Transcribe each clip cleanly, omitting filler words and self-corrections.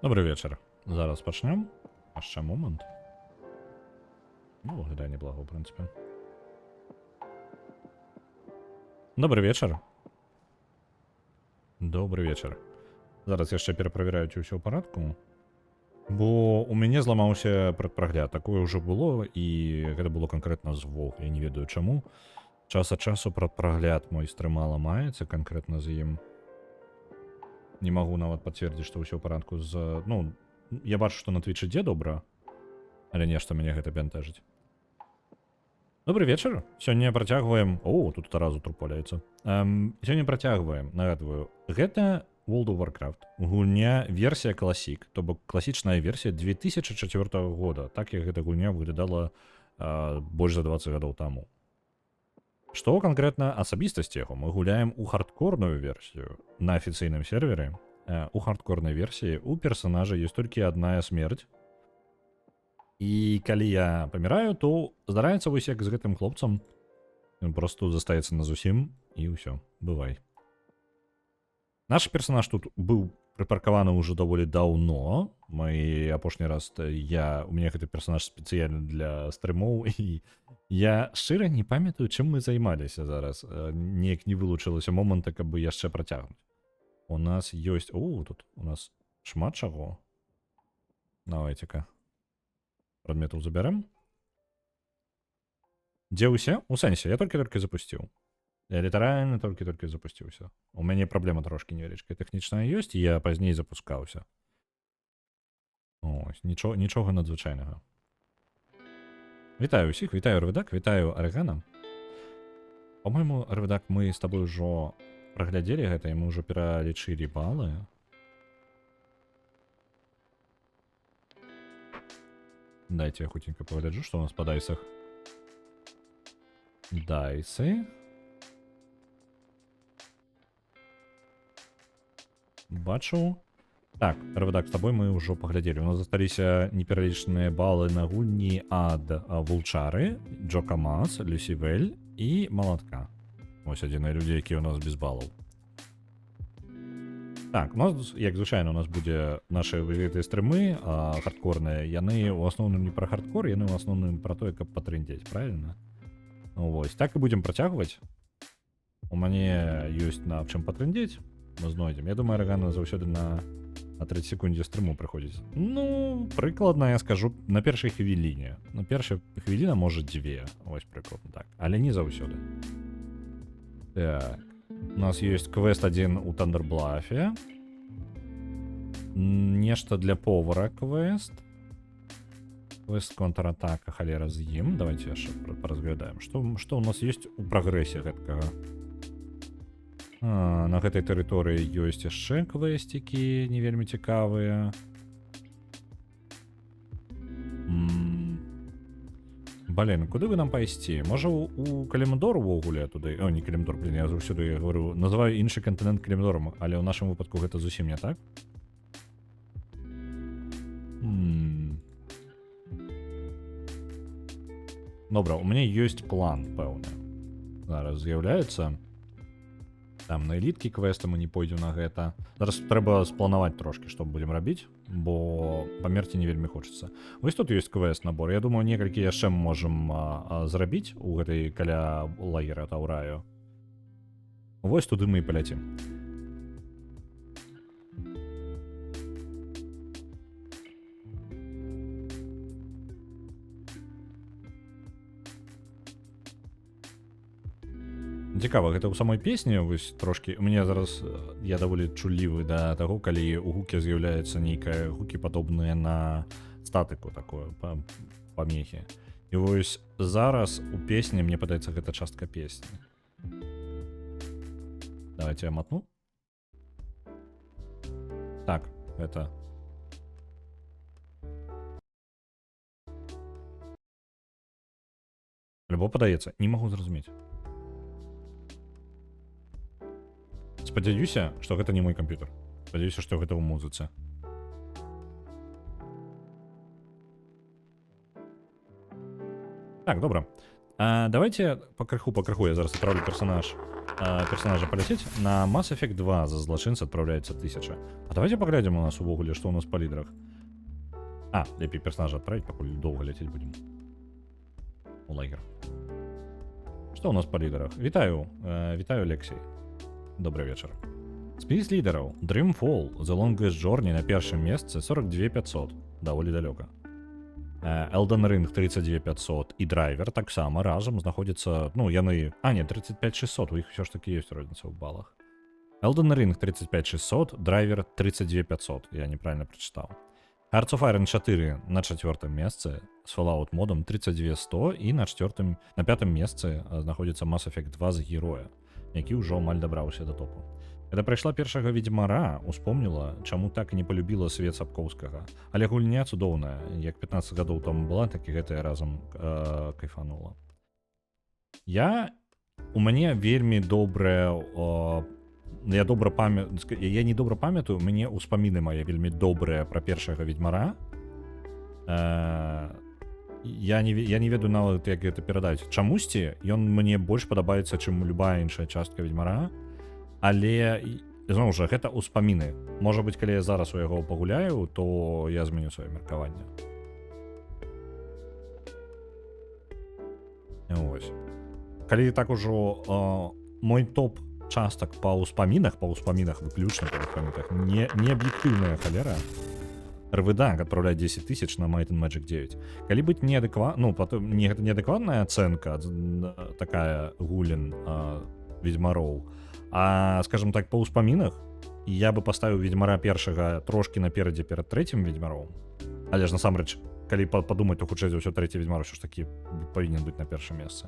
Добрый вечер. Зараз пачнем. Яшчэ момант. Ну, выглядае неблаго, в прынцыпе. Добрый вечар. Добрый вечар. Зараз яшчэ пераправяраю, ці ўсё ў парадку. Бо у мяне зламаўся прадпрагляд. Такое ўжо было, і гэта было канкрэтна з Вог. Я не ведаю чаму. Час ад часу прадпрагляд мой стрыма ламаецца канкрэтна з ім. Не магу нават пацвердзіць, што ўсё ў парадку з... Ну, я бачу, што на Твічы ідзе добра, але нешта мяне гэта бянтэжыць. Добрый вечар. Сёння працягваем... О, тут таразу трупаляецца. Сёння працягваем, нагадваю. Гэта World of Warcraft. Гульня версія класік, то бок класічная версія 2004 года. Так як гэта гульня выглядала больш за 20 гадоў таму. Што канкрэтна асабістасці яго? Мы гуляем у хардкорную версію на афіцыйным сервере. У хардкорнай версіі у персонажа ёсць толькі адная смерць. І калі я паміраю, то здараецца вось як з гэтым хлопцам. Ён просто застаецца назусім, і ўсё, бывай. Наш персонаж тут быў прыпаркаваны ўжо даволі даўно. Мы апошні раз у мяне гэты персонаж спецыяльны для стрымоў, і я шчыра не памятаю, чым мы займаліся зараз. Неяк не вылучылася моманта, каб бы яшчэ працягнуць. У нас ёсць... О, тут у нас шмат чаго. Давайте-ка. Прадметаў забярэм. Дзе ўсе? У сэнсе, я толькі-толькі запусціў. Я літаральна толькі-толькі запусціўся. У мяне праблема трошкі невялічкая тэхнічная ёсць, і я пазней запускаўся. Ось, нічога надзвычайнага. Вітаю ўсіх, вітаю Арвідак, вітаю Арэгана. По-мойму, Арвідак, мы з табой ужо праглядзелі гэта, і мы ўжо пералічылі балы. Дайце я хутенька пагляджу, што у нас па дайсах. Дайсы. Бачу. Так, Арвідак, з табой мы ўжо паглядзелі. У нас засталіся непералічныя балы на гульні ад Вулчары, Джо Камас, Люсівель і Малатка. Ось адзіныя людзі, якія ў нас без балаў. Так, у нас, як звычайна, у нас будзе нашы гэтыя стрымы хардкорныя. Яны ў асноўным не пра хардкор, яны ў асноўным пра тое, каб патрындзець, правильно? Вось, так і будзем працягваць. У мяне ёсць на чым патрындзець. Мы знойдзем. Я думаю, Арэгана заўсёды на 30 секундзе стрыму прыходзіць. Ну, прыкладна я скажу на першай хвіліне. На першай хвіліна, можа, 2. Вось прыкладна так. Але не заўсёды. Так. У нас ёсць квест адзін у Тандерблафе. Нешта для повара квест. Квест контратака, халера з ім. Давайте яшчэ паразглядаем. Што у нас ёсць у прагрэсе гэткага? На гэтай тэрыторыі ёсць яшчэ квесцікі не вельмі цікавыя. Блин, куды вы нам пайсці? Можа у Калімдор увогуле туды? О, не Калімдор, блин, я заўсёды говорю, называю іншы кантынент Калімдором, але ў нашым выпадку гэта зусім не так. Добра, у мяне ёсць план, пэўны. Зараз з'яўляецца. Там на эліткі квеста мы не пойдзем на гэта. Зараз трэба спланаваць трошкі, што будзем рабіць, бо памерці не вельмі хочацца. Вось тут ёсць квест набор. Я думаю, некалькі яшчэ мы можам зрабіць у гэтай каля лагера Таўраю. Вось туды мы і паляцім. Цікава, гэта ў самой песні, вось трошкі, у мяне зараз, я даволі чуллівы да таго, калі у гукі з'яўляецца нейкая гукі падобныя на статыку такое, памехі. І вось зараз у песні, мне падаецца, гэта частка песні. Давайте я матну. Так, гэта... Альбо падаецца, не магу зразумець. Спадзяюся, што гэта не мой камп'ютар. Спадзяюся, што гэта ў музыцы. Так, добра. Давайте покрыху, я зараз отправлю персонажа полететь. На Mass Effect 2 за злочинца отправляется 1000. А давайте поглядим у нас увогуле, что у нас по лидерах. Лепей персонажа отправить, покуль долго лететь будем. У лагер. Что у нас по лидерах? Вітаю, Алексей. Добрый вечер. Спіс лідерів. Dreamfall, The Longest Journey на першем месте 42 500. Доволі далеко. Elden Ring 32 500 і Драйвер так само разом знаходяться, яны... ні, 35 600, у їх все ж таки є розниця в балах. Elden Ring 35 600, Драйвер 32 500, я неправильно прочитав. Hearts of Iron 4 на 4 месте с Fallout модом 32 100 і на 5 месте знаходиться Mass Effect 2 з Героя, який уже маль добраўся до топу. Когда прайшла першага Ведьмара, успомніла, чаму так і не полюбіла свет Сапкоўскага. Але гульня цудоўная, як 15 гадоў таму была, так і гэтая разам кайфанула. У мяне вельмі добрая... Я не добра памятаю, мне ўспаміны мае вельмі добрыя пра першага Ведьмара. Я не ведаю нават, як гэта перадаць. Чамусьці ён мне больш падабаецца, чым любая іншая частка Ведьмара. Але, зноў жа, гэта ўспаміны. Можа быць, калі я зараз у яго пагуляю, то я зменю сваё меркаванне. Ось. Калі так ужо мой топ частак па ўспамінах выключна па ўспамінах, не аб'ектыўная халера. РВД адпраўляе 10 000 на Might and Magic 9. Калі быць гэта неадэкватная ацэнка, такая гулін Ведьмароў, скажем так, па ўспамінах я бы паставіў Ведьмара першага трошкі наперадзе перад трэцім Ведьмаром. Але ж насамрэч, калі падумаць, то хутчэй за ўсё трэці Ведьмар ўсё ж такі павінен быць на першым месцы.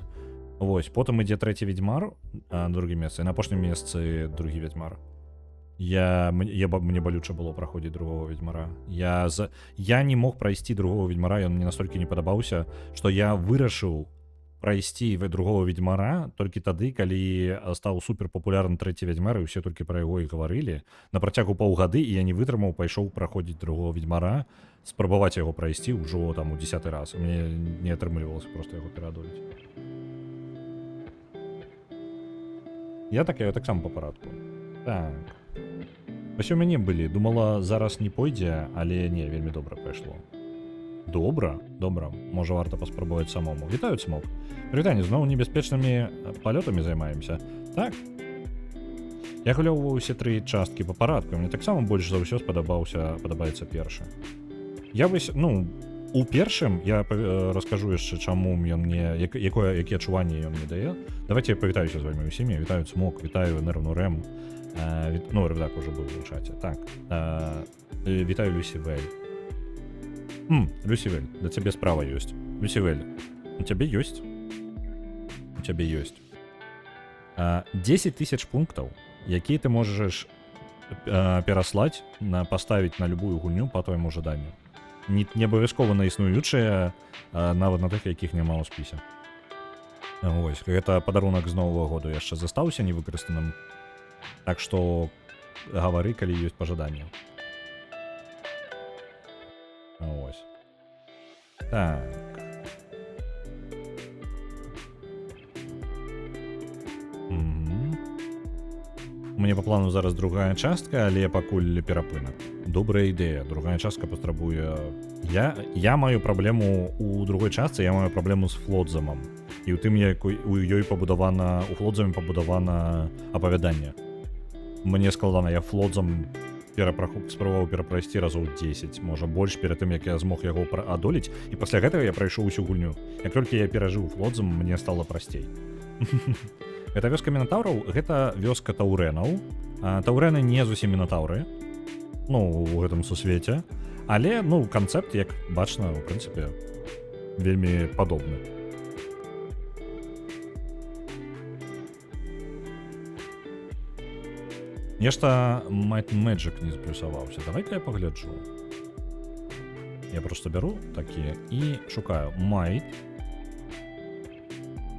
Вось, потым ідзе трэці Ведьмар на другім месцы, на апошнім месцы другі Ведьмар. Мне балюча было праходзіць другого Ведьмара. Я не мог прайсці другого Ведьмара, ён мне настолькі не падабаўся, што я вырашыў прайсці другого Ведьмара толькі тады, калі стаў суперпапулярны трэці Ведьмар, і ўсе толькі пра яго і гаварылі. На працягу паўгады, і я не вытрымаў, пайшоў праходзіць другого Ведьмара, спрабаваць яго прайсці ўжо там у 10-й раз. Мне не атрымлівалася проста яго пераадолець. Я таксама па парадку. Так. Вось у мяне былі. Думала, зараз не пойдзе, але не, вельмі добра пайшло. Добра? Можа, варта паспрабаваць самому. Вітаю, Цмок. Прывітанне, зноў небяспечнымі палётамі займаемся. Так. Я гуляў усе 3 часткі па парадку. Мне таксама больш за ўсё падабаецца першы. Я вось, у першым я раскажу яшчэ, чаму ён мне, якія адчуванні ён мне дае. Давайте я павітаюся з вамі усімі. Вітаю, Цмок, вітаю Нервну Рэм. Рэвдак уже быў у чаце. Так. Вітаю, Люсі Вель. Люсі Вель, да цябе справа ёсць. Люсі Вель, у цябе ёсць? У цябе ёсць. 10 000 пунктаў, якія ты можаш пераслаць, паставіць на любую гульню па твайму жаданню. Не абавязкова на існуючыя, нават на тых, якіх няма ў спісе. Вось, гэта падарунак з Новага году яшчэ застаўся невыкарыстаным. Так што гавары, калі ёсць пажаданне. Ось. Так. У мяне па плану зараз другая частка, але пакуль перапынак. Добрая ідэя. Другая частка патрабуе... Я маю праблему у другой частцы, я маю праблему з Флодзамам. І ў тым, як у ёй пабудавана... У Флодзаме пабудавана апавяданне. Мне складана, я Флодзам спрабаваў перапрайсці разоў 10, можа больш перад тым, як я змог яго адолець, і пасля гэтага я прайшоў усю гульню. Як толькі я перажыў Флодзам, мне стала прасцей. Гэта вёска мінатаўраў, гэта вёска таўрэнаў. Таўрэны не зусім мінатаўры, у гэтым сусвеце, але, канцэпт, як бачна, у прынцыпе, вельмі падобны. Нешта Might and Magic не заплюсаваўся. Давай-ка я пагляджу. Я просто бяру такі і шукаю Might.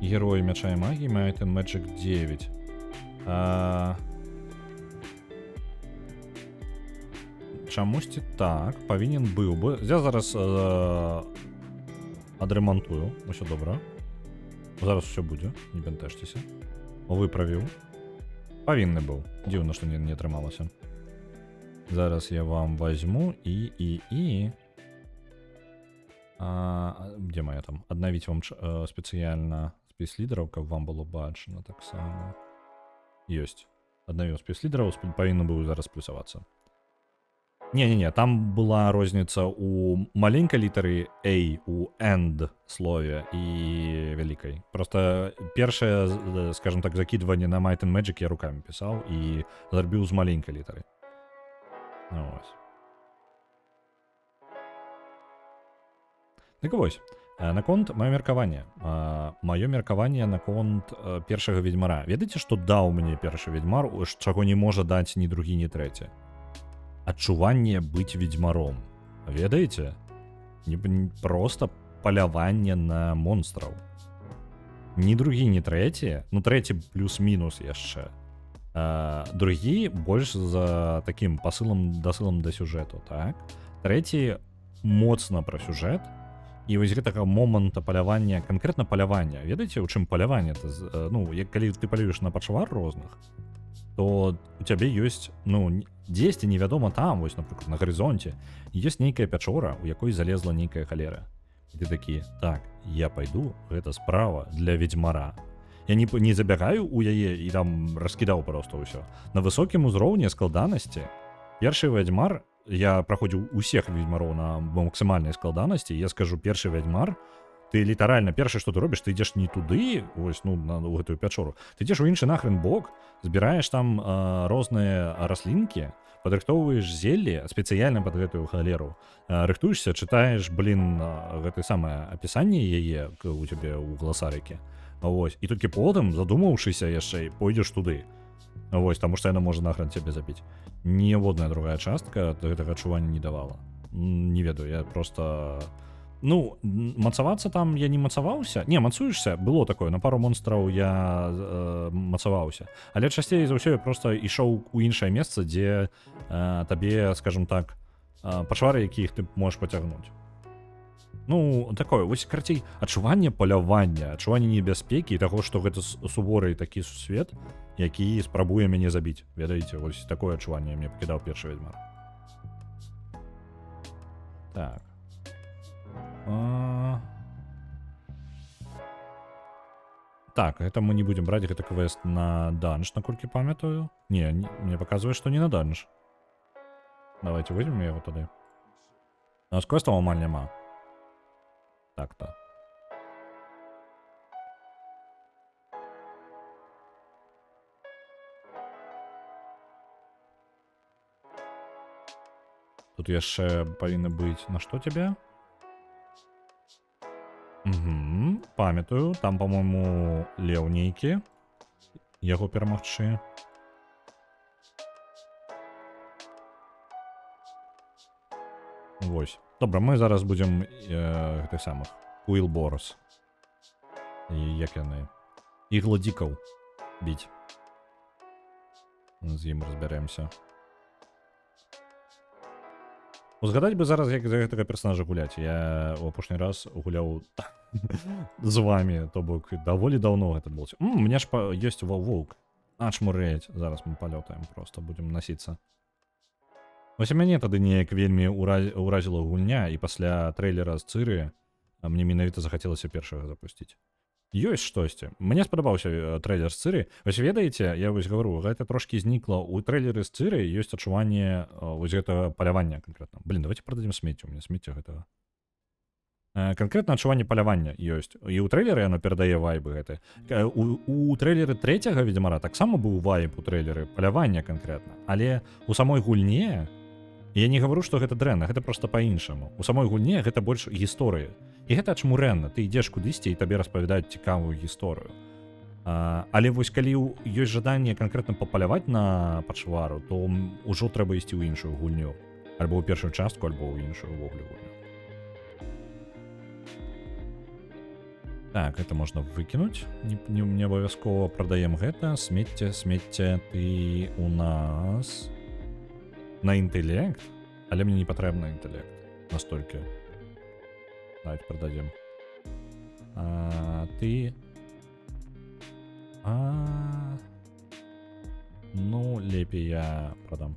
Героі мяча і магіі, Might and Magic 9. Чамусьці так, павінен быў бы. Я зараз адрамантую, усё добра. Зараз все буде, не бентежтеся. Виправив. Повинен був. Дивно, що не трималося. Зараз я вам возьму и... Где моя там? Обновить вам спеціально спецлідерів, як вам було бачено, так само. Єсть. Обновив спецлідерів, повинен був зараз плюсуватися. Не-не-не, там была розница у маленькой литеры A, у end слове и великой. Просто первое, скажем так, закидывание на Might and Magic я руками писал и зарбил с маленькой литеры. Ну, ось. Так ось, на конт моє меркаванне. Моє меркаванне на конт першага ведьмара. Ведаеце, што даў мне першы ведьмар, чаго не можа даць ні другі, ні трэці? Адчуванне быць ведьмаром. Ведаеце? Просто паляванне на монстраў. Ні другі, ні трэці, ну трэці плюс-мінус яшчэ. Другі больш за такім дасылам да сюжэту, так? Трэці моцна пра сюжэт, і вось гэтага моманта палявання, канкрэтна палявання. Ведаеце, у чым паляванне? Ну, калі ты палюеш на пачвар розных, то у цябе ёсць, ну, дзесьці невядома там, вось, напрыклад, на гарызонце, ёсць нейкая пячора, у якой залезла нейкая халера. І ты такі, так, я пайду, гэта справа для ведьмара. Я не забягаю у яе і там раскідаў проста ўсё. На высокім узроўні складанасці першы ведьмар, я праходзіў усіх ведьмароў на максімальнай складанасці, я скажу, першы ведьмар, ты літаральна, першае, што ты робіш, ты ідзеш не туды, ось, ну, на гэтую пячору, ты ідзеш у іншы нахрен бок, збіраеш там розныя раслінкі, падрыхтоўваеш зелле спецыяльна пад гэтую халеру, рыхтуешся, чытаеш, гэта самае апісанне яе у цябе ў гласарыкі, ось, і толькі потым, задумаўшыся яшчэ, пойдзеш туды, ось, таму што яна можа нахрен цябе забіць. Ніводная другая частка гэтага адчування не давала. Не ведаю, я просто... Ну, мацавацца там я не мацаваўся. Не, мацуешся, было такое, на пару монстраў я мацаваўся. Але часцей за ўсё я просто ішоў у іншае месца, дзе табе, скажем так, пачвары, якіх ты можаш пацягнуць. Ну, такое, вось, карацей, адчуванне палявання, адчуванне небяспекі і таго, што гэта суворы такі сусвет, які спрабуе мяне забіць. Ведаеце, вось такое адчуванне мне пакідаў першы ведьмар. Так. Так, гэта мы не будем браць, гэта квест на данж, наколькі памятаю. Не, мне паказвае, што не на данж. Давайте возьмем яго тады. У нас квестаў амаль няма. Так-то. Тут яшчэ павінна быць... На што цябе? Угу, памятаю. Там, по-моему, леў нейкі. Яго перамагчы. Вось. Добра, мы зараз будзем гэтых самых Уилборс. І як яны? Ігладзікаў біць. З ім разбярэмся. Узгадаць бы зараз, як за гэтага персонажа гуляць. Я ў апошні раз гуляў з вами, то бок даволі даўно гэта было. Мне ж ёсць воўк. Ачмурэць. Зараз мы палётаем, просто будзем насіцца. Вось мяне тады неяк вельмі ўразіла гульня, і пасля трэйлера з Цыры мне менавіта захацелася першага запусціць. Ёсць штосьці. Мне спадабаўся трэйлер з Цыры. Вось ведаеце, я вось гавару, гэта трошкі знікла. У трэйлеры з Цыры ёсць адчуванне вось гэтага палявання канкрэтна. Блин, давайте прададзім смецце, у меня смецце гэтага. Канкрэтна адчуванне палявання ёсць. І ў трэйлеры яно перадае вайбы гэты. У трэйлеры трэцяга ведьмара таксама быў вайб у трэйлеры палявання канкрэтна. Але у самой гульне я не гавару, што гэта дрэнна, гэта проста па-іншаму. У самой гульне гэта больш гісторыя. І гэта чмурэнна, ты ідзеш кудысьці і табе распавядаюць цікавую гісторыю. Але вось калі ёсць жаданне канкрэтна папаляваць на пачвару, то ўжо трэба ісці ў іншую гульню. Альбо ў першую частку, альбо ў іншую ўвогуле гульню. Так, гэта можна выкінуць. Не абавязкова прадаем гэта. Смецце, ты у нас на інтэлект, але мне не патрэбна інтэлект настолькі. Давайте продадим. Ты Ну, лепей я продам.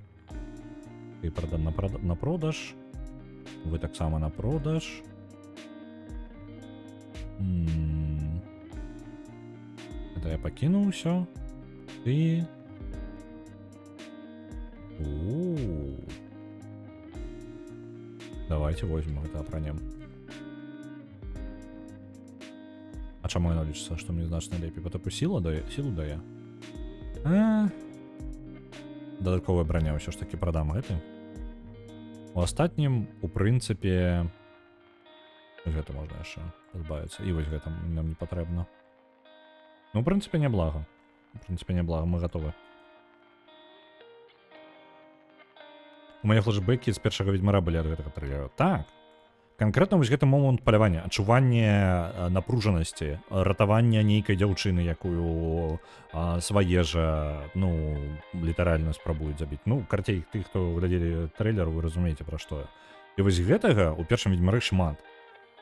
Ты продам на продаж. Вы так само на продаж. Это я покинул все. Ты... Давайте возьмем это, опранем. А чому воно лічиться, що мені значно лепей? Бо типу силу дає? Додатковая броня все ж таки продам гэты. У астатнім, у прынцыпе, гэта можна яшчэ пазбавіцца. І вось гэта нам не патрэбна. Ну, в прынцыпе, няблага. Мы гатовы. У мяне флешбекі з першага ведьмара былі ад гэтага трылера. Так. Канкрэтна вось гэты момант палявання, адчуванне напружанасці, ратавання нейкай дзяўчыны, якую свае жа, ну, літаральна спрабуюць забіць. Ну, карцей, тых, хто глядзелі трэйлер, вы разумееце, пра што я. І вось гэтага ў першым ведьмары шмат.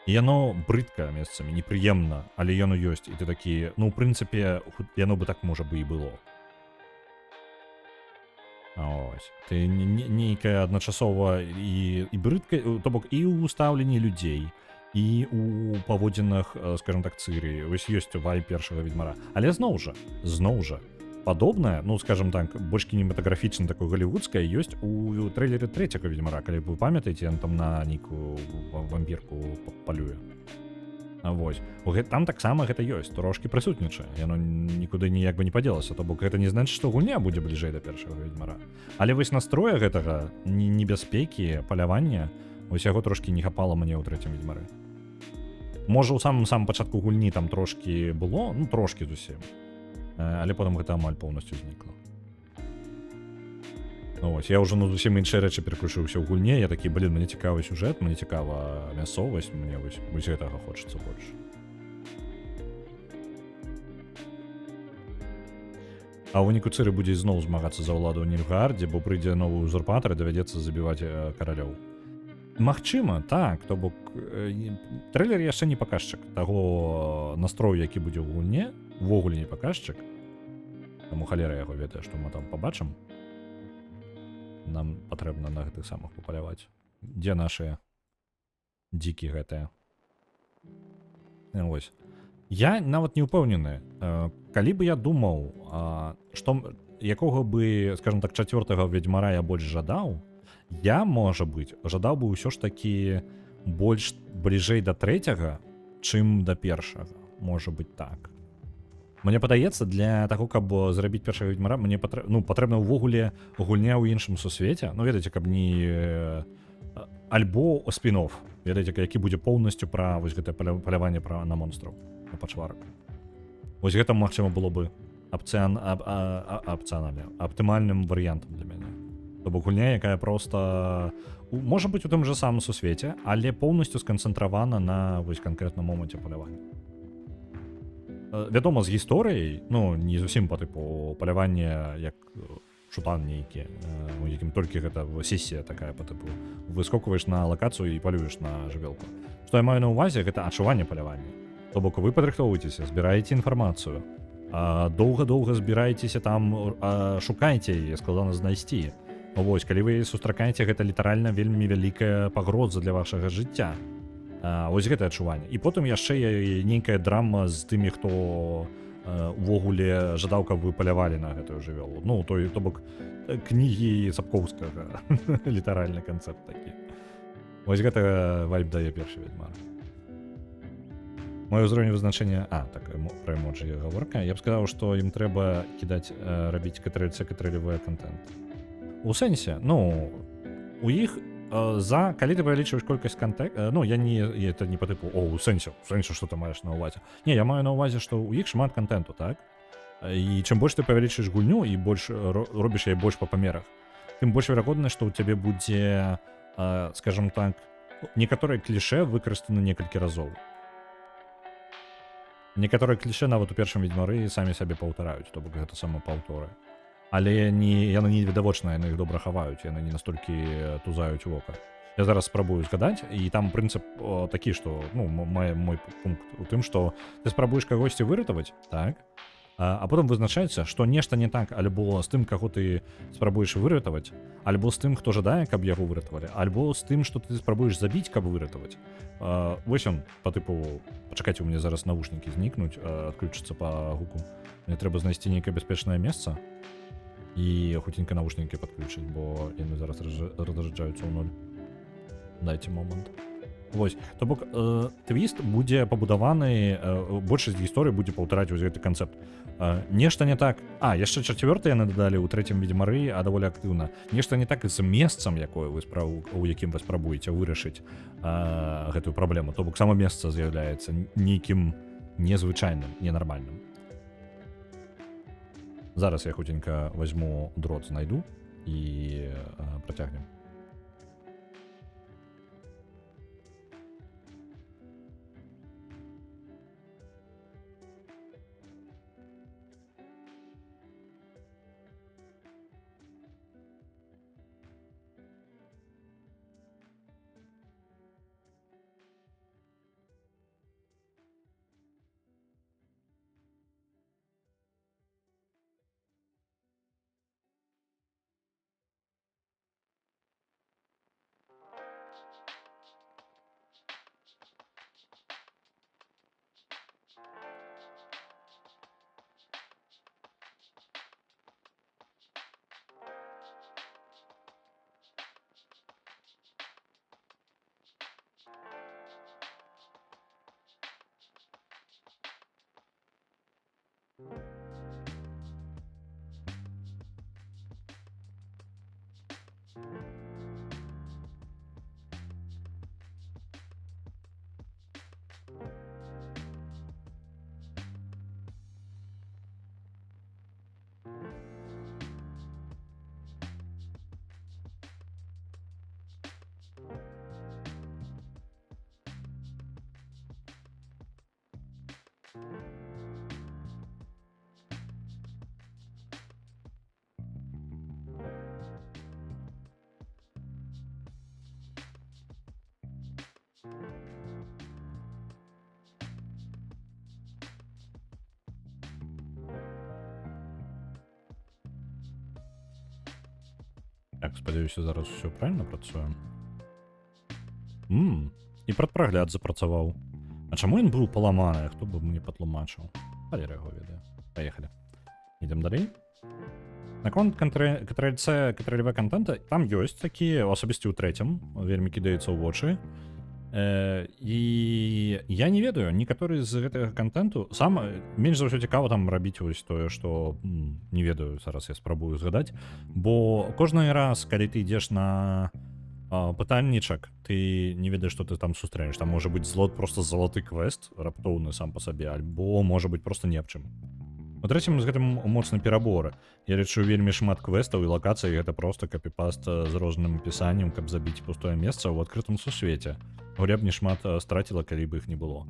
І яно брыдка месцамі, непрыемна, але яно ёсць. І ты такі, ну, ў прынцыпе, яно бы так, можа бы, і было. Ось. Ты нейкая адначасова і брыдка, то бок і ў стаўленні людзей, і у паводзінах, скажем так, Цырі. Вось ёсць вайб першага ведьмара. Але зноў жа, падобнае, ну, скажем так, больш кінематаграфічна, такое галівудскае, ёсць у трэйлере трэцяга ведьмара, калі вы памятаеце, ён там на нейкую вампірку палюе. Вось. Там таксама гэта ёсць, трошкі прысутнічае. Яно нікуды ніяк бы не падзелася, то бок гэта не значыць, што гульня будзе бліжэй да першага ведьмара. Але вось настроя гэтага, небяспекі, палявання, вось яго трошкі не хапала мне ў трэцім ведьмары. Можа, у самым пачатку гульні там трошкі было, ну, трошкі зусім. Але потым гэта амаль поўнасцю знікла. Ну, ось, я ўжо на зусім іншыя рэчы пераключыўся ў гульне, я такі, мне цікавы сюжэт, мне цікава мясцовасць, мне вось гэтага хочацца больш. А ў выніку Цыры будзе зноў змагацца за ўладу ў Нільфгардзе, бо прыйдзе новы узурпатар і давядзецца забіваць каралёў. Магчыма, так, то бок трэйлер яшчэ не паказчык таго настрою, які будзе ў гульне, увогуле не паказчык. Таму халера яго ведае, што мы там пабачым. Нам патрэбна на гэтых самых папаляваць. Дзе нашыя дзікі гэтыя? Вось. Я нават не ўпэўнены. Калі бы я думаў, што якога бы, скажем так, чацвёртага ведьмара я больш жадаў, я, можа быць, жадаў бы ўсё ж такі больш бліжэй да трэцяга, чым да першага. Можа быць так. Мне падаецца, для таго, каб зрабіць першага ведьмара, мне патрэбна ўвогуле гульня ў іншым сусвеце. Ну, ведаеце, каб не альбо спін-офф, ведаеце, які будзе поўнасцю пра вось гэтае паляванне на монстраў, на пачварак. Вось гэта, магчыма, было бы аптымальным варыянтам для мяне. То бок гульня, якая проста можа быць у тым жа самым сусвеце, але поўнасцю сканцэнтравана на вось канкрэтным моманце палявання. Вядома, з гісторыяй, ну, не зусім па тыпу палявання, як шутан нейкі, у якім толькі гэта сесія такая па тыпу. Выскокваеш на лакацыю і палюеш на жывёлку. Што я маю на ўвазе, гэта адчуванне палявання. То бок вы падрыхтоўваецеся, збіраеце інфармацыю, доўга-доўга збіраецеся там, шукаеце яе, складана знайсці. Вось, калі вы сустракаеце, гэта літаральна вельмі вялікая пагроза для вашага жыцця. Вось гэтае адчуванне. І потым яшчэ нейкая драма з тымі, хто увогуле жадаў, каб вы палявалі на гэтую жывёлу. Ну, то бок кнігі Сапкоўскага. Літаральны канцэпт такі. Вось гэта вайб дае першы ведьмар. Мой узровень вызначэння... так, пра эмоджі гаворка. Я б сказаў, што ім трэба кідаць, рабіць катрэлевыя контент. У сэнсе, ну, у іх калі ты павялічваеш колькасць ну, я это не па тыпу, у сэнсе, што ты маеш на ўвазе. Не, я маю на ўвазе, што ў іх шмат контенту, так? І чым больш ты павялічваеш гульню і больш робіш яе больш па памерах, тым больш верагодна, што ў цябе будзе, скажем так, некаторыя кліше выкарыстаны некалькі разоў. Некаторыя кліше нават у першым ведьмары самі сабе паўтараюць, то бок гэта самапаўторы. Але яны не відавочна, яны іх добра хаваюць, яны не настолькі тузаюць вока. Я зараз спрабую згадаць, і там прынцып такі, што, ну, мой пункт у тым, што ты спрабуеш кагосьці выратаваць, так? А потым вызначаецца, што нешта не так альбо з тым, каго ты спрабуеш выратаваць, альбо з тым, хто жадае, каб яго выратавалі, альбо з тым, што ты спрабуеш забіць, каб выратаваць. Вось ён па тыпу, пачакайце, у мяне зараз навушнікі знікнуць, адключацца па гуку. Мне трэба знайсці нейкае бяспечнае месца і хуценька навушнікі падключыць, бо яны зараз разраджаюцца ў ноль. Дайце момант. Вось, то бок твіст будзе пабудаваны, большасць гісторыі будзе паўтараць вось гэты канцэпт. Нешта не так. Яшчэ чацвёртае яны дадалі ў трэцім відзьмары, даволі актыўна. Нешта не так з месцам, у якім вы спрабуеце вырашыць гэтую праблему. То бок само месца з'яўляецца нейкім незвычайным, ненармальным. Зараз я хуценька возьму дрот, знайду і працягнем. Так, спадзяюся, зараз все правильно працуе. І прадпрагляд запрацаваў. А чаму ён быў паламаны? Хто б мне патлумачыў? Халера яго ведае. Паехалі. Ідем далей. Наконт Ctrl-C, контента, там ёсць такія, асабісці ў трэцім, вельмі кідаецца ў вочы. І я не ведаю, некаторы з гэтага контенту сам менш за ўсё цікава там рабіць вось тое, што не ведаю, зараз я спрабую згадаць, бо кожны раз, калі ты ідзеш на пытальнічак, ты не ведаеш, што ты там сустрэнеш. Там можа быць просто залаты квест, раптоўны сам па сабе, альбо можа быць просто не аб чым. У трэцім з гэтым моцны перабор. Я лічу, вельмі шмат квестаў і лакацый гэта просто капіпаст з розным пісаннем, каб забіць пустое месца ў адкрытым сусвеце. Гуля б не шмат страціла, калі б іх не было.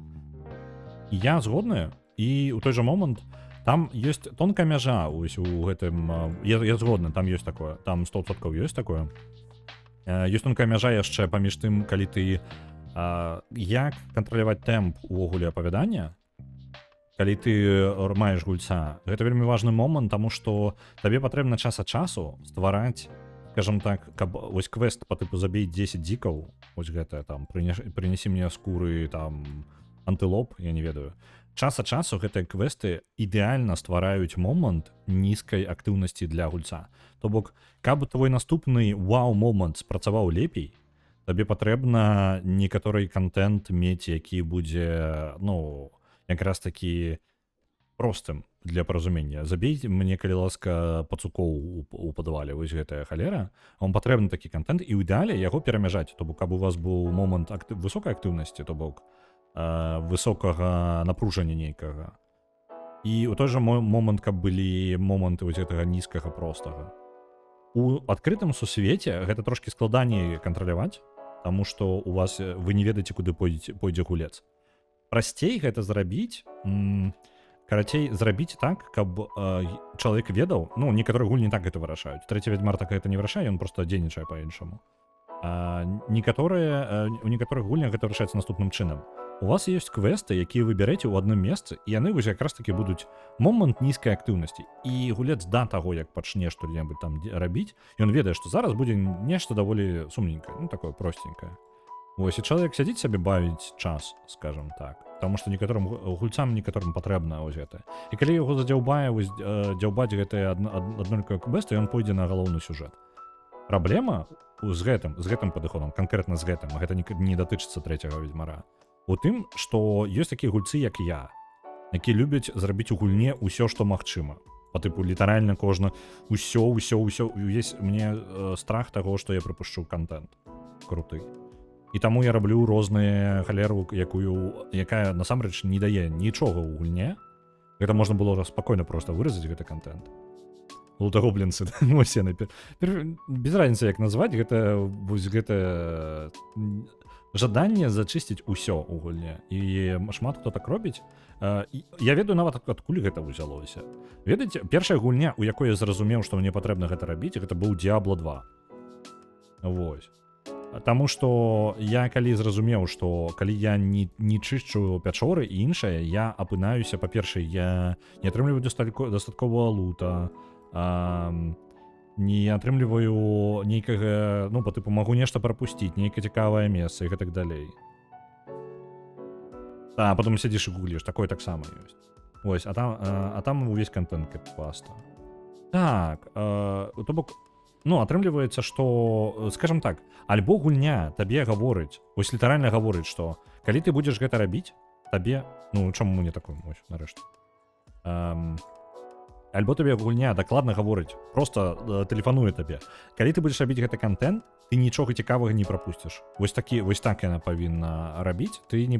І я згодны, і ў той жа момант там ёсць тонкая мяжа ось у гэтым. Я згодны, там ёсць такое, там 100% ёсць такое. Ёсць тонкая мяжа яшчэ паміж тым, калі ты як кантраляваць тэмп увогуле апавядання, калі ты маеш гульца. Гэта вельмі важны момант, таму што табе патрэбна час ад часу ствараць, скажем так, каб вось квест па тыпу забей 10 дзікаў, вось гэта там прынесі мне скуры там антылоп, я не ведаю. Час ад часу гэтыя квесты ідэальна ствараюць момант нізкай актыўнасці для гульца. То бок, каб твой наступны вау-момант спрацаваў лепей, табе патрэбна некаторы контент мець, які будзе, якраз такі простым для паразумення. Забейце мне, калі ласка, пацукоў у падвале, вось гэтая халера. Вам патрэбны такі контент, і ў ідэале яго перамяжаць. То бок, каб у вас быў момант высокай актыўнасці, то бок высокага напружання нейкага. І ў той жа момант, каб былі моманты вось гэтага нізкага простага. У адкрытым сусвеце гэта трошкі складаней кантраляваць, таму што у вас вы не ведаеце, куды пойдзе гулец. Прасцей гэта зрабіць, карацей, зрабіць так, каб чалавек ведаў, некаторыя гульні так гэта вырашаюць. Трэці Вядзьмар так гэта не вырашае, ён проста дзейнічае па-іншаму. У некаторых гульнях гэта вырашаецца наступным чынам. у вас ёсць квесты, якія вы бярэце ў адным месцы, і яны вось якраз такі будуць момант нізкай актыўнасці. І гулец да таго, як пачне што-небудзь там рабіць, ён ведае, што зараз будзе нешта даволі сумненькае, ну такое простенькае. Вось і чалавек сядзіць сабе бавіць час, скажем так. Таму што некаторым гульцам некаторым патрэбна вось гэта. І калі яго задзяўбае вось дзяўбаць гэтыя аднолькавыя квесты, ён пойдзе на галоўны сюжэт. Праблема з гэтым падыходам, канкрэтна з гэтым, гэта не датычыцца трэцяга ведзьмара. У тым, што ёсць такія гульцы, як я, які любяць зрабіць у гульне ўсё, што магчыма. Па тыпу літаральна кожна ўсё, увесь мне страх таго, што я прапушчу контент круты. І таму я раблю розныя халеру, якая насамрэч не дае нічога ў гульне. Гэта можна было спакойна проста выразаць гэты контент. Лутагоблінцы, без разницы як назваць, гэта жаданне зачысціць усё ў гульне. І шмат хто так робіць. Я ведаю нават адкуль гэта ўзялося. Ведаеце, першая гульня, у якой я зразумеў, што мне патрэбна гэта рабіць, гэта быў Diablo 2. Вось. Таму што я калі зразумеў, што калі я не чышчу пячоры і іншае, я апынаюся, па-першае, я не атрымліваю дастатковага лута, не атрымліваю нейкага, ну, па тыпу, магу нешта прапусціць, нейкае цікавае месца і гэтак далей. А потом сядзіш і гугліш, такое таксама ёсць. Вось, а там увесь контент кэт-паста. Так, то бок, ну, атрымліваецца, што, скажем так, альбо гульня табе гаворыць, вось літаральна гаворыць, што калі ты будзеш гэта рабіць, табе, ну, чаму не такой, вось, нарэшце. Альбо табе гульня дакладна гаворыць, проста тэлефануе табе. Калі ты будзеш рабіць гэты контент, ты нічога цікавага не прапусціш. Вось так яна павінна рабіць, ты не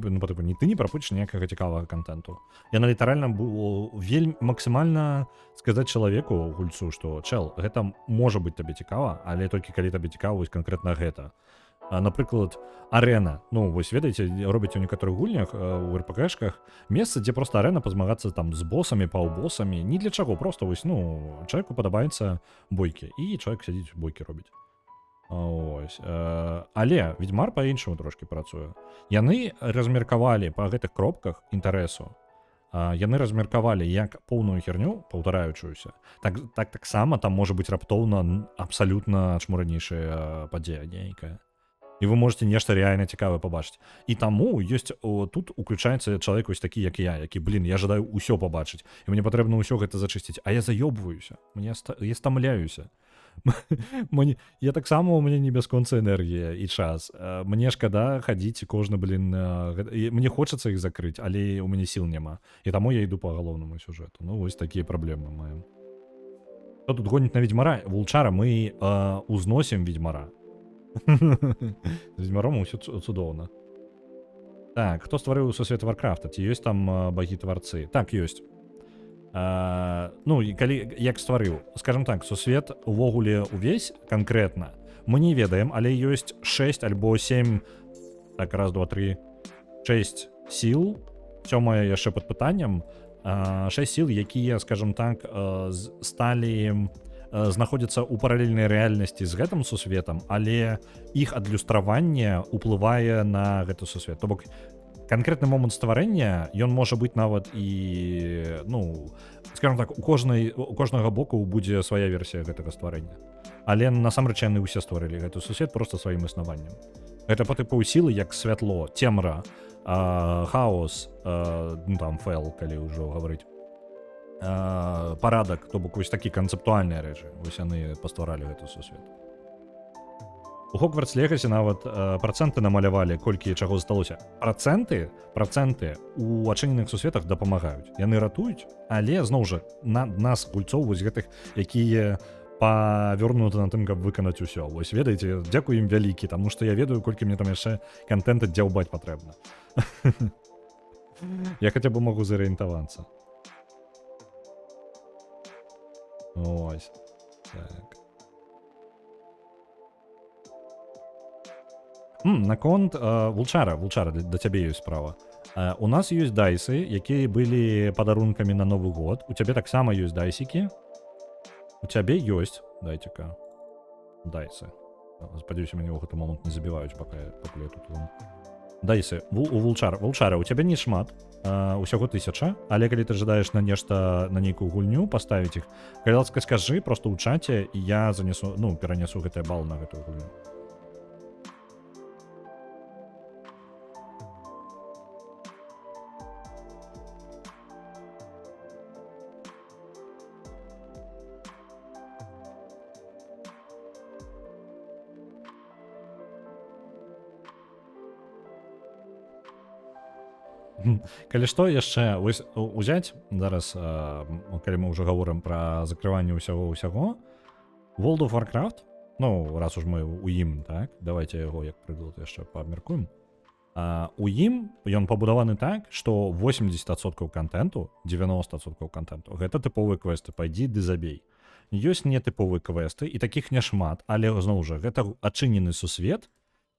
прапусціш ніякага цікавага контенту. Яна літаральна вельмі максімальна сказаць чалавеку, гульцу, што чэл, гэта можа быць табе цікава, але толькі калі табе цікава вось канкрэтна гэта. Напрыклад, арэна. Ну, вось ведаеце, робяць у некаторых гульнях, у РПГшках, месца, дзе проста арэна пазмагацца там з босамі, паўбосамі, ні для чаго, проста вось, ну, чалавеку падабаецца бойкі, і чалавек сядзіць бойкі робіць. Ось. Але ведьмар па-іншаму трошкі працуе. Яны размеркавалі па гэтых кропках інтарэсу. Яны размеркавалі як поўную херню, паўтараючуюся, таксама там можа быць раптоўна абсалютна чмуранейшая падзея нейкая. І вы можете нешта реально цікавае пабачыць. І таму ёсць тут уключаецца чалавек вось такі, як я, які, я жадаю ўсё пабачыць. І мне патрэбна ўсё гэта зачысціць. А я заёбваюся. Я стамляюся. Я таксама, у мяне не бясконца энергія і час. Мне шкада хадзіць кожны, мне хочацца іх закрыць, але у мяне сіл няма. І таму я іду па галоўнаму сюжэту. Ну, вось такія праблемы маем. Хто тут гоніць на ведьмара? Вулчара, мы узносім ведьмара. З ведьмаром усё цудоўна. Так, хто стварыў сусвет Варкрафта? Ці ёсць там багі-тварцы? Так, ёсць. Ну, калі як стварыў, скажем так, сусвет увогуле увесь канкрэтна мы не ведаем, але ёсць 6 альбо 7, так, раз, два, три, 6 сіл, 7 яшчэ пад пытаннем, 6 сіл, якія, скажем так, сталі знаходзяцца ў паралельнай рэальнасці з гэтым сусветам, але іх адлюстраванне ўплывае на гэты сусвет. То бок, канкрэтны момант стварэння, ён можа быць нават і, ну, скажем так, у кожнага боку будзе свая версія гэтага стварэння. Але насамрэч яны ўсе стварылі гэты сусвет проста сваім існаваннем. Гэта па тыпу сілы, як святло, цемра, хаос, ну там фэл, калі ўжо гаварыць. Парадак, то бок вось такі канцэптуальныя рэчы, вось яны пастваралі гэты сусвет. У Хогвартс Легаси нават працэнты намалявалі, колькі чаго засталося. Працэнты у адчыненых сусветах дапамагаюць. Яны ратуюць, але зноў жа нас, гульцоў, вось гэтых, якія павёрнуты на тым, каб выканаць усё. Вось ведаеце, дзякую ім вялікі, таму што я ведаю, колькі мне там яшчэ контента дзяўбаць патрэбна. Я хаця бы магу зарыентавацца. Ось. Так. Наконт Вулчара, да цябе ёсць справа. У нас ёсць дайсы, якія былі падарункамі на Новы год. У цябе таксама ёсць дайсікі. У цябе ёсць, дайце-ка, дайсы. Спадзяюся, мяне ў гэты момант не забіваюць, пакуль я тут. Дайсы, у вулчара, у цябе не шмат, усяго 1000, але калі ты жадаеш на нешта, на нейкую гульню паставіць іх, калі ласка скажы просто ў чаце, і я занесу, ну, перанесу гэтыя бал на гэтую гульню. Калі што яшчэ узяць зараз, калі мы ўжо гаворым пра закрыванне ўсяго, World of Warcraft, ну, раз уж мы у ім, так, давайте яго як прыклад яшчэ паабмяркуем. У ім ён пабудаваны так, што 80% контенту, 90% контенту гэта тыповыя квесты, пайдзі ды забей. Ёсць нетыповыя квесты, і такіх няшмат, але зноў жа гэта адчынены сусвет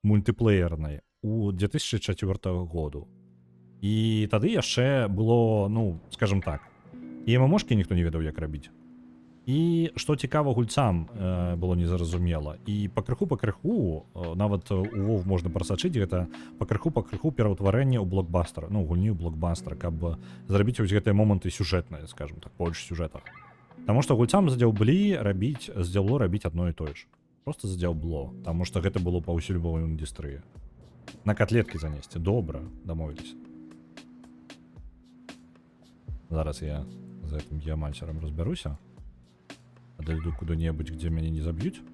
мультыплеернай у 2004 году. І тады яшчэ было, ну, скажем так, і ММОшкі ніхто не ведаў, як рабіць. І што цікава гульцам было незразумела. І пакрыху, нават у WoW можна прасачыць гэта пакрыху пераўтварэнне ў блокбастер, ну, гульні ў блокбастер, каб зрабіць вось гэтыя моманты сюжэтныя, скажем так, больш сюжэтах. Таму што гульцам здзяўблі рабіць адно і тое ж. Просто здзяўбло, таму што гэта было паўсюль ва індустрыі. На котлеткі занесці, добра, дамовіліся. Зараз я з гэтым геамансерам разбяруся. Дойду куды-небудзь, дзе мяне не заб'юць.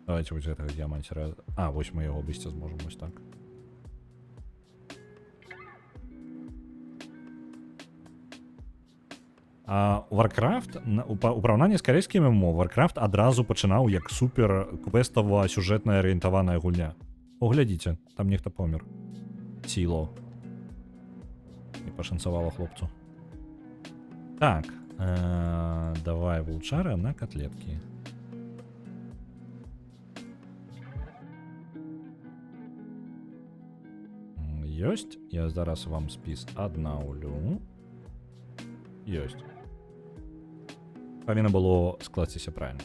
Давайте вось гэтага геамансера. Вось мы яго абысці зможам вось так. Warcraft, у параўнанні з карейскім ММО, Warcraft адразу пачынаў як супер квестава сюжэтная арыентаваная гульня. Глядзіце, там нехта помер. Ціло. Не пашанцавала хлопцу. Так, давай вулчара на котлетки. Ёсць, я зараз вам спіс аднаўлю. Ёсць. Павінна было скласціся правильно.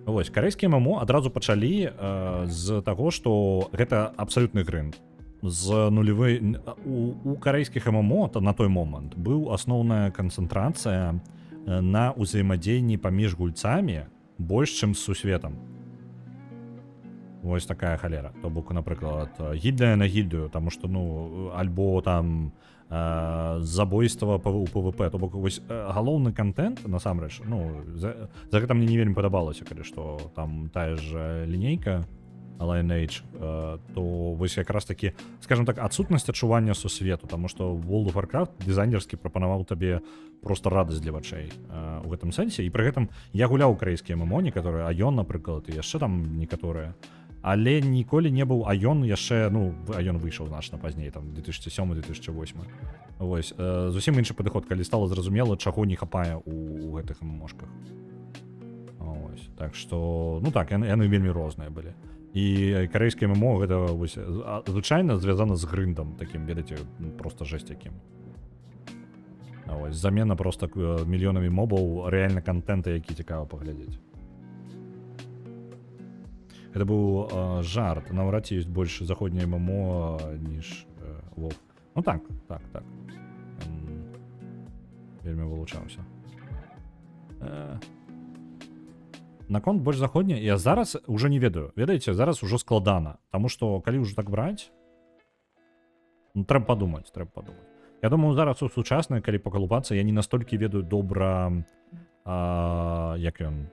Вось, карейскія ММО адразу пачалі з таго, што гэта абсалютны грынд. З нулевой у карейскіх ММО на той момант быў асноўная канцэнтрацыя на ўзаемадзеянні паміж гульцамі больш, чым з сусветам. Вось такая халера. То бок, напрыклад, гільдыя на гільдыю, таму што, ну, альбо там забойства у ПВП. То бок, вось галоўны контент, насамрэч, ну, за гэта мне не вельмі падабалася, калі што там тая ж лінейка Lineage, то вось якраз такі, скажем так, адсутнасць адчування сусвету, таму што World of Warcraft дызайнерскі прапанаваў табе проста радасць для вачэй у гэтым сэнсе, і пры гэтым я гуляў украінскія ММО, некаторыя, Айон, напрыклад, і яшчэ там некаторыя, але ніколі не быў Айон яшчэ, ну, Айон выйшаў значна пазней, там 2007-2008. Вось, зусім іншы падыход, калі стала зразумела, чаго не хапае у гэтых ММОшках. Вось, так што, ну так, яны вельмі розныя былі. І карейскія ММО гэта вось звычайна звязана з грындам такім, ведаеце, просто жесть якім. Вось, замена просто мільёнамі мобаў рэальна контента, які цікава паглядзець. Гэта быў жарт, наўрад ці ёсць больш заходняе ММО, ніж WoW. Ну так. Вельмі вылучаўся. Наконт больш заходняе, я зараз уже не ведаю. Ведаеце, зараз ужо складана. Таму што, калі ўжо так браць, ну, трэба падумаць. Я думаю, зараз у сучаснай, калі пакалупацца, я не настолькі ведаю добра, як ён,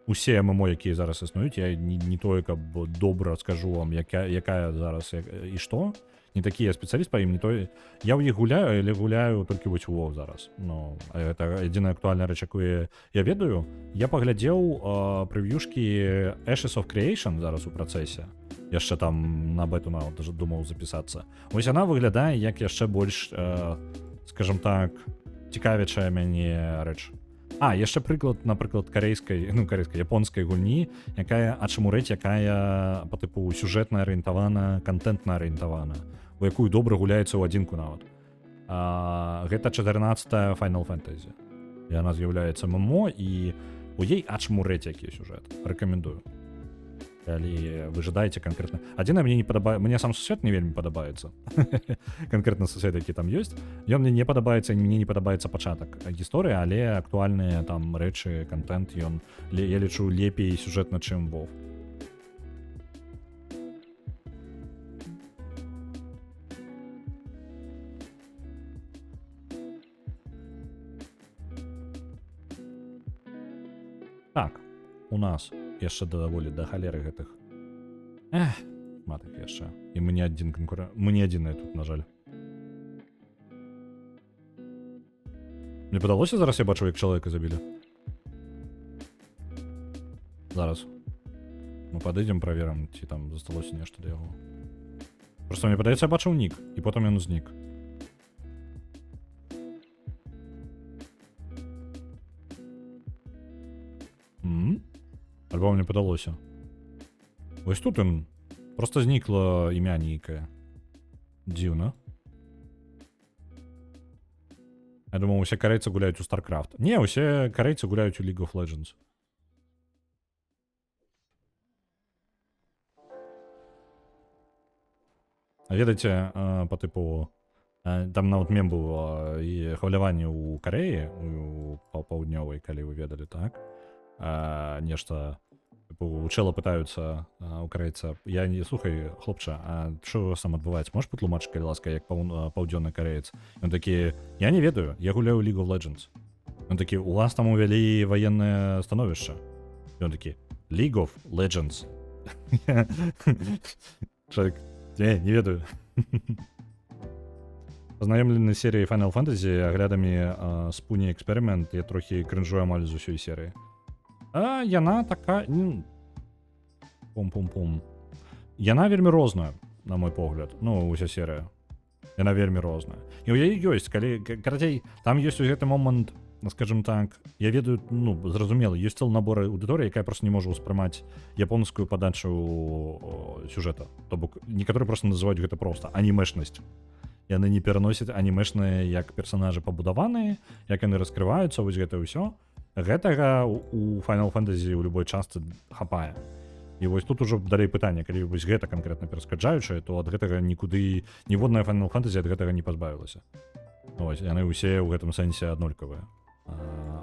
усе ММО, якія зараз існуюць, я не тое, каб добра скажу вам, якая зараз і што. Не такі я спецыяліст па ім, не той. Я ў іх гуляю, але гуляю толькі вось WoW зараз. Ну, гэта адзіная актуальная рэч, якую я ведаю. Я паглядзеў прэв'юшкі Ashes of Creation зараз у працэсе. Яшчэ там на бету нават думаў запісацца. Вось яна выглядае як яшчэ больш, скажем так, цікавячая мяне рэч. Яшчэ прыклад, напрыклад, японскай гульні, якая ачамурэць, якая па тыпу сюжэтна арыентавана, контентна арыентавана, у якую добра гуляецца ў адзінку нават. Гэта 14-я Final Fantasy. Яна з'яўляецца ММО, і у ей ачамурэць які сюжэт. Рэкамендую. калі вы жадаеце канкрэтна. Адзінае мне не падабае, мне сам сусвет не вельмі падабаецца. Канкрэтна сусвет, які там ёсць. Ён мне не падабаецца, мне не падабаецца пачатак гісторыі, але актуальныя там рэчы, контент, ён, я лічу, лепей сюжэтна, чым WoW. Так, у нас яшчэ даволі да халеры гэтых. Матак яшчэ. І мы не адзін конкурент. Мы не адзіныя тут, на жаль. Мне падалося, зараз я бачу, як чалавека забілі. Зараз. Мы падыдзем, праверым, ці там засталося нешта да яго. Просто мне падаецца, я бачыў нік, і потым ён знік. Альбо мне падалося. Вось тут ён просто знікла імя нейкае. Дзіўна. Я думаў, усе карейцы гуляюць у StarCraft. Не, усе карейцы гуляюць у League of Legends. А ведаеце, па тыпу, там нават мем быў і хваляванне ў Карэі, у паўднёвай, калі вы ведалі, так? Нешта у чэла пытаюцца у карейца, я не, слухай, хлопча, а што сам адбываецца, можаш патлумачыць, калі ласка, як паўдзённы кареец? Ён такі, я не ведаю, я гуляю ў League of Legends. Ён такі, у вас там увялі ваеннае становішча. Ён такі, League of Legends. Чалавек, не ведаю. Пазнаёмлены серыяй Final Fantasy аглядамі Spoonie Experiment, я трохі крынжую амаль з усёй серыі. А яна такая... Пум-пум-пум. Яна вельмі розная, на мой погляд. Ну, уся серыя. Яна вельмі розная. І ў яе ёсць, калі... Карацей, там ёсць у гэты момант, скажем так, я ведаю, ну, зразумела, ёсць цэлы набор аўдыторыі, якая проста не можа ўспрымаць японскую падачу сюжэта. То бок, некаторыя проста называюць гэта проста анімешнасць. Яны не пераносяць анімешныя, як персанажы пабудаваныя, як яны раскрываюцца, вось гэта ўсё. Гэтага у Final Fantasy ў любой частцы хапае. І вось тут ужо далей пытанне, калі вось гэта канкрэтна перашкаджаючае, то ад гэтага нікуды ніводная Final Fantasy ад гэтага не пазбавілася. Вось, яны ўсе ў гэтым сэнсе аднолькавыя.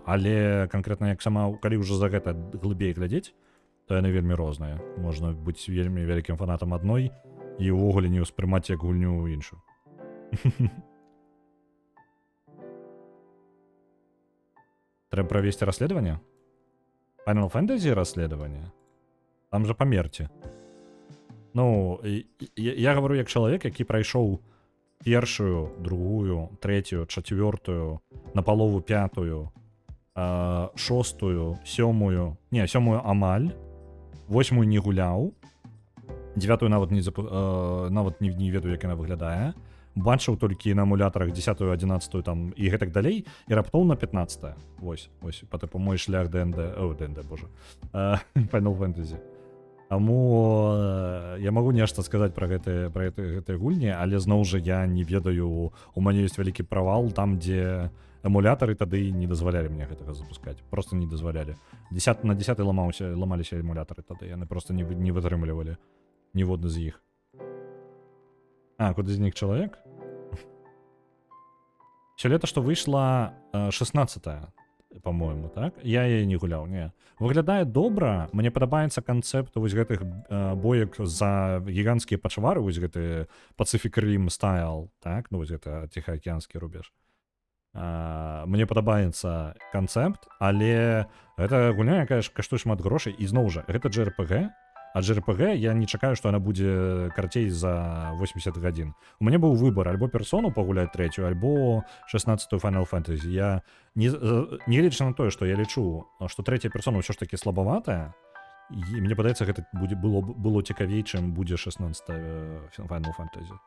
Але канкрэтна як сама, калі ўжо за гэта глыбей глядзець, то яны вельмі розныя. Можна быць вельмі вялікім фанатам адной і ўвогуле не ўспрымаць як гульню іншую. Трэба правесці расследаванне? Final Fantasy расследаванне? Там жа памерці. Ну, я гавару як чалавек, які прайшоў першую, другую, трэцюю, чацвёртую, напалову пятую, шостую, сёмую, не, сёмую амаль, восьмую не гуляў, девятую нават не ведаю, як яна выглядае, бачыў толькі на эмулятарах 10-ю, 11-ю там і гэтак далей, і раптоўна 15-я. Вось, па тыпу мой шлях ДНД, боже, Final Fantasy. Таму я магу нешта сказаць пра гэтыя гульні, але зноў жа я не ведаю, у мяне ёсць вялікі правал там, дзе эмулятары тады не дазвалялі мне гэтага запускаць, просто не дазвалялі. На 10-й ламаліся эмулятары тады, яны просто не вытрымлівалі ніводны з іх. Куды знік чалавек? Сёлета, што выйшла 16-я, по-моему, так? Я яе не гуляў, не. Выглядае добра, мне падабаецца канцэпт вось гэтых боек за гіганцкія пачвары, вось гэты Pacific Rim стайл, так? Ну, вось гэта ціхаакіянскі рубеж. Мне падабаецца канцэпт, але гэта гульня, якая каштуе шмат грошай, і зноў жа, гэта JRPG, а JRPG я не чакаю, што яна будзе карцей за 80 гадзін. У мяне быў выбар, альбо персону пагуляць трэцюю, альбо 16-ю Final Fantasy. Я не лічу на тое, што я лічу, што трэця персона ўсё ж такі слабаватая, і мне падаецца, гэта было цікавей, чым будзе 16-я Final Fantasy.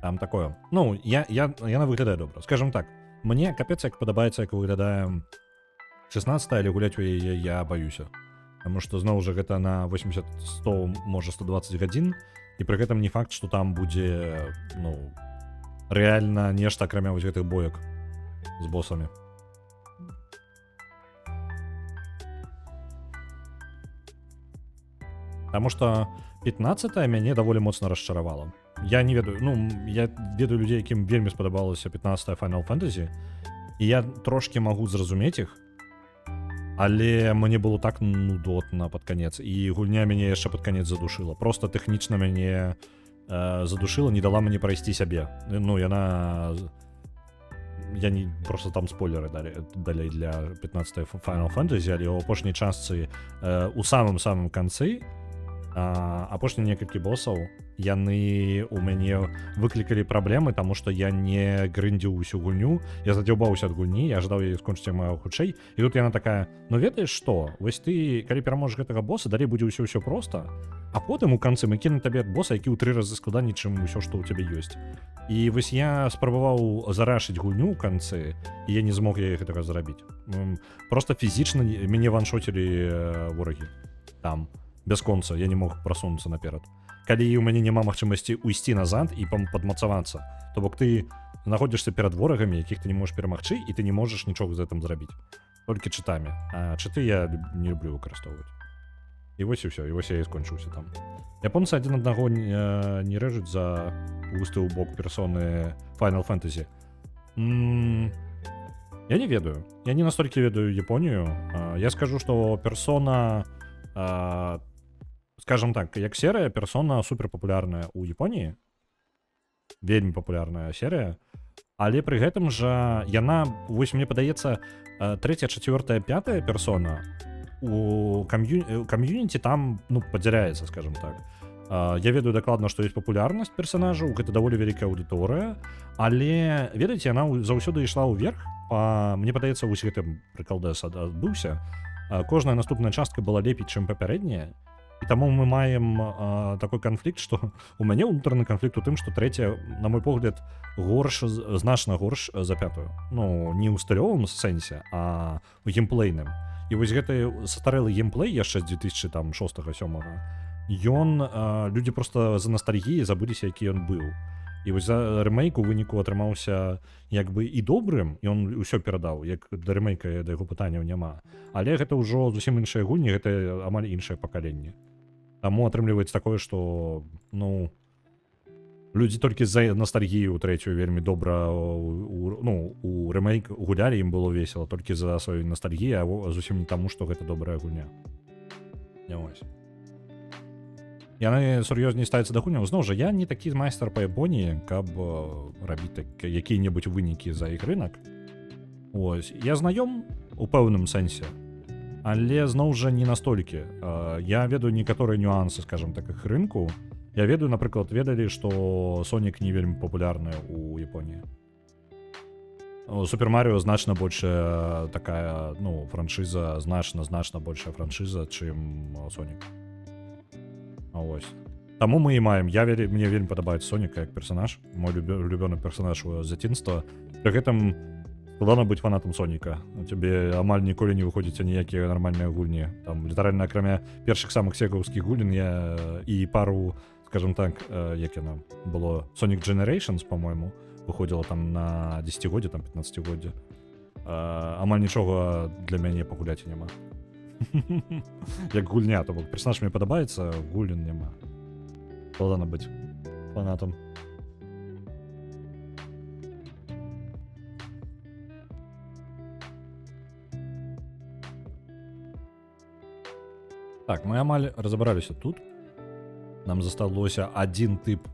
Там такое. Ну, яна выглядае добра. Скажем так, мне капец як падабаецца, як выглядае 16-я, але гуляць у яе я баюся. Таму што зноў жа гэта на 80-100, можа 120 гадзін, і пры гэтым не факт, што там будзе, ну, рэальна нешта акрамя вось гэтых боек з босамі. Таму што 15 мяне даволі моцна расчаравала. Я не ведаю, ну, я ведаю людзей, якім вельмі спадабалася 15 Final Fantasy, і я трошкі магу зразумець іх, але мне было так нудотна пад канец, і гульня мяне яшчэ пад канец задушыла. Просто тэхнічна мяне задушыла, не дала мне прайсці сябе. Ну, яна... Я не... Просто там спойлеры далей для 15 Final Fantasy, але ў апошняй частцы у самым-самым канцы апошнія некалькі босаў яны у мяне выклікалі праблемы, таму што я не грындзіў усю гульню, я задзяўбаўся ад гульні, я жадаў яе скончыць яму хутчэй, і тут яна такая: ну ведаеш што, вось ты калі пераможаш гэтага боса, далей будзе ўсё проста, а потым у канцы мы кінем табе ад боса, які ў 3 разы складаней, чым усё, што ў цябе ёсць. І вось я спрабаваў зарашыць гульню ў канцы, і я не змог яе гэтага зрабіць. Просто фізічна мяне ваншоцілі ворагі там бясконца, я не мог прасунуцца наперад. Калі ў мяне няма магчымасці уйсці назад і падмацавацца, то бок ты знаходзішся перад ворагамі, якіх ты не можаш перамагчы, і ты не можаш нічога з гэтым зрабіць. Толькі чытамі. А чыты я не люблю выкарыстоўваць. І вось і ўсё, і вось я і скончыўся там. Японцы адзін аднаго не рэжуць за густы ў бок персоны Final Fantasy. Я не ведаю. Я не настолькі ведаю Японію. Я скажу, што персона... Скажем так, як серыя, персона суперпапулярная ў Японіі, вельмі папулярная серыя, але пры гэтым жа яна, вось мне падаецца, 3, 4, 5 персона у кам'юніці там, ну, падзяляецца, скажем так. Я ведаю дакладна, што ёсць папулярнасць персанажаў, гэта даволі вялікая аўдыторыя, але, ведаеце, яна заўсёды ішла ўверх, мне падаецца, вось гэтым прыкалдэс адбыўся, кожная наступная частка была лепей, чым папярэдняя. І таму мы маем такой канфлікт, што у мяне ўнутраны канфлікт у тым, што 3, на мой погляд, значна горш за 5. Ну, не ў стылёвым сэнсе, а ў геймплейным. І вось гэты састарэлы геймплей яшчэ з 2006-2007, ён, людзі проста за ностальгіяй забыліся, які ён быў. І вось за рэмейк у выніку атрымаўся як бы і добрым, і он усё перадаў, як да рэмейка, да яго пытанняў няма. Але гэта ўжо зусім іншыя гульні, гэта амаль іншае пакаленне. Таму атрымліваецца такое, што, ну, людзі толькі з-за ностальгіі ў 3 вельмі добра, ну, у рэмейк гулялі, ім было весела, толькі за сваю ностальгію, а зусім не таму, што гэта добрая гульня. Не вось. Яны сур'ёзней ставяцца да гульняў. Зноў жа, я не такі майстар па Японіі, каб рабіць якія-небудзь вынікі за іх рынак. Ось. Я знаём у пэўным сэнсе, але зноў жа не настолькі. Я ведаю некаторыя нюансы, скажем так, іх рынку. Я ведаю, напрыклад, ведалі, што Sonic не вельмі папулярны ў Японіі. Супер Маріо значна большая такая, ну, франшыза, значна большая франшыза, чым Sonic. Ось. Таму мы і маем. Мне вельмі падабаецца Соніка як персонаж, мой улюбёны персонаж з дзяцінства. Пры гэтым складана быць фанатам Соніка. У цябе амаль ніколі не выходзіць ніякія нармальныя гульні. Там літаральна акрамя першых самых сегаўскіх гульн я і пару, скажем так, як яна было, Sonic Generations, по-моему, выходзіла там на 10-годзе, там 15-годзе. Амаль нічога для мяне пагуляць няма. Як гульня, то бок персонаж мне падабаецца, гульн няма. Складана быць фанатам. Так, мы амаль разабраліся тут. Нам засталося адзін тып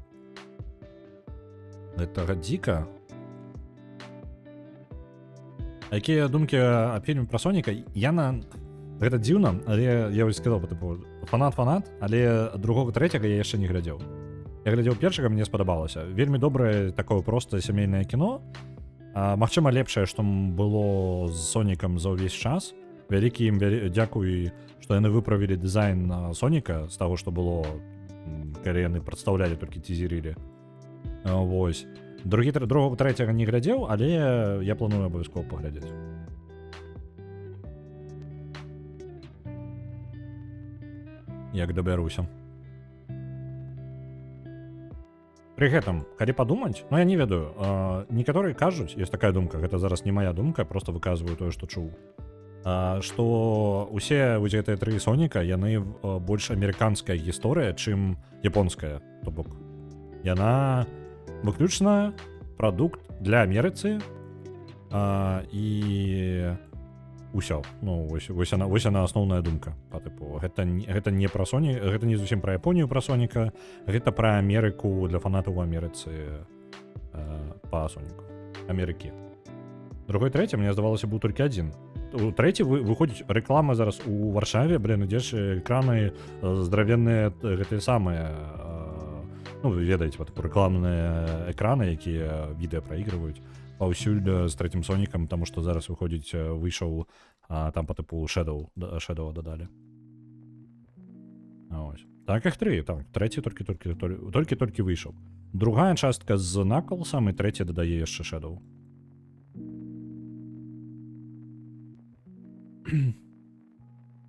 гэтага дзіка. Якія думкі аб фільме пра Соніка? Гэта дзіўна, але я вось сказаў, тыпу, фанат, але другога, трэцяга я яшчэ не глядзеў. Я глядзеў першага, мне спадабалася. Вельмі добрае, такое простае сямейнае кіно. Магчыма, лепшае, што было з Сонікам за ўвесь час. Вялікі ім дзякуй, што яны выправілі дызайн Соніка з таго, што было, калі яны прадстаўлялі, толькі тизерілі. Вось. Другога, трэцяга не глядзеў, але я планую абавязкова паглядзець. Як дабяруся. Пры гэтым, калі падумаць, ну я не ведаю, некаторыя кажуць, ёсць такая думка, гэта зараз не мая думка, просто выказваю тое, што чуў. Што усе вось гэтыя тры Соніка, яны больш амерыканская гісторыя, чым японская. То бок яна выключна прадукт для Амерыцы і ўсё. Ну вось яна асноўная думка па тыпу. Гэта не пра Соні, гэта не зусім пра Японію пра Соніка, гэта пра Амерыку для фанатаў у Амерыцы па Соніку. Амерыкі. Другой трэці, мне здавалася, быў толькі адзін. У трэці выходзіць рэклама зараз у Варшаве, ідзеш экраны здравенныя гэтыя самыя, ну вы ведаеце, рэкламныя экраны, якія відэа праігрываюць паўсюль з трэцім Сонікам, таму што зараз выйшаў там па тыпу Shadow дадалі. Ось. Так іх тры, так, трэці толькі выйшаў. Другая частка з Knuckles'ам і трэця дадае яшчэ Shadow.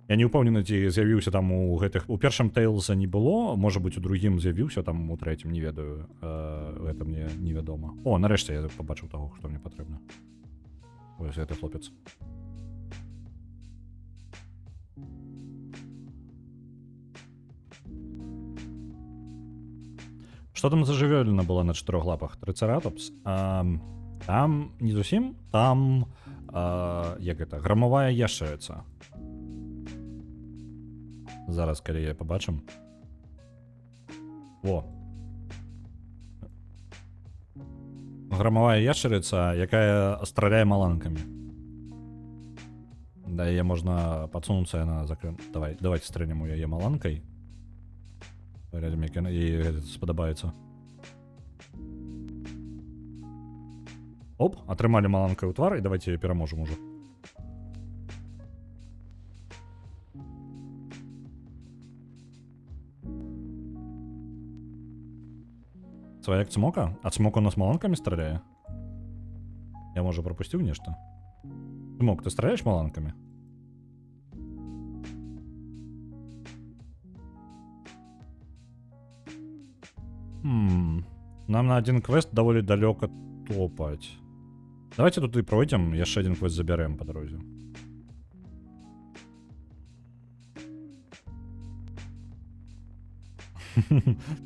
Я не ўпэўнены, ці з'явіўся там у першым Tales не было, можа быць, у другім з'явіўся, там у трэцім, не ведаю, гэта мне невядома. О, нарэшце я пабачыў таго, што мне патрэбна. Вось гэты хлопец. Што там за жывёліна была на 4 лапах? Трыцэратопс? Там не зусім, там як гэта, грамавая яшчарыца. Зараз, калі я пабачым. Во. Грамавая яшчарыца, якая страляе маланкамі. Да, яе можна падсунуцца, яна закрыта. Давайте стрэльнем у яе маланкай. Паглядзім, як яе спадабаецца. Оп, атрымалі маланкай у твар, і давайте пераможам ужо. Сваяк Цмока? А Цмок у нас маланкамі страляе? Я, можа, прапусціў нешта? Цмок, ты страляеш маланкамі? Нам на один квест даволі далёка топаць. Давайте тут і пройдзем, яшчэ один квест забярэм па дарозе.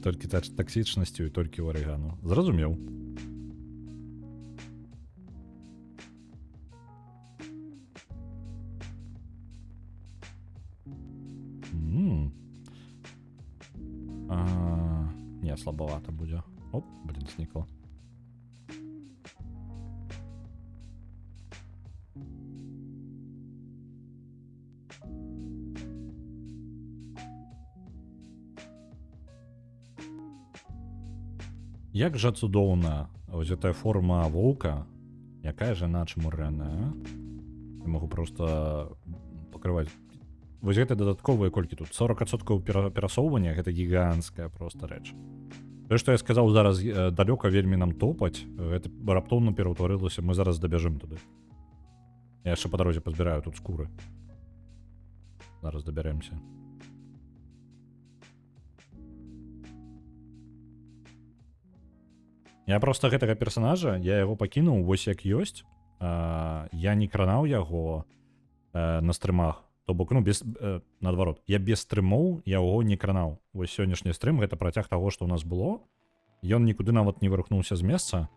Толькі таксічнасцю і толькі ў арэгану. Зразумеў. Не, слабавата будзе. Оп, блин, знікла. Як жа цудоўна ось гэтая форма воўка, якая ж яна чмурэнная. Я магу просто пакрываць. Вось гэта дадатковыя колькі тут? 40% перасоўвання, гэта гіганцкая просто рэч. Тое, што я сказаў зараз далёка вельмі нам топаць, гэта раптоўна пераўтварылася, мы зараз дабяжым туды. Я яшчэ па дарозе пазбіраю тут скуры. Зараз дабярэмся. Я просто гэтага персонажа, я яго пакінуў вось як ёсць. Я не кранаў яго на стрымах. То бок, ну, наадварот, я без стрымоў яго не кранаў. Вось сённяшні стрым, гэта працяг таго, што ў нас было. Ён нікуды нават не вырухнуўся з месца,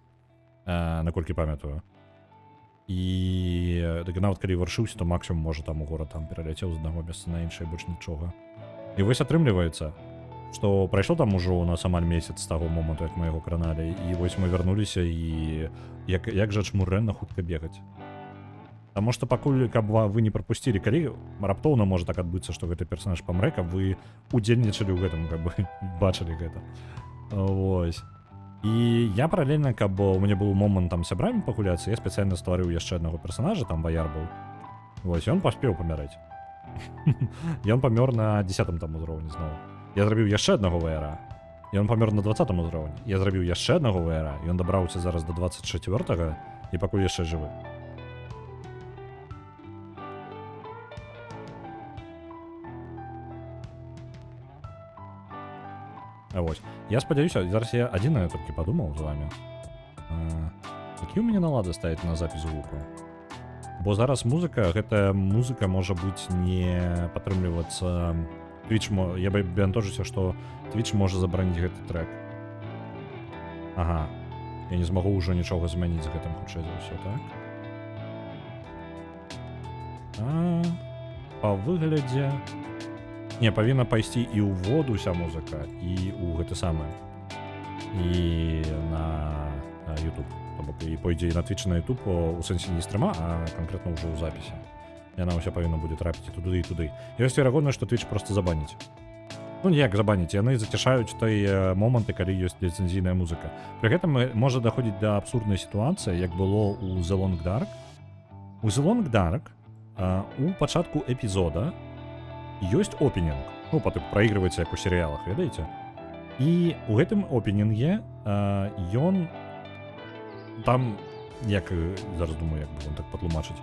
наколькі памятаю. І нават калі вырашыўся, то максімум, можа, там у горад там пераляцеў з аднаго месца на іншае, больш нічога. І вось атрымліваецца, што прайшло там ужо у нас амаль месяц з таго моманту, як мы яго краналі, і вось мы вярнуліся, і як жа чмурэнна хутка бегаць. Таму што пакуль, каб вы не прапусцілі, калі раптоўна можа так адбыцца, што гэты персонаж памрэ, каб вы удзельнічалі ў гэтым, каб вы бачылі гэта. Вось. І я паралельна, каб у мяне быў момант там сябрамі пагуляцца, я спецыяльна стварыў яшчэ аднаго персонажа, там баяр быў. Вось, ён паспеў памяраць. Ён памёр на 10-м там узроўні зноў. Я зрабіў яшчэ аднаго ваяра. Ён памёр на 20-м узроўні. Я зрабіў яшчэ аднаго ваяра, ён дабраўся зараз до 24-га і пакуль яшчэ жывы. Вось. Я спадзяюся, зараз я адзінае толькі падумаў з вами. Які ў мяне налады стаяць на запіс гуку? Бо зараз музыка, гэтая музыка можа быць не падтрымлівацца... Twitch, я бянтожуся, што Twitch можа забараніць гэты трек. Ага. Я не змагу ўжо нічога змяніць з гэтым, хутчэй за ўсё, так? Па выглядзе... Не, павінна пайсці і ў воду ўся музыка, і ў гэты самы. І на YouTube. То бок і пойдзе і на Twitch, на YouTube у сэнсе не стрыма, а канкрэтна ўжо ў запісе. Яна ўся павінна будзе трапіць і туды, і туды. Ёсць верагоднасць, што Twitch проста забаніць. Ну, ніяк забаніць. Яны зацішаюць той моманты, калі ёсць ліцэнзійная музыка. Пры гэтым можа даходзіць да абсурднай сітуацыі, як было ў The Long Dark. У The Long Dark у пачатку эпізода ёсць опенінг. Ну, потым праігрываецца як у серыялах, ведаеце? І ў гэтым опенінге ён там, як зараз думаю, як бы вам так патлумачыць.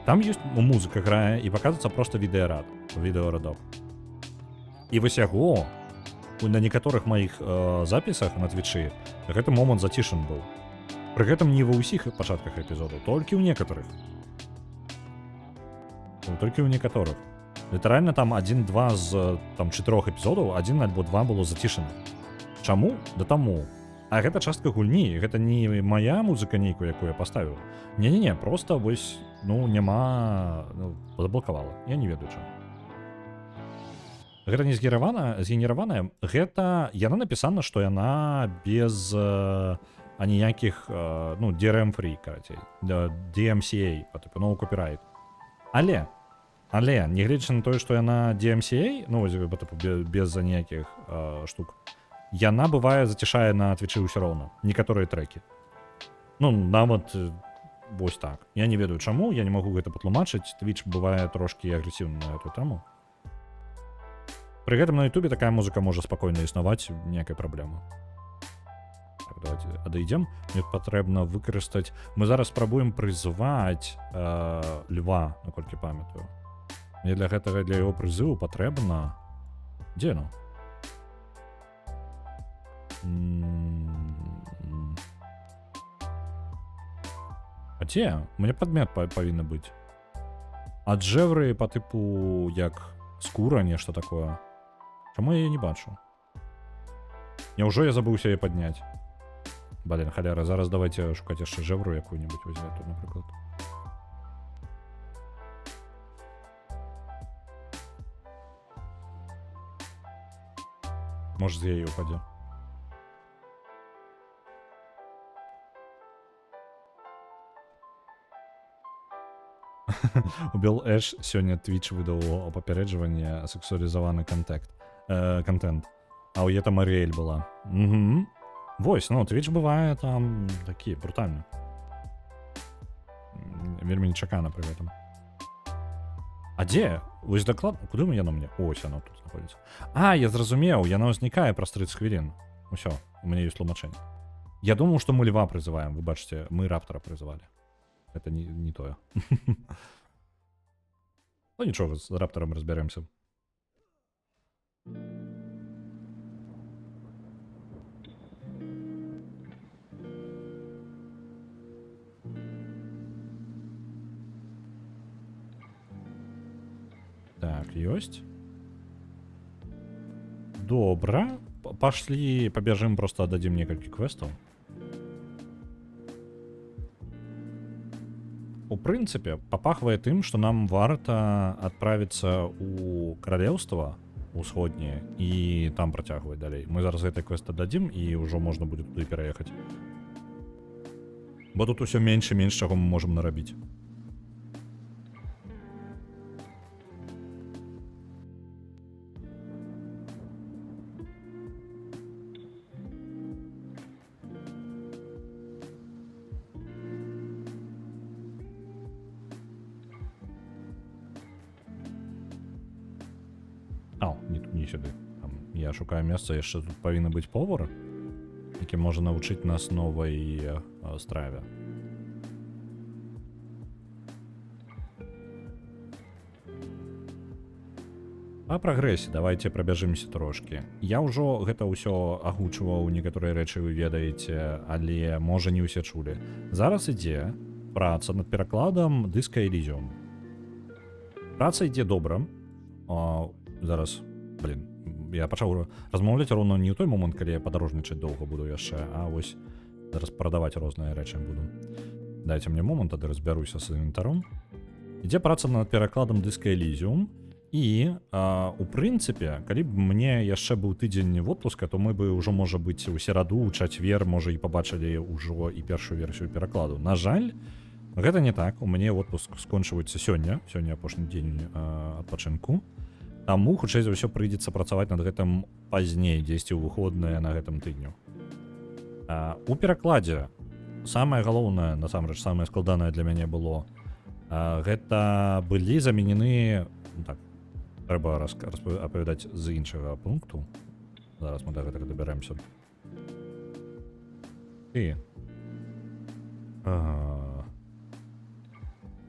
Там ёсць музыка грае і паказваецца проста відэарадок. І вось яго на некаторых маіх запісах на Твічы гэты момант зацішан быў. Пры гэтым не ва ўсіх пачатках эпізодаў, толькі ў некаторых. Толькі ў некаторых. Літаральна там 1-2 з там 4 эпізодаў, 1 альбо 2 было зацішана. Чаму? Да таму. А гэта частка гульні, гэта не мая музыка нейкую, якую я паставіў. Не-не-не, просто вось, ну, няма... Ну, заблокавала. Я не ведаю, чаму. Гэта не згенераваная, гэта... Яна напісана, што яна без аніякіх, ну, DRM-free, карацей. DMCA, па тыпу, no copyright. Але, нягледзячы на тое, што яна DMCA, ну, без аніякіх штук, яна бывае зацішае на Твічы ўсё роўна. Некаторыя трэкі. Ну, нават вось так. Я не ведаю чаму, я не магу гэта патлумачыць. Twitch бывае трошкі агрэсіўна на эту тэму. Пры гэтым на Ютубе такая музыка можа спакойна існаваць, ніякай праблемы. Так, давайте адыдзем. Мне патрэбна выкарыстаць... Мы зараз спрабуем прызваць льва, наколькі памятаю. Мне для гэтага, для яго прызыву патрэбна... Дзе ну? А дзе? Мне падмет павінна быць. Ад жэвры па тыпу як скура, нешта такое. Чаму я яе не бачу? Няўжо я забыўся яе падняць? Блин, халяра, зараз давайте шукаць яшчэ жэвру якую-небудзь возьмем тут, напрыклад. Может, з яе упадзе. У Bill Ash сёння Twitch выдаў папярэджванне сексуалізаваны контент. А у Ета Маріэль была. Угу. Вось, ну, Twitch бывае там такі брутальны. Вельмі нечакана пры гэтым. А дзе? Вось даклад... Куды яно мне? Ось яно тут знаходзіцца. А, я зразумеў, яно ўзнікае праз 30 хвілін. Усё, у мяне ёсць тлумачэнне. Я думаў, што мы льва прызываем. Вы бачыце, мы раптара прызывалі. Это не тое. Ну нічога, з раптарам разбярэмся. Так, ёсць. Добра. Пашлі, пабяжым, просто аддадзім некалькі квестаў. У прынцыпе, папахвае тым, што нам варта адправіцца ў каралеўства ўсходняе і там працягваць далей. Мы зараз гэты квест аддадзім і ўжо можна будзе туды пераехаць. Бо тут усё менш і менш, чаго мы можам нарабіць. Не сюды. Там, я шукаю месца, яшчэ тут павінна быць повар, які можа навучыць нас новай страве. Па прагрэсе давайте прабяжымся трошкі. Я ўжо гэта ўсё агучваў, некаторыя рэчы вы ведаеце, але можа не ўсе чулі. Зараз ідзе праца над перакладам дыска Elysium. Праца ідзе добра. Зараз, я пачаў размаўляць роўна не ў той момант, калі я падарожнічаць доўга буду яшчэ, а вось зараз прадаваць розныя рэчы буду. Дайце мне момант, тады разбяруся з інвентаром. Ідзе праца над перакладам дыска Elysium. І у прынцыпе, калі б мне яшчэ быў тыдзень водпуска, то мы бы ўжо, можа быць, у сераду, у чацвер, можа, і пабачылі ўжо і першую версію перакладу. На жаль, гэта не так. У мяне водпуск скончваецца сёння. Сёння апошні дзень адпачынку. Таму, хутчэй за ўсё, прыйдзецца працаваць над гэтым пазней, дзесьці ў выходныя на гэтым тыдню. У перакладзе самае галоўнае, насамрэч, самае складанае для мяне было, гэта былі заменены, так, трэба апавядаць з іншага пункту. Зараз мы да гэтага дабяремся. І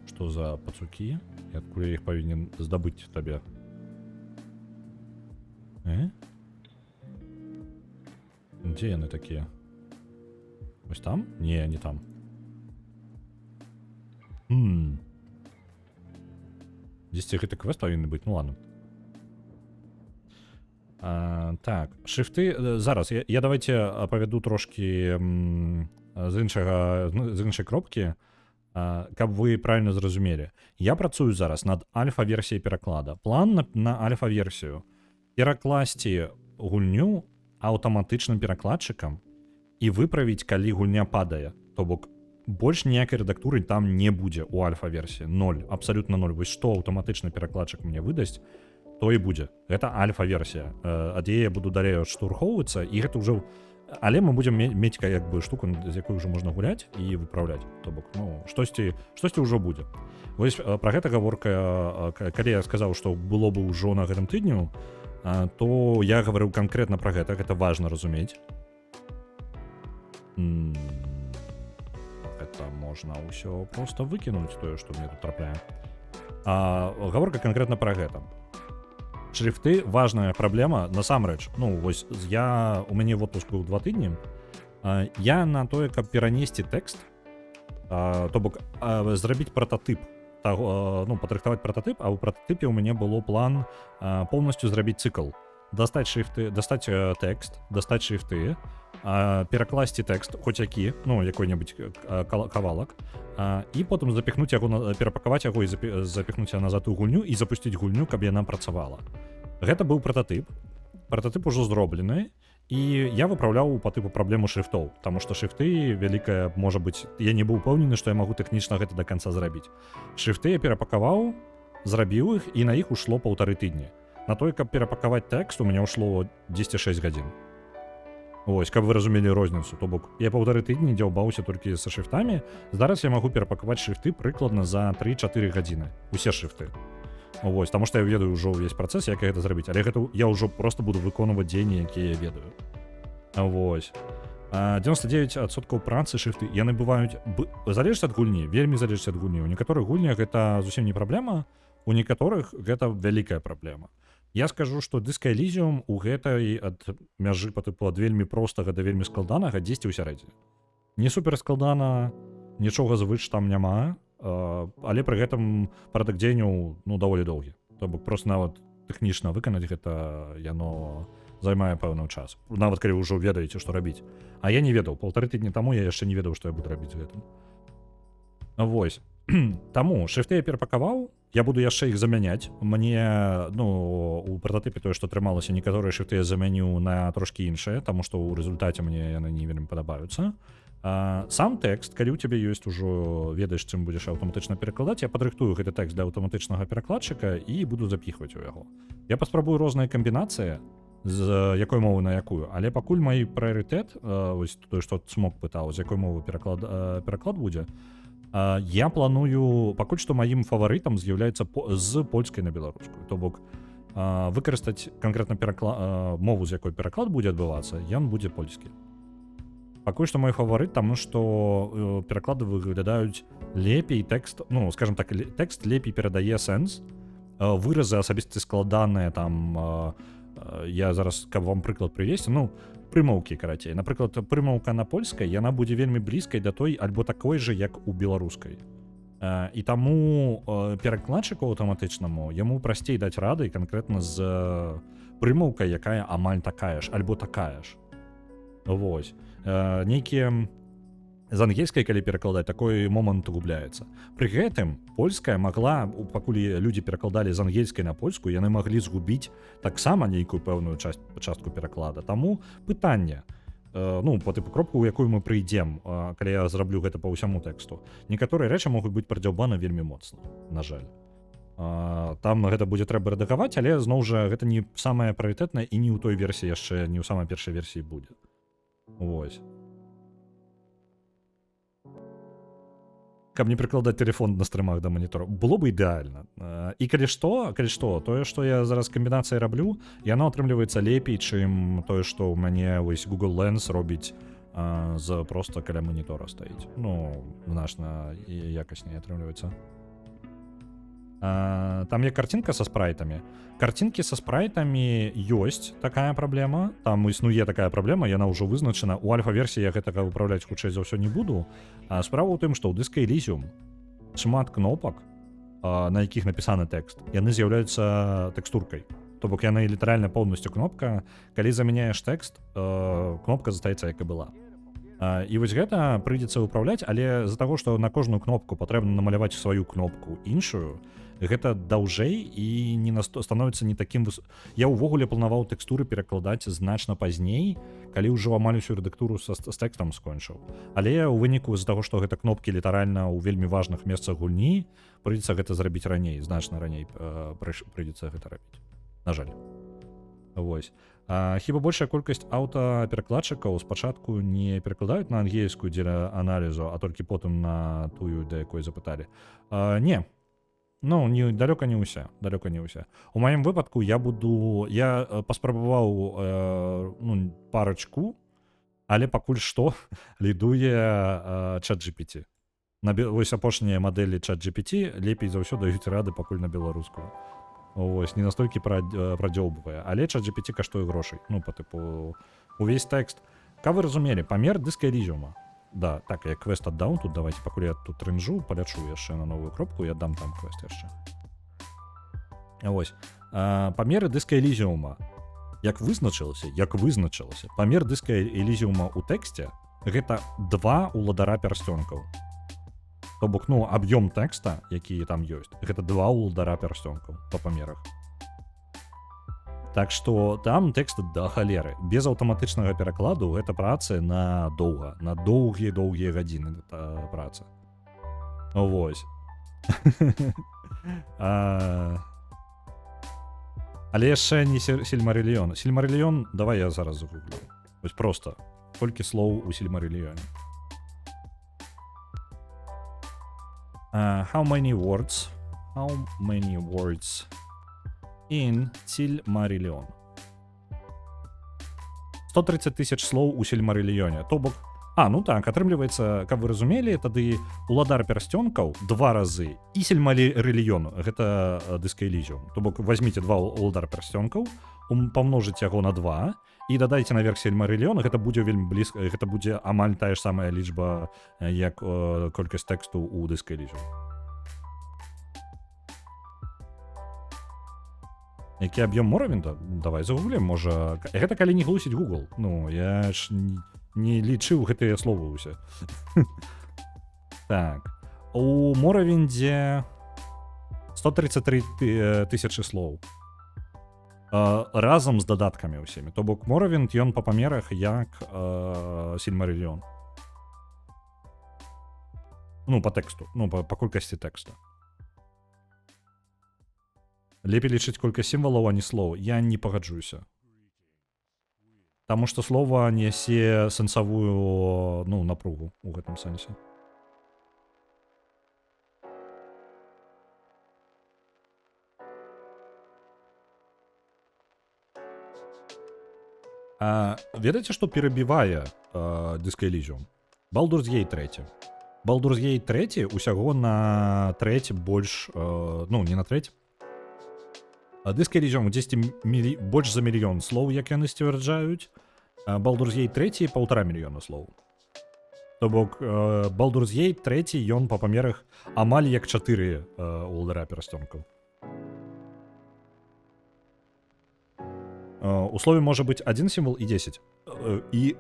што за пацукі? І адкуль я іх павінен здабыць табе? Дзе яны такія? Вось там? Не, не там. Дзесьці гэты квест павінны быць, ну ладно. Так, шрифты, зараз, я давайте апавяду трошкі з іншай кропкі, каб вы правильно зразумелі. Я працую зараз над альфа-версіяй пераклада. План на альфа-версію перакласці гульню аўтаматычным перакладчыкам і выправіць, калі гульня падае. То бок, больш ніякай рэдактуры там не будзе у альфа-версіі. 0, абсалютна 0. Вось што аўтаматычны перакладчык мне выдасць, то і будзе. Гэта альфа-версія. Ад яе буду далей адштурхоўвацца, і гэта ўжо... Але мы будзем мець як бы штуку, з якой ўжо можна гуляць і выпраўляць. То бок, ну, штосьці ўжо будзе. Вось пра гэта гаворка, калі я сказаў, што было бы ўжо на гэтым тыдню, то я гаварыў канкрэтна пра гэта, гэта важна разумець. Гэта можна ўсё проста выкінуць, тое, што мне тут трапляе. Гаворка канкрэтна пра гэта. Шрифты важная праблема, насамрэч. Ну, вось у мяне водпуск быў 2 тыдні. Я на тое, каб перанесці тэкст, то бок зрабіць прататып, падрыхтаваць прататып, а ў прататыпе ў мяне было план поўнасцю зрабіць цыкл. Дастаць тэкст, дастаць шрифты, перакласці тэкст, хоць які, ну, якой-небудзь кавалак, і потым запіхнуць яго, перапакаваць яго і запіхнуць назад у гульню і запусціць гульню, каб яна працавала. Гэта быў прататып. Прататып ужо зроблены, і я выпраўляў па тыпу праблему шрифтоў, таму што шрифты вялікая, можа быць, я не быў упэўнены, што я магу тэхнічна гэта да канца зрабіць. Шрифты я перапакаваў, зрабіў іх, і на іх ушло 1,5 тыдні. На тое, каб перапакаваць тэкст, у мяне ўшло 10-6 гадзін. Ось, каб вы разумелі розніцу. То бок, я 1,5 тыдні дзяўбаўся толькі са шрифтамі, зараз я магу перапакаваць шрифты прыкладна за 3-4 гадзіны. Усе шрифты. Ось, таму што я ведаю ўжо ўвесь працэс, як я гэта зрабіць, але гэта я ўжо просто буду выконваць дзеянні, якія я ведаю. Вось. 99% працы шрифты, яны бываюць... Залежыць ад гульні, вельмі залежыць ад гульні. У некаторых гульнях гэта зусім не праблема, у некаторых гэта вялікая праблема. Я скажу, што дыска Elysium у гэтай ад мяжы па тыпу ад вельмі простага да вельмі складанага дзесьці ў сярэдзіне. Не супер складана, нічога звыш там няма, але пры гэтым парадак дзеянняў, ну, даволі доўгі. То бок проста нават тэхнічна выканаць гэта яно займае пэўны час. Нават калі ўжо ведаеце, што рабіць. А я не ведаў, 1,5 тыдні таму я яшчэ не ведаў, што я буду рабіць з гэтым. Вось. Таму шрифты я перапакаваў, я буду яшчэ іх замяняць. Мне, ну, у прататыпе тое, што атрымалася, некаторыя шрифты я замяніў на трошкі іншыя, таму што ў рэзультаце мне яны не вельмі падабаюцца. Сам тэкст, калі ў цябе ёсць ужо, ведаеш, чым будзеш аўтаматычна перакладаць, я падрыхтую гэты тэкст для аўтаматычнага перакладчыка і буду запіхваць у яго. Я паспрабую розныя камбінацыі, з якой мовы на якую, але пакуль мой прыярытэт, вось тое, што Цмок пытаў, з якой мовы пераклад будзе, я планую, пакуль што маім фаварытам з'яўляецца з польскай на беларускую. То бок, выкарыстаць канкрэтна мову, з якой пераклад будзе адбывацца, ён будзе польскі. Пакуль што мой фаварыт, таму што пераклады выглядаюць лепей, тэкст, ну, скажем так, тэкст лепей перадае сэнс, выразы асабісты складаныя там я зараз каб вам прыклад прывесці, ну прымаўкі карацей, напрыклад прымаўка на польскай яна будзе вельмі блізкай да той альбо такой же як у беларускай, і таму перакладчыку аўтаматычнаму яму прасцей даць рады канкрэтна з прымаўкай, якая амаль такая ж альбо такая ж. Вось нейкія з ангельскай калі перакладаць, такой момант губляецца. Пры гэтым польская магла, пакуль людзі перакладалі з ангельскай на польскую, яны маглі згубіць таксама нейкую пэўную частку пераклада. Таму пытанне, ну по тыпу кропку, у якую мы прыйдзем, калі я зраблю гэта па ўсяму тэксту, некаторыя рэчы могуць быць прадзяўбаны вельмі моцна, на жаль. Там гэта будзе трэба рэдагаваць, але зноў жа гэта не самае прыярытэтнае і не ў той версіі яшчэ, не ў самай першай версіі будзе. Вось. Каб не прыкладаць тэлефон на стрымах да манітора, было бы ідэальна. І калі што, тое, што я зараз камбінацыяй раблю, яно атрымліваецца лепей, чым тое, што ў мяне вось Google Lens робіць з проста каля манітора стаіць. Ну, значна якасней атрымліваецца. Там є картинка са спрайтамі. Картинкі са спрайтамі ёсць такая праблема. Там існуе такая праблема, яна ўжо вызначана. У альфа-версіі я гэтага выпраўляць хутчэй за ўсё не буду. Справа ў тым, што ў Disco Elysium шмат кнопак, на якіх напісаны тэкст, яны з'яўляюцца тэкстуркай. То бок яны літаральна поўнасцю кнопка. Калі замяняеш тэкст, кнопка застаецца як і была. І вось гэта прыйдзецца выпраўляць, але з-за таго, што на кожную кнопку патрэбна намаляваць сваю кнопку іншую, гэта даўжэй і не становіцца не такім Я ўвогуле планаваў тэкстуры перакладаць значна пазней, калі ўжо амаль усю рэдактуру з тэкстам скончыў. Але ў выніку з-за таго, што гэта кнопкі літаральна ў вельмі важных месцах гульні, прыйдзецца гэта зрабіць раней, значна раней прыйдзецца гэта рабіць. На жаль. Вось. Хіба большая колькасць аўтаперакладчыкаў спачатку не перакладаюць на ангельскую дзеля аналізу, а толькі потым на тую, да якой запыталі. Не. Ну, далёка не ўсе. У маім выпадку я паспрабаваў парачку, але пакуль што лідуе ChatGPT. Вось апошнія мадэлі ChatGPT лепей за ўсё даюць рады пакуль на беларускую. Ось, не настолькі прадзёўбвае, але ChatGPT каштуе грошай. Ну, па тыпу, увесь тэкст. Каб вы разумелі, памер Disco Elysium. Да, так, я квест аддаў тут, давайте, пакуль я тут рэнжу, палячу яшчэ на новую кропку, я дам там квест яшчэ. Вось. Памеры Disco Elysium. Як вызначылася, памер Disco Elysium у тэксце гэта 2 уладара пярсцёнкаў. То бок, ну, аб'ём тэкста, які там ёсць, гэта 2 уладара пярсцёнкаў па памерах. Так што там тэкст да халеры. Без аўтаматычнага перакладу гэта праца на доўгія гадзіны праца. Вось. Але яшчэ не Сільмарыльён. Сільмарыльён, давай я зараз загуглю. Вось проста. Колькі слоў у Сільмарыльёне. How many words in Сільмарыльён? 130 тысяч слоў у Сільмарыльёне. То бок, ну так, атрымліваецца, каб вы разумелі, тады уладар пярсцёнкаў 2 разы і Сільмарыльён, гэта Disco Elysium. То бок, возьмите 2 уладар пярсцёнкаў, памножыць яго на 2 і дадайце наверх Сільмарыльён, гэта будзе вельмі блізка, гэта будзе амаль тая ж самая лічба, як колькасць тэксту у Disco Elysium. Які аб'ём Моравінда? Давай загуглім, можа... Гэта калі не глусіць Google. Ну, я ж не лічыў гэтыя словы ўсе. Так. У Моравіндзе 133 тысячы слоў. Разам з дадаткамі ўсімі. То бок Моравінд, ён па памерах як Сільмарыльён. Ну, па тэксту. Ну, па колькасці тэкста. Лепей лічыць колькасць сімвалаў, а не слоў. Я не пагаджуся. Таму што слова нясе сэнсавую, напругу ў гэтым сэнсе. Ведаеце, што перабівае Disco Elysium? Baldur's Gate 3. Baldur's Gate 3 усяго на трэць больш, не на трэць, Disc Elysium 10 больш за мільён слоў, як яны сцвярджаюць. Baldur's Gate 3 1,5 мільёна слоў. То бок Baldur's Gate 3 ён па памерах амаль як 4 Уалдара перасцёнкаў. У слове можа быць один сімвал і 10. І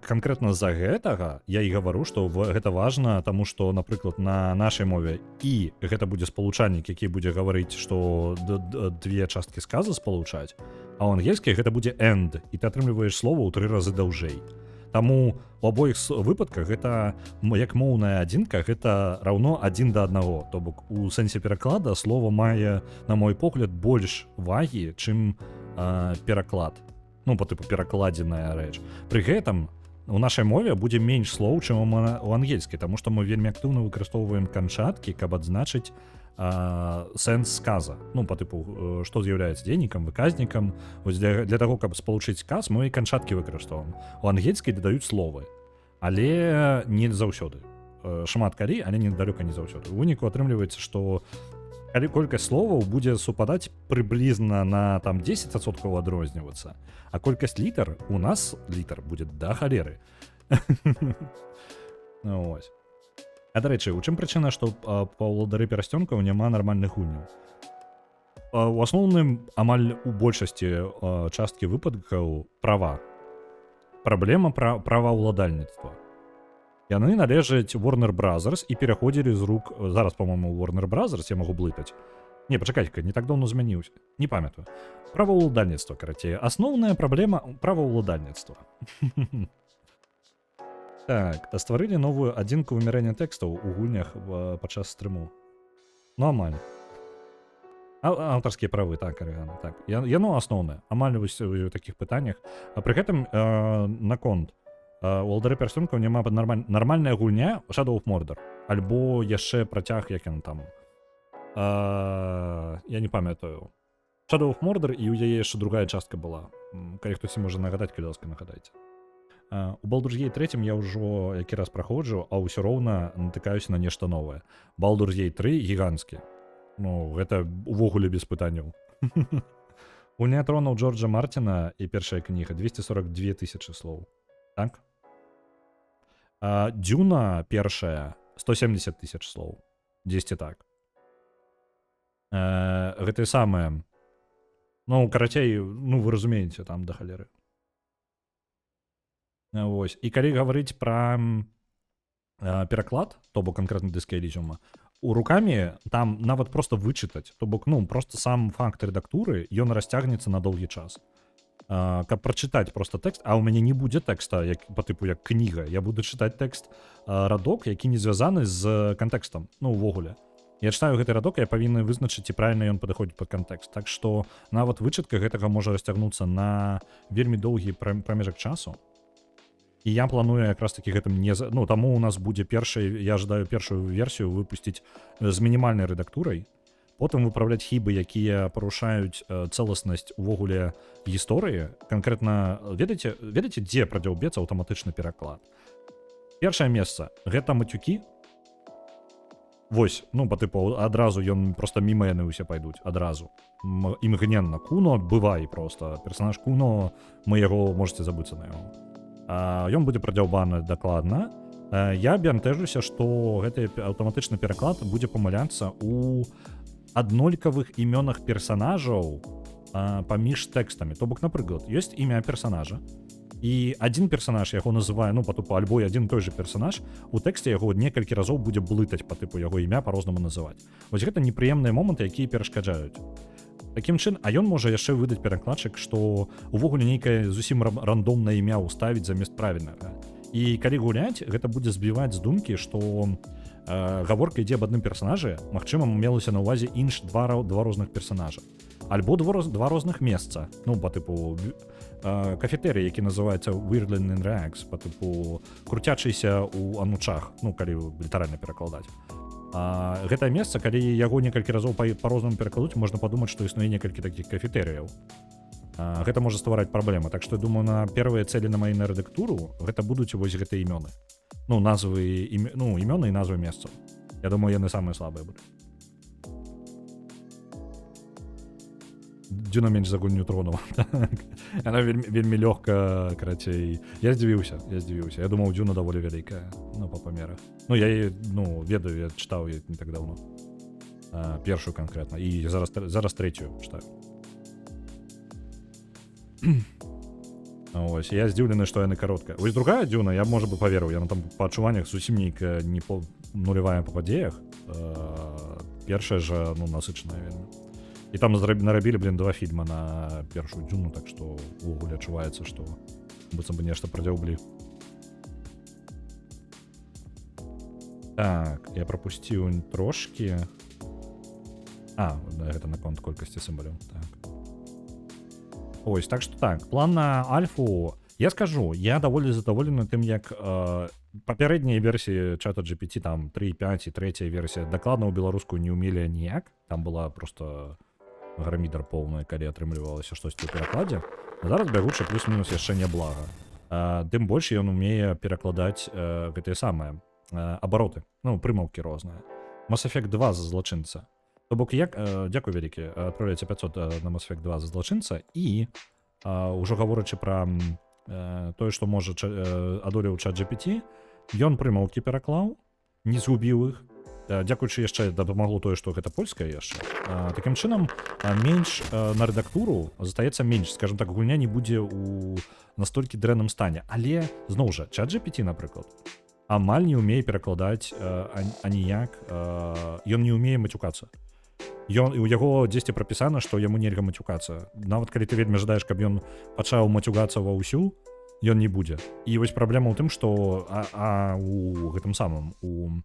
канкрэтна з-за гэтага я і гавару, што гэта важна, таму што, напрыклад, на нашай мове і гэта будзе спалучальнік, які будзе гаварыць, што две часткі сказа спалучаць, а ў ангельскай гэта будзе end, і ты атрымліваеш слова ў 3 разы даўжэй. Таму у абоіх выпадках гэта, як моўная адзінка, гэта раўно 1 да 1. То бок у сэнсе пераклада слова мае, на мой погляд, больш вагі, чым пераклад. Ну, по типу перакладзеная рэч. Пры гэтым у нашай мове будзе менш слоў, чым у ангельскай, таму што мы вельмі актыўна выкарыстоўваем канчаткі, каб адзначыць сэнс сказа. Ну, по типу, што з'яўляецца дзейнікам, выказнікам. Вось для таго, каб спалучыць сказ, мы канчаткі выкарыстоўваем. У ангельскай дадаюць словы, але не заўсёды. Шмат калі, але недалёка не заўсёды. У выніку атрымліваецца, што калі колькасць словаў будзе супадаць прыблізна на там 10% адрознівацца, а колькасць літар у нас літар будзе да халеры. Ось. А дарэчы, у чым прычына, што па ўладары перасцёнкаў няма нармальных гульняў? У асноўным амаль у большасці часткі выпадкаў права. Праблема праваўладальніцтва. Яны належаць Warner Brothers і пераходзілі з рук... Зараз, по-моему, Warner Brothers, я магу блытаць. Не, пачакайка, не так даўно змяніўся. Не памятаю. Праваўладальніцтва, карацей. Асноўная праблема праваўладальніцтва. Так, стварылі новую адзінку вымярэння тэкстаў у гульнях падчас стрыму. Ну, амаль. Аўтарскія правы, так, Арыгана, так. Яно асноўнае. Амаль вось у такіх пытаннях. А пры гэтым наконт. У Уалдары перасцёнкаў няма нармальная гульня Shadow of Mordor. Альбо яшчэ працяг, як ён там. Я не памятаю. Shadow of Mordor, і ў яе яшчэ другая частка была. Калі хтось можа нагадаць, калі ласка, нагадайце. У Baldur's Gate 3 я ўжо які раз праходжу, а ўсё роўна натыкаюся на нешта новае. Baldur's Gate 3 гіганцкі. Ну, гэта увогуле без пытанняў. Гульня тронаў Джорджа Мартина і першая кніга 242 тысячы слоў. Так? Дюна першая 170 тысяч слоў. 10 так. Гэта самае. Ну, карацей, ну, вы разумееце, там да халеры. Вось. І калі гаварыць пра пераклад, то бок канкрэтна Disc Elysium, у рукамі там нават проста вычытаць, то бок, ну, проста сам факт рэдактуры, ён расцягнецца на доўгі час. Каб прачытаць просто тэкст, а ў мяне не будзе тэкста по тыпу як кніга, я буду чытаць тэкст радок, які не звязаны з кантэкстам, ну увогуле. Я чытаю гэты радок, я павінны вызначыць, ці правільна ён падыходзіць пад кантэкст. Так што нават вычытка гэтага можа расцягнуцца на вельмі доўгі прамежак часу. І я планую якраз такі гэтым не... Ну, таму у нас будзе я ожидаю першую версію выпусціць з мінімальнай рэдактурай, потым выправляць хібы, якія парушаюць цэласнасць увогуле гісторыі. Канкрэтна, ведаеце, дзе прадзяўбецца аўтаматычны пераклад? Першае месца — гэта матюкі. Вось, ну, па тыпу, адразу ён проста міма яны ўсе пайдуць, адразу. Імгненна. Куно, бывай проста. Персанаж Куно, мы яго, можете забыцца на яго. Ён будзе прадзяўбаны дакладна. Я бянтэжуся, што гэты аўтаматычны пераклад будзе памыляцца ў аднолькавых імёнах персанажаў паміж тэкстамі. То бок, напрыклад, ёсць імя персанажа, і адзін персанаж яго называе, ну, па тыпу, альбо адзін той же персанаж, у тэксце яго некалькі разоў будзе блытаць па тыпу яго імя па-рознаму называць. Вось гэта непрыемныя моманты, якія перашкаджаюць. Такім чын, а ён можа яшчэ выдаць перакладчык, што увогуле нейкае зусім рандомнае імя ўставіць замест правільнага. І калі гуляць, гэта будзе збіваць з думкі, што гаворка ідзе аб адным персанажы, магчыма, мелася на ўвазе два розных персанажа. Альбо два розных месца. Ну, па тыпу, кафетэрый, які называецца Weirdland in Rags, па тыпу, круцячыся ў анучах, ну, калі літаральна перакладаць. Гэтае месца, калі яго некалькі разоў па-рознаму перакладуць, можна падумаць, што існуе некалькі такіх кафетэрыяў. Гэта можа ствараць праблемы. Так што, я думаю, на первыя цэлі на мае на рэдактуру гэта будуць вось гэтыя імёны. Ну, назвы, ну, імёны і назвы месцаў. Я думаю, яны самыя слабыя будуць. Дзюна менш за гульню тронаў. Так. Яна вельмі лёгка, карацей. Я здзівіўся. Я думаў, дзюна даволі вялікая, ну, па памерах. Ну, я яе, ну, ведаю, я чытаў яе не так даўно. Першую канкрэтна. І зараз трэцюю чытаю. Ось, я здзіўлены, што яны кароткая. Вось другая дзюна, я, можа бы, паверыў. Яна там па адчуваннях зусім нейкая не нулявая па падзеях. Першая жа, ну, насычаная вельмі. І там нарабілі, 2 фільма на першую дзюну, так што увогуле адчуваецца, што быццам бы нешта прадзяўблі. Так, я прапусціў трошкі. Гэта наконт колькасці сімваляў. Так. Ось, так што так, план на альфу, я скажу, я даволі задаволены тым, як папярэднія версіі чата GPT, там 3.5 і трэцяя версія, дакладна ў беларускую не ўмелі ніяк, там была просто грамідар поўная, калі атрымлівалася штосьці ў перакладзе. Зараз бягучы плюс-мінус яшчэ не блага. Тым больш ён умее перакладаць гэтыя самыя абароты, ну, прымаўкі розныя. Mass Effect 2 за злачынца. То бок, дзякуй вялікі, адправляйце 500 на Mass Effect 2 за злачынца, і ўжо гаворачы пра тое, што можа адолеў чат GPT, ён прымаўкі пераклаў, не згубіў іх, дзякуючы яшчэ дапамагло тое, што гэта польская яшчэ. Такім чынам, менш на рэдактуру застаецца менш, скажем так, гульня не будзе ў настолькі дрэнным стане. Але, зноў жа, чат GPT, напрыклад, амаль не ўмее перакладаць аніяк, ён не ўмее мацюкацца. У яго дзесьці прапісана, што яму нельга мацюкацца. Нават калі ты вельмі жадаеш, каб ён пачаў мацюгацца ва ўсю, ён не будзе. І вось праблема ў тым, што у гэтым самым, у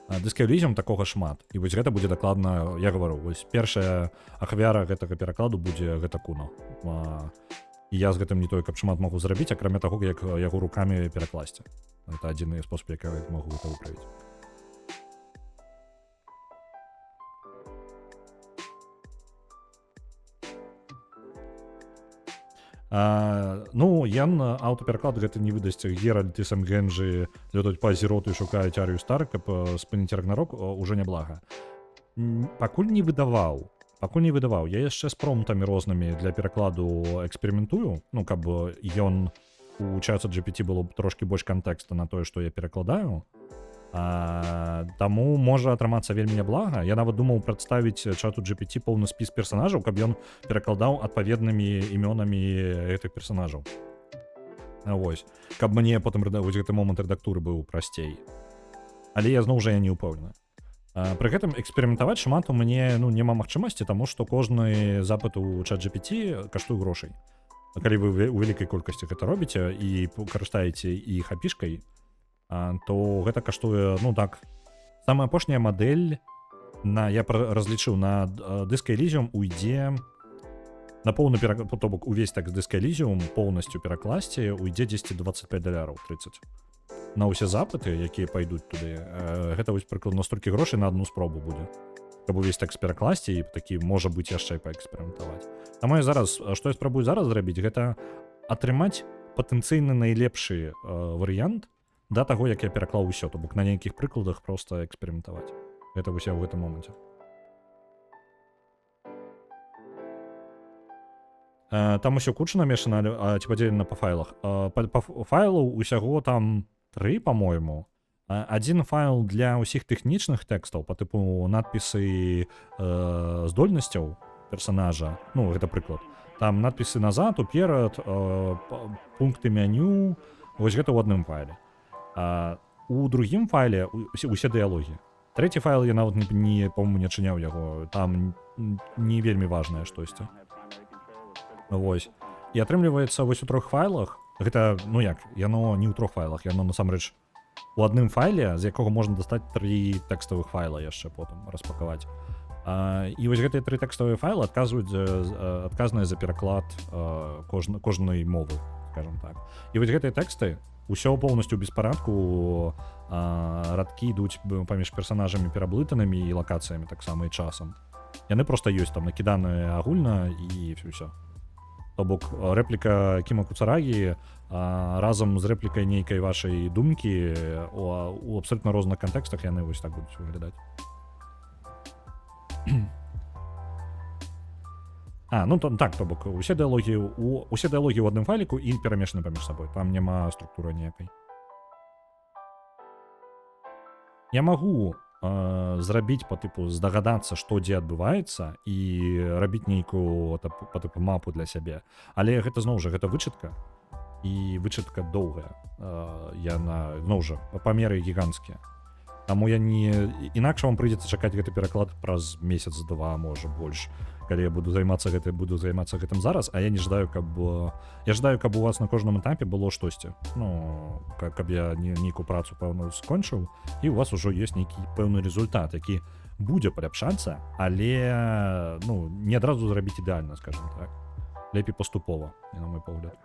Disco Elysium такога шмат. І вось гэта будзе дакладна, я гавару, вось першая ахвяра гэтага перакладу будзе гэта Куно. І я з гэтым не той, каб шмат магу зрабіць, акрамя таго, як яго рукамі перакласці. Гэта адзіны спосаб, як я магу гэта выправіць. Ну, ян аўтапераклад гэта не выдасць Геральт і сам Генджі лётаюць па азіроту і шукаюць Арыю Старк, каб спыніць Рагнарок, уже няблага. Пакуль не выдаваў. Я яшчэ з промптамі рознымі для перакладу эксперыментую, ну, каб ён у чата GPT было трошкі больш кантэкста на тое, што я перакладаю. Таму можа атрымацца вельмі няблага. Я нават думаў прадставіць чату GPT поўны спіс персанажаў, каб ён перакладаў адпаведнымі імёнамі гэтых персанажаў. Вось. Каб мне потым вось гэты момант рэдактуры быў прасцей. Але я зноў жа не ўпэўнены. Пры гэтым эксперыментаваць шмат у мяне, ну, няма магчымасці, таму што кожны запыт у чат GPT каштуе грошай. Калі вы ў вялікай колькасці гэта робіце і карыстаеце іх апішкай, то гэта каштуе, ну так, самая апошняя мадэль, я разлічыў, на Disco Elysium уйдзе на поўны пераклад, то бок увесь так Disco Elysium поўнасцю перакласці уйдзе $10-25, 30. На ўсе запыты, якія пайдуць туды, гэта вось прыкладна столькі грошай на адну спробу будзе. Каб увесь так перакласці і такі, можа быць, яшчэ і паэксперыментаваць. Таму я зараз, што я спрабую зараз зрабіць, гэта атрымаць патэнцыйна найлепшы варыянт да таго, як я пераклаў усё, то бок на нейкіх прыкладах проста эксперыментаваць. Гэта ўсё ў гэтым моменце. Там усё куча намешана, ці падзелена па файлах. Па файлу усяго там 3, па-мойму. Адзін файл для ўсіх тэхнічных тэкстаў, па тыпу надпісы здольнасцяў персанажа. Ну, гэта прыклад. Там надпісы назад, уперад, пункты меню. Вось гэта ў адным файле. У другім файле усе дыялогі. Трэці файл я нават по-моему, не адчыняў яго. Там не вельмі важнае штосьці. Вось. І атрымліваецца вось у 3 файлах. Гэта, ну як, яно не ў 3 файлах, яно насамрэч у адным файле, з якога можна дастаць 3 тэкставых файла яшчэ потым распакаваць. І вось гэтыя 3 тэкставыя файлы адказныя за пераклад кожнай мовы, скажем так. І вось гэтыя тэксты усё поўнасцю без парадку, радкі ідуць паміж персанажамі пераблытанымі і лакацыямі таксама і часам. Яны проста ёсць там накіданыя агульна і ўсё. То бок рэпліка Кіма Куцарагі разам з рэплікай нейкай вашай думкі у абсалютна розных кантэкстах яны вось так будуць выглядаць. Ну так, то бок, усе дыялогі ў адным файліку і перамешаны паміж сабой. Там няма структуры ніякай. Я магу зрабіць па тыпу здагадацца, што дзе адбываецца і рабіць нейкую па тыпу мапу для сябе. Але гэта зноў жа гэта вычытка. І вычытка доўгая. Яна зноў жа памеры гіганцкія. Таму я не інакш вам прыйдзецца чакаць гэты пераклад праз месяц-два, можа больш. Калі я буду займацца гэтым зараз, а я не жадаю, каб у вас на кожным этапе было штосьці. Ну, каб я нейкую працу пэўную скончыў, і у вас ужо ёсць нейкі пэўны результат, які будзе паляпшацца, але ну, не адразу зрабіць ідэальна, скажем так. Лепей паступова, на мой погляд.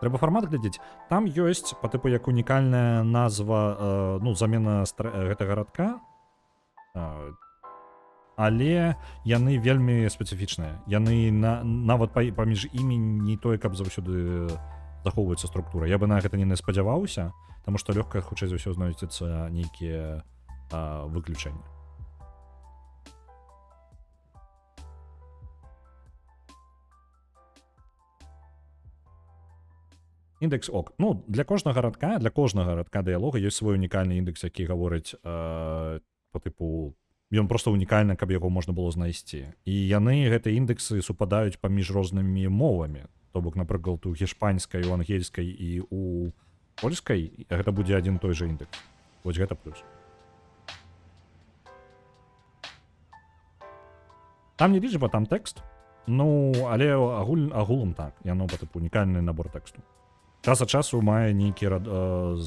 Трэба фармат глядзець. Там ёсць па тыпу як унікальная назва, ну, замена гэтага гарадка, але яны вельмі спецыфічныя. Яны нават паміж імі не тое, каб заўсёды захоўваецца структура. Я бы на гэта не спадзяваўся, таму што лёгка, хутчэй за ўсё, знойдзецца нейкія выключэнні. Індекс ок. Ну, для кожнага гарадка дыялога ёсць свой унікальны індекс, які гаворыць па тыпу, ён проста унікальны, каб яго можна было знайсці. І яны, гэтыя індексы, супадаюць паміж рознымі мовамі. То бок, напрыклад, у гішпанскай, у ангельскай і у польскай гэта будзе адзін той жа індекс. Вось гэта плюс. Там не лічба, там тэкст. Ну, але агулам так. Яно па тыпу унікальны набор тэксту. Час ад часу мае нейкі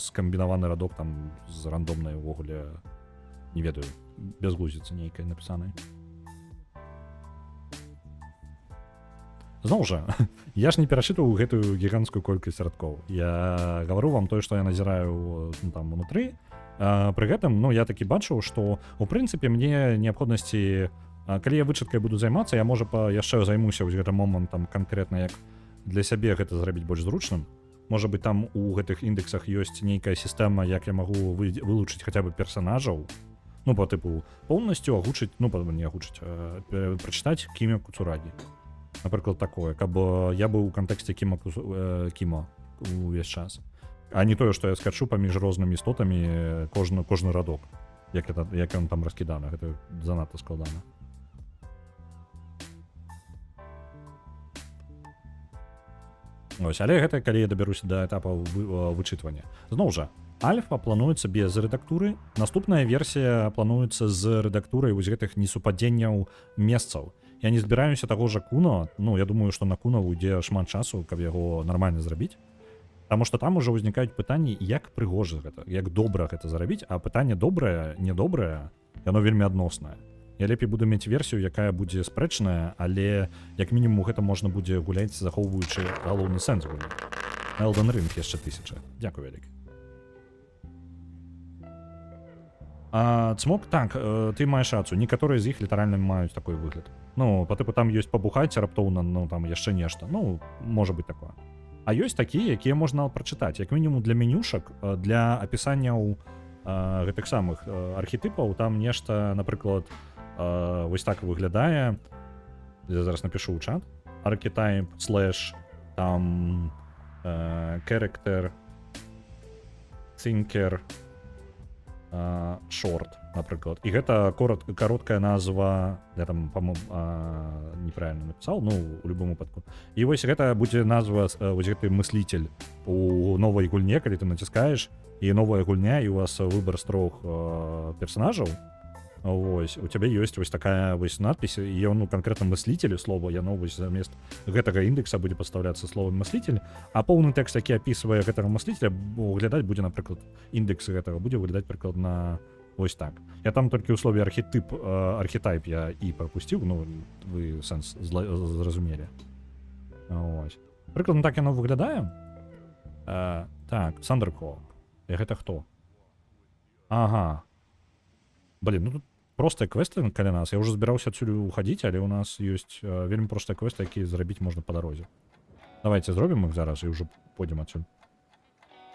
скамбінаваны радок там з рандомнай увогуле, не ведаю, бязглуздзіцы нейкай напісанай. Зноў жа, я ж не перачытваў гэтую гіганцкую колькасць радкоў. Я гавару вам тое, што я назіраю там унутры. Пры гэтым, ну, я такі бачыў, што у прынцыпе мне неабходнасці, калі я вычыткай буду займацца, я можа яшчэ займуся ў гэтым момантам канкрэтна, як для сябе гэта зрабіць больш зручным. Можа быть, там у гэтых індексах ёсць нейкая сістэма, як я магу вылучыць хаця бы персанажаў. Ну, па тыпу, поўнасцю агучыць, ну, не агучыць, прачытаць Кіма Куцурагі. Напрыклад, такое, каб я быў у кантэксце Кіма увесь час. А не тое, што я скачу паміж рознымі істотамі кожны радок, як ён там раскіданы. Гэта занадта складана. Ось, але гэта калі я дабяруся да этапа вычытвання. Зноў жа, альфа плануецца без рэдактуры, наступная версія плануецца з рэдактурай вось гэтых несупадзенняў месцаў. Я не збіраюся таго жа Куно, ну, я думаю, што на Куно уйдзе шмат часу, каб яго нармальна зрабіць. Таму што там ужо ўзнікаюць пытанні, як прыгожа гэта, як добра гэта зарабіць, а пытанне добрае, недобрае, яно вельмі адноснае. Я лепей буду мець версію, якая будзе спрэчная, але як мінімум гэта можна будзе гуляць, захоўваючы галоўны сэнс гуляць. Elden Ring яшчэ 1000. Дзякуй вялікі. Цмок, так, ты маеш рацыю. Некаторыя з іх літаральна маюць такой выгляд. Ну, па тыпу там ёсць пабухаць раптоўна, ну, там яшчэ нешта. Ну, можа быць такое. А ёсць такія, якія можна прачытаць. Як мінімум для менюшак, для апісанняў гэтых самых архетыпаў, там нешта, напрыклад, вось так выглядае. Я зараз напишу ў чат. Archetype slash там character thinker short, напрыклад. І гэта кароткая назва, я там, по-моему, неправильно написал, ну, у любым выпадку. І вось гэта будзе назва, вось гэты мыслитель у новай гульне, калі ты націскаеш, і новая гульня, і у вас выбор з 3 персонажаў. Вось, у цябе ёсць вось такая вось надпіс, і ён, ну, канкрэтна мыслителю слова, яно вось замест гэтага індекса будзе пастаўляцца словам мыслитель, а поўны тэкст, які апісвае гэтага мыслителя, выглядаць будзе, напрыклад, індекс гэтага будзе выглядаць прыкладна вось так. Я там толькі ў слове архетайп я і прапусціў, ну, вы сэнс зразумелі. Вось. Прыкладна так яно выглядае. Так, Сандерхоп. І гэта хто? Ага. Блин, ну тут простыя квесты каля нас. Я ўжо збіраўся адсюль уходзіць, але ў нас ёсць вельмі простыя квесты, якія зрабіць можна па дарозе. Давайте зробім іх зараз і ўжо пойдзем адсюль.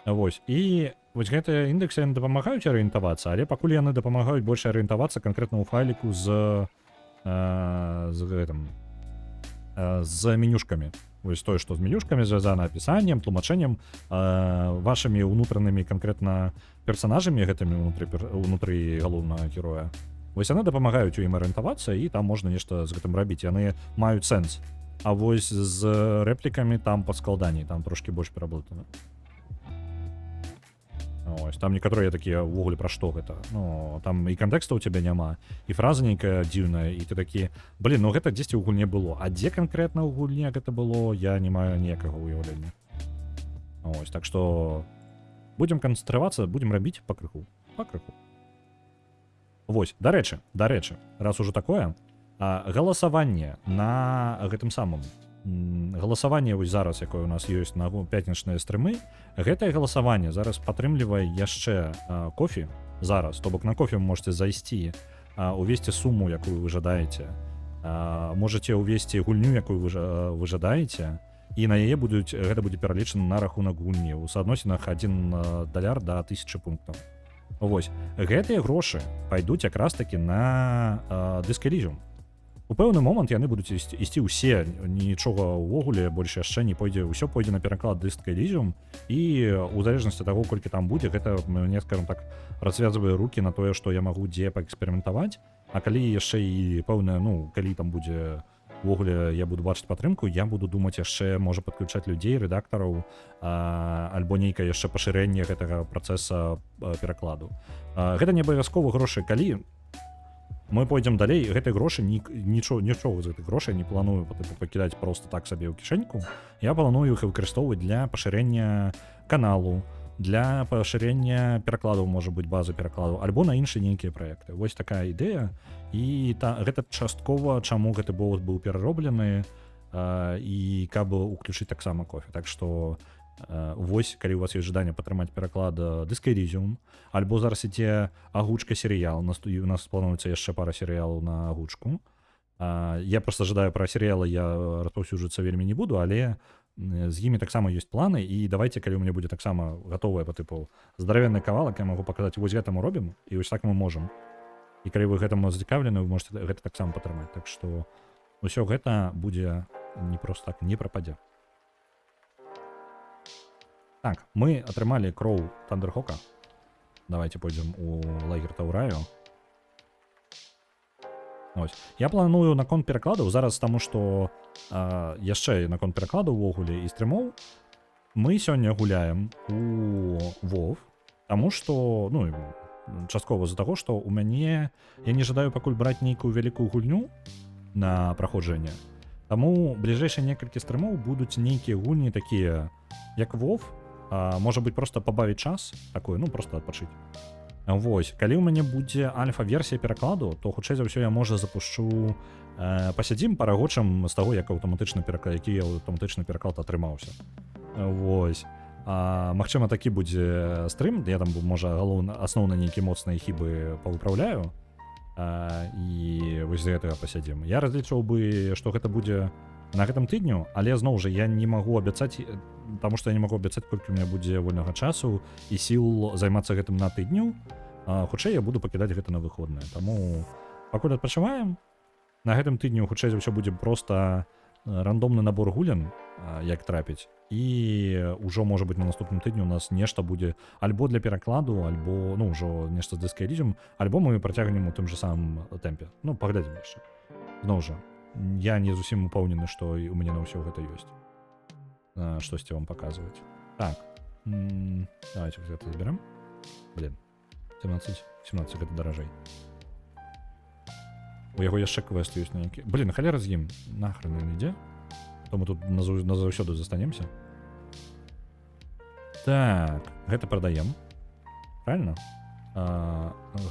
Вось. І вось гэтыя індексы яны дапамагаюць арыентавацца, але пакуль яны дапамагаюць больш арыентавацца канкрэтна ў файліку з з гэтым з менюшкамі. Вось тое, што з менюшкамі звязана, апісаннем, тлумачэннем, вашымі ўнутранымі канкрэтна персанажамі гэтымі ўнутры галоўнага героя. Вось яны дапамагаюць у ім арыентавацца, і там можна нешта з гэтым рабіць. Яны маюць сэнс. А вось з рэплікамі там паскладаней, там трошкі больш пераблытана. Ось, там некаторыя такія ўвогуле пра што гэта. Ну, там і кантэкста ў цябе няма, і фраза нейкая дзіўная, і ты такі, блін, ну гэта дзесьці ў гульне было. А дзе канкрэтна ў гульне гэта было, я не маю ніякага ўяўлення. Ось, так што будзем канцэнтравацца, будзем рабіць пакрыху. Вось, дарэчы, раз ужо такое, галасаванне на гэтым самым. Галасаванне вось зараз, якое у нас ёсць на пятнічныя стрымы, гэтае галасаванне зараз падтрымлівае яшчэ кофе зараз, то бок на кофе вы можете зайсці, увесці суму, якую вы жадаеце, можете увесці гульню, якую вы жадаеце, і на яе гэта будзе пералічана на рахунак гульні у суадносінах $1 да 1000 пунктаў. Вось, гэтыя грошы пайдуць якраз такі на Disc Elysium. У пэўны момант яны будуць ісці ўсе, нічога ўвогуле больш яшчэ не пойдзе, ўсё пойдзе на пераклад Disc Elysium, і у залежнасці ад таго, колькі там будзе, гэта мне, скажем так, развязвае рукі на тое, што я магу дзе паэксперыментаваць. А калі яшчэ і пэўна, ну, калі там будзе увогуле я буду бачыць падтрымку, я буду думаць яшчэ, можа падключаць людзей, рэдактараў, альбо нейкае яшчэ пашырэнне гэтага працэса перакладу. Гэта не абавязкова грошы, калі мы пойдзем далей, гэтыя грошы нічога з гэтых грошай не планую пакідаць просто так сабе ў кішэньку. Я планую іх выкарыстоўваць для пашырэння каналу, для пашырэння перакладаў, можа быць, базы перакладаў, альбо на іншыя нейкія праекты. Вось такая ідэя, і гэта часткова, чаму гэты бот быў перароблены, і каб уключыць таксама кофе. Так што вось, калі у вас ёсць жаданне падтрымаць пераклад Disc Elysium, альбо зараз ідзе агучка серыял, у нас плануецца яшчэ пара серыялаў на агучку. Я просто жадаю пра серыялы, я распаўсюджвацца вельмі не буду, але з імі таксама ёсць планы, і давайте, калі ў мяне будзе таксама гатовая па тыпу здаравенны кавалак, я магу паказаць, вось гэта мы робім, і вось так мы можам. І калі вы гэтаму зацікаўлены, вы можете гэта таксама падтрымаць. Так што ўсё гэта будзе не проста так, не прападзе. Так, мы атрымалі кроў Тандерхока. Давайте пойдзем у лагер Таураю. Ось. Я планую наконт перакладаў зараз, таму што яшчэ наконт перакладу ўвогуле і стрымоў мы сёння гуляем у WoW, таму што, ну, часткова з-за таго, што у мяне я не жадаю пакуль браць нейкую вялікую гульню на праходжанне. Таму бліжэйшыя некалькі стрымоў будуць нейкія гульні такія, як WoW, можа быць проста пабавіць час, такое, ну, проста адпачыць. Вось, калі ў мяне будзе альфа-версія перакладу, то хутчэй за ўсё я, можа, запушчу, пасядзім, парагочам з таго, які аўтаматычны пераклад атрымаўся. Вось. Магчыма, такі будзе стрым, я там, можа, асноўна нейкі моцныя хібы павыпраўляю, і вось з гэтага пасядзім. Я разлічваў бы, што гэта будзе на гэтым тыдню, але зноў жа я не магу абяцаць, таму што я не магу абяцаць, колькі ў мяне будзе вольнага часу і сіл займацца гэтым на тыдню. Хутчэй я буду пакідаць гэта на выходныя. Таму пакуль адпачываем, на гэтым тыдню хутчэй за ўсё будзе проста рандомны набор гулян, як трапіць. І ўжо, можа быць, на наступным тыдню у нас нешта будзе альбо для перакладу, альбо, ну, ўжо нешта з Disc Elysium, альбо мы працягнем у тым же самым тэмпе. Ну, паглядзім яшчэ. Зноў жа, я не зусім упэўнены, што у мяне на ўсё гэта ёсць. Штосьці вам паказваць. Так. Давайте гэта заберем. Блин. 17 гэта даражэй. У яго яшчэ квест ёсць на які. Блин, халера з ім. Нахрен ён ідзе. То мы тут назаўсёды застанемся. Так, гэта прадаем. Правильно?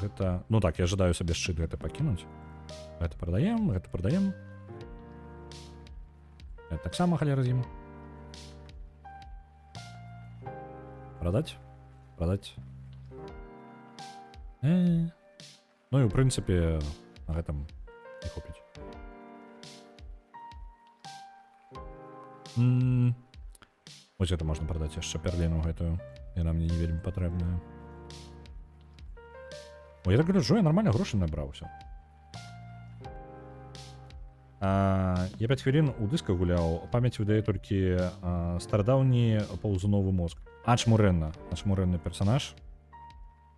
Гэта... Ну так, я жадаю сабе шчыт гэта пакінуць. Гэта прадаем, гэта прадаем. Гэта таксама халера з ім. Продать? Продать. Ну і ў прынцыпе на гэтым не хопіць. Вось гэта можна прадаць яшчэ перліну гэтую. Яна мне не вельмі патрэбная. О, я так гляджу, я нармальна грошы набраўся. Я 5 хвілін у дыска гуляў, памяць выдае толькі старадаўні паўзуновы мозг. Ачмурэнны персанаж.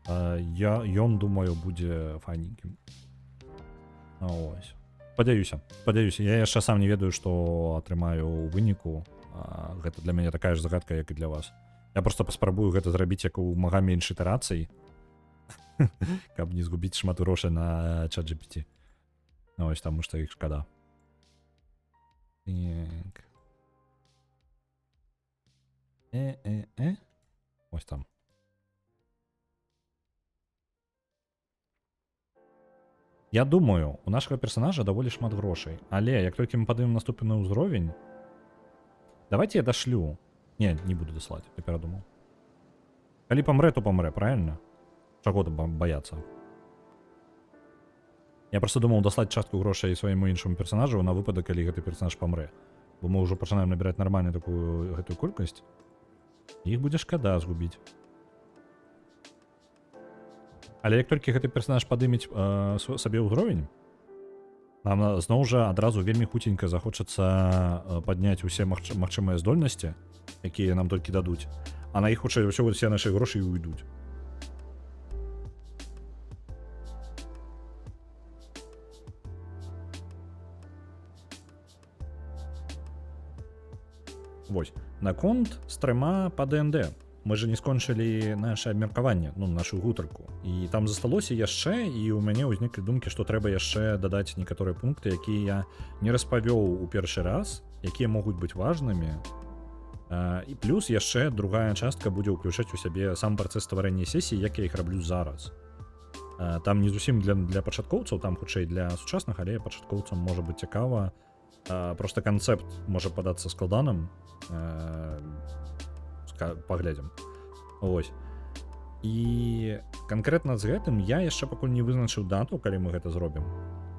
Ён, думаю, будзе файненькім. Ось. Спадзяюся. Я яшчэ сам не ведаю, што атрымаю ў выніку. Гэта для мяне такая ж загадка, як і для вас. Я просто паспрабую гэта зрабіць як у мага менш ітэрацый, каб не згубіць шмат грошай на ChatGPT. Ось, таму што іх шкада. Так. Ось там. Я думаю, у нашага персонажа даволі шмат грошай, але як толькі мы падаем наступны ўзровень, давайте я дашлю. Не буду даслаць, я перадумаў. Калі памрэ, то памрэ, правильно? Чаго баяцца? Я просто думаў даслаць частку грошай свайму іншаму персонажу на выпадак, калі гэты персонаж памрэ. Бо мы ўжо пачынаем набіраць нармальную такую гэтую колькасць. Іх будзе шкада згубіць. Але як толькі гэты персонаж падымець сабе ўзровень, нам зноў жа адразу вельмі хуценька захочацца падняць усе магчымыя здольнасці, якія нам толькі дадуць, а на іх хутчэй ўсё усе нашы грошы і уйдуць. Вось. Наконт стрыма па ДНД. Мы же не скончылі наше абмеркаванне, нашу гутарку. І там засталося яшчэ, і ў мяне ўзніклі думкі, што трэба яшчэ дадаць некаторыя пункты, якія я не распавёў у першы раз, якія могуць быць важнымі. І плюс яшчэ другая частка будзе ўключаць у сябе сам працэс стварэння сесій, як я іх раблю зараз. Там не зусім для пачаткоўцаў, там хутчэй для сучасных, але пачаткоўцам можа быць цікава. Просто канцэпт можа падацца складаным. Паглядзім. Ось. І канкрэтна з гэтым я яшчэ пакуль не вызначыў дату, калі мы гэта зробім.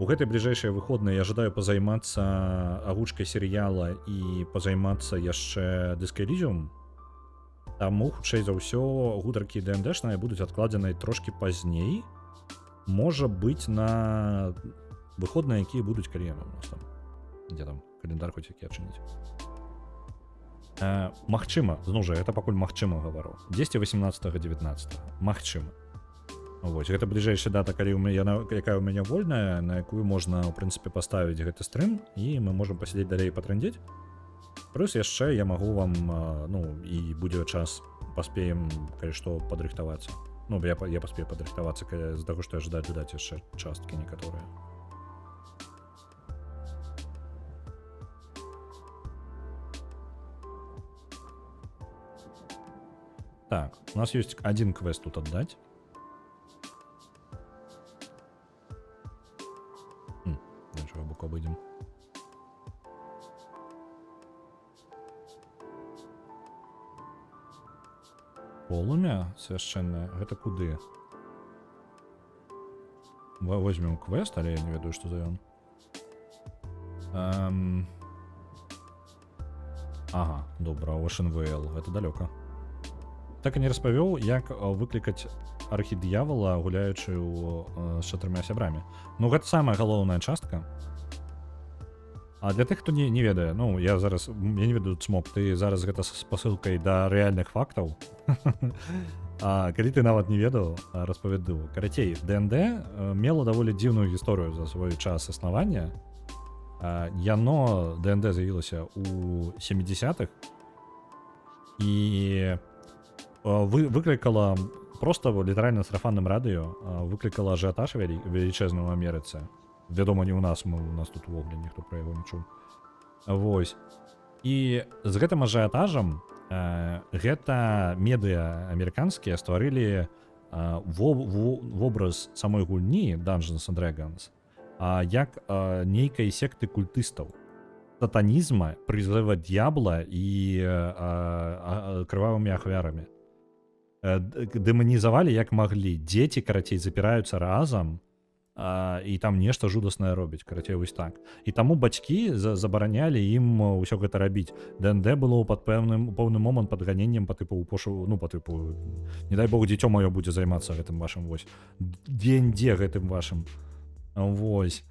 У гэтай бліжэйшыя выходныя я жадаю пазаймацца агучкай серыяла і пазаймацца яшчэ Disco Elysium. Таму, хутчэй за ўсё, гутаркі ДНДшныя будуць адкладзеныя трошкі пазней. Можа быць на выходныя, якія будуць, калі яны у нас там. Дзе там календар хоць які адчыніць. Магчыма, зноў жа, гэта пакуль магчыма гавару. 10-18-19. Магчыма. Вось, гэта бліжэйшая дата, калі якая ў мяне вольная, на якую можна, ў прынцыпе, паставіць гэты стрым, і мы можам пасядзець далей і патрандзець. Плюс яшчэ я магу вам, і будзе час, паспеем, калі што, падрыхтавацца. Я паспею падрыхтавацца, з-за таго, што я жадаю дадаць яшчэ часткі некаторыя. Так, у нас есть один квест тут отдать. Дальше в боку обойдем. Полумя священное. Это куды? Возьмем квест, але я не ведаю, что за он. Ага, добра, Oceanvale. Это далеко. Так і не распавёў, як выклікаць архід'явала, гуляючы з 4 сябрамі. Гэта самая галоўная частка. А для тых, хто не ведае, я не ведаю, Цмок, ты зараз гэта з спасылкай да рэальных фактаў. Калі ты нават не ведаў, распавяду. Карацей, ДНД мела даволі дзіўную гісторыю за свой час існавання. Яно, ДНД, з'явілася ў 70-х. І выклікала просто літаральна сарафанным радыё, выклікала ажыятаж велічэзны ў Амерыцы. Вядома, не ў нас, у нас тут увогуле ніхто пра яго не чуў. Вось. І з гэтым ажыятажам гэта медыа амерыканскія стварылі вобраз самой гульні Dungeons and Dragons як нейкай секты культыстаў. Сатанізма, прызыва д'ябла і крывавымі ахвярамі. Дэманізавалі як маглі. Дзеці, карацей, запіраюцца разам і там нешта жудаснае робяць, карацей, вось так. І таму бацькі забаранялі ім ўсё гэта рабіць. ДНД было пад пэўны момант пад ганеннем па тыпу не дай бог, дзіцё маё будзе займацца гэтым вашым вось. Дзе гэтым вашым. Вось.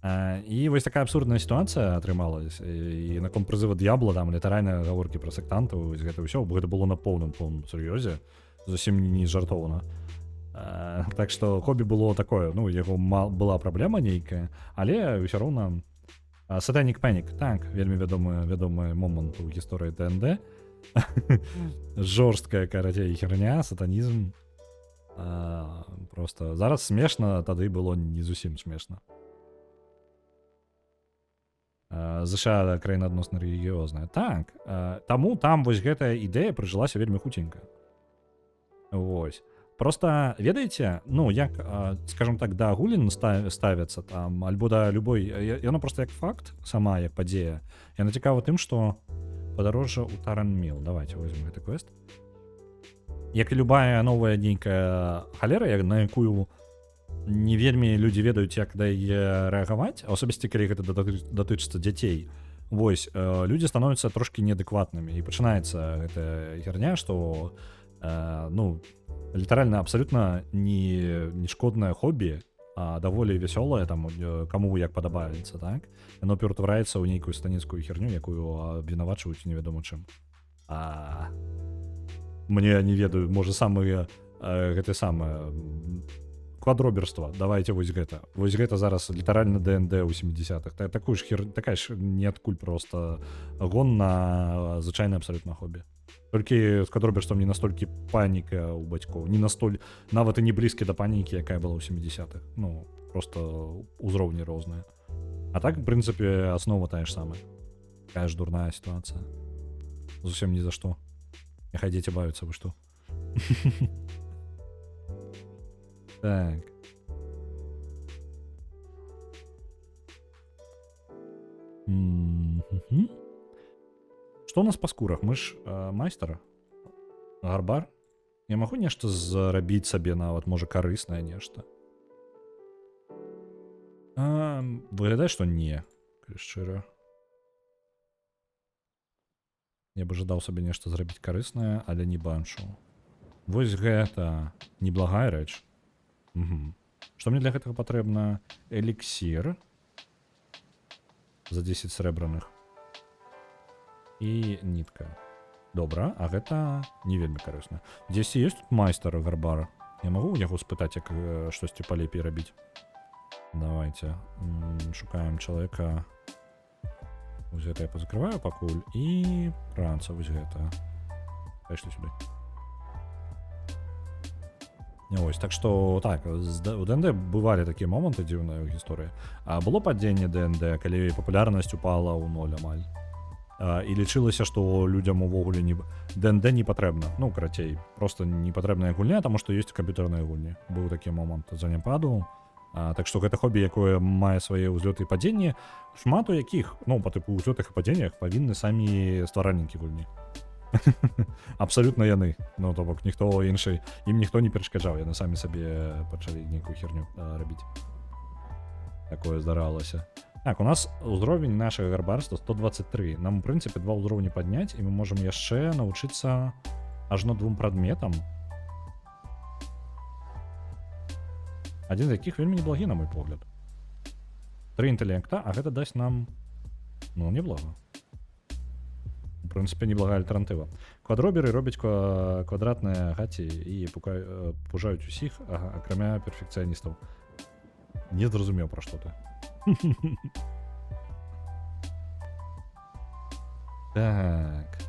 І вось такая абсурдная сітуацыя атрымалась. І наконт прызыва д'ябла там літаральна гаворкі пра сектантаў, вось гэта ўсё, бо гэта было на поўным сур'ёзе, зусім не жартоўна. Так што хобі было такое, ну, яго была праблема нейкая, але ўсё роўна Satanic Panic, так, вельмі вядомы момант у гісторыі ДНД. Жорсткая, карацей, херня, сатанізм. Просто зараз смешна, тады было не зусім смешна. ЗША краіна адносна рэлігіёзная. Так, таму там вось гэтая ідэя прыжылася вельмі хуценька. Вось. Просто, ведаеце, ну, як, скажем так, да агулін ставяцца там, альбо да любой, яно просто як факт, сама як падзея, яна цікава тым, што падарожжа ў Таранміл. Давайте возьмем гэты квест. Як і любая новая нейкая халера, на якую не вельмі людзі ведаюць, як да яе рэагаваць, а асабісці, калі гэта датычыцца дзяцей, вось, людзі становяцца трошкі неадэкватнымі, і пачынаецца гэтая херня, што, ну, літаральна абсалютна не шкоднае хобі, а даволі вясёлае, там, каму як падабаецца, так? Яно ператвараецца ў нейкую станецкую херню, якую абвінавачваюць невядома чым. Мне не ведаю, можа самыя гэты самае квадроберства. Давайте вось гэта. Вось гэта зараз літаральна ДНД ў 70-х. Такая ж неадкуль просто гон на звычайнае абсалютна хобі. Толькі з квадроберствам не настолькі паніка ў бацькоў, не настоль, нават і не блізкі да панікі, якая была ў 70-х. Ну, просто узроўні розныя. А так, в прынцыпе, аснова тая ж самая. Такая ж дурная сітуацыя. Зусім ні за што. Няхай дзеці бавяцца, вы што. Так. Што у нас па скурах? Мы ж майстар? Гарбар? Я магу нешта зрабіць сабе нават, можа, карыснае нешта? Выглядае, што не, калі шчыра. Я бы жадаў сабе нешта зрабіць карыснае, але не баншу. Вось гэта неблагая рэч. Што мне для гэтага патрэбна? Эліксір за 10 срэбраных і нітка. Добра, а гэта не вельмі карысна. Дзесьці ёсць тут майстар гарбара? Я магу яго спытаць, як штосьці палепей рабіць? Давайте шукаем чалавека. Вось гэта я пазакрываю пакуль. І праца, вось гэта. Пайшлі сюды. Ось, так што, так, у ДНД бывалі такія моманты дзіўныя ў гісторыі. Было падзенне ДНД, калі папулярнасць упала ў 0 амаль. І лічылася, што людзям увогуле ДНД не патрэбна. Ну, карацей, просто не патрэбная гульня, таму што ёсць камп'ютарныя гульні. Быў такі момант заняпаду. Так што гэта хобі, якое мае свае ўзлёты і падзенні, шмат у якіх, ну, па тыпу ўзлётах і падзеннях павінны самі стваральнікі гульні. Абсалютна яны. Ну, то бок ніхто іншы, ім ніхто не перашкаджаў, яны самі сабе пачалі нейкую херню рабіць. Такое здаралася. Так, у нас ўзровень нашага гарбарства 123. Нам, у прынцыпе, 2 ўзроўні падняць, і мы можам яшчэ навучыцца ажно 2 прадметам. Адзін з якіх вельмі неблагі, на мой погляд. 3 інтэлекта, а гэта дасць нам, ну, неблага. У прынцыпе, неблагая альтэрнатыва. Квадроберы робяць квадратныя гаці і пужаюць усіх, акрамя перфекцыяністаў. Не зразумеў, пра што ты. Так.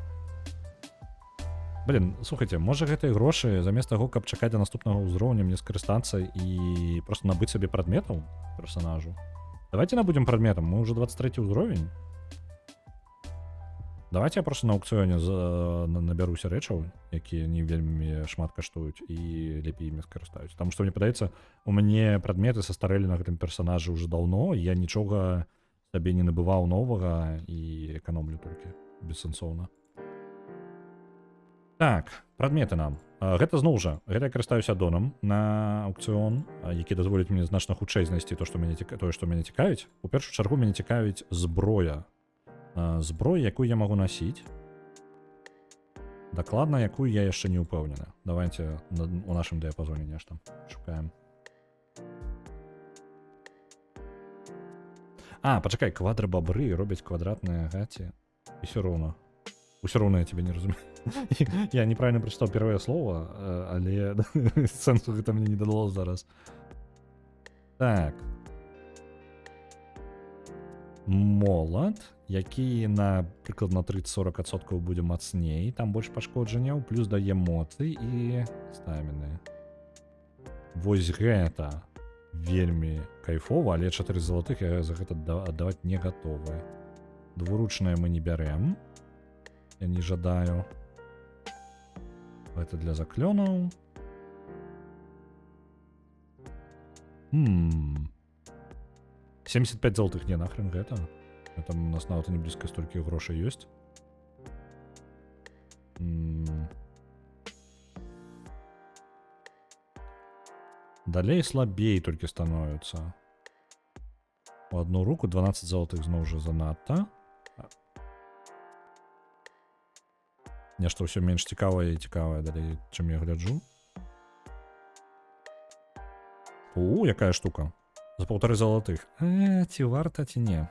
Блин, слухайте, можа гэтыя грошы замест таго, каб чакаць да наступнага ўзроўня, мне скарыстацца і просто набыць сабе прадметаў персонажу. Давайте набудзем прадметам, мы ўжо 23 ўзровень. Давайте я просто на аукцыёне набяруся рэчаў, якія не вельмі шмат каштуюць і лепей імі скарыстаюць. Таму што мне падаецца, у мяне прадметы састарэлі на гэтым персанажы ўжо даўно, я нічога сабе не набываў новага і эканомлю толькі бессэнсоўна. Так, прадметы нам. Гэта зноў жа, гэта я карыстаюся аддонам на аукцыён, які дазволіць мне значна хутчэй знайсці тое, што мяне цікавіць. У першую чаргу мяне цікавіць зброя. Зброю, якую я магу насіць. Дакладна, якую я яшчэ не ўпэўнены. Давайте у нашым дыяпазоне нешта шукаем. А, почекай, квадрабобры робят квадратные гаті. И все равно. Все равно я тебя не разумею. Я неправильно прочитал первое слово, але сенсу гэта мне не дало зараз. Так. Молот, які на прыкладна 30-40% будзе мацней, там больш пашкоджанняў, плюс дае моцы і стаміны. Вось гэта вельмі кайфова, але 4 залатых я за гэта аддаваць не гатовы. Двуручнае мы не бярем. Я не жадаю. Гэта для заклёнаў. 75 золотых, не, нахрен гэта. Это у нас нават не блізка столькі грошай ёсць. Далей слабей толькі становіцца. У одну руку 12 золотых зноў жа занадта. Нешта ўсё менш цікавае і цікавае далей, чым я гляджу. Якая штука. За 1,5 золотых. Ці варта, ці не.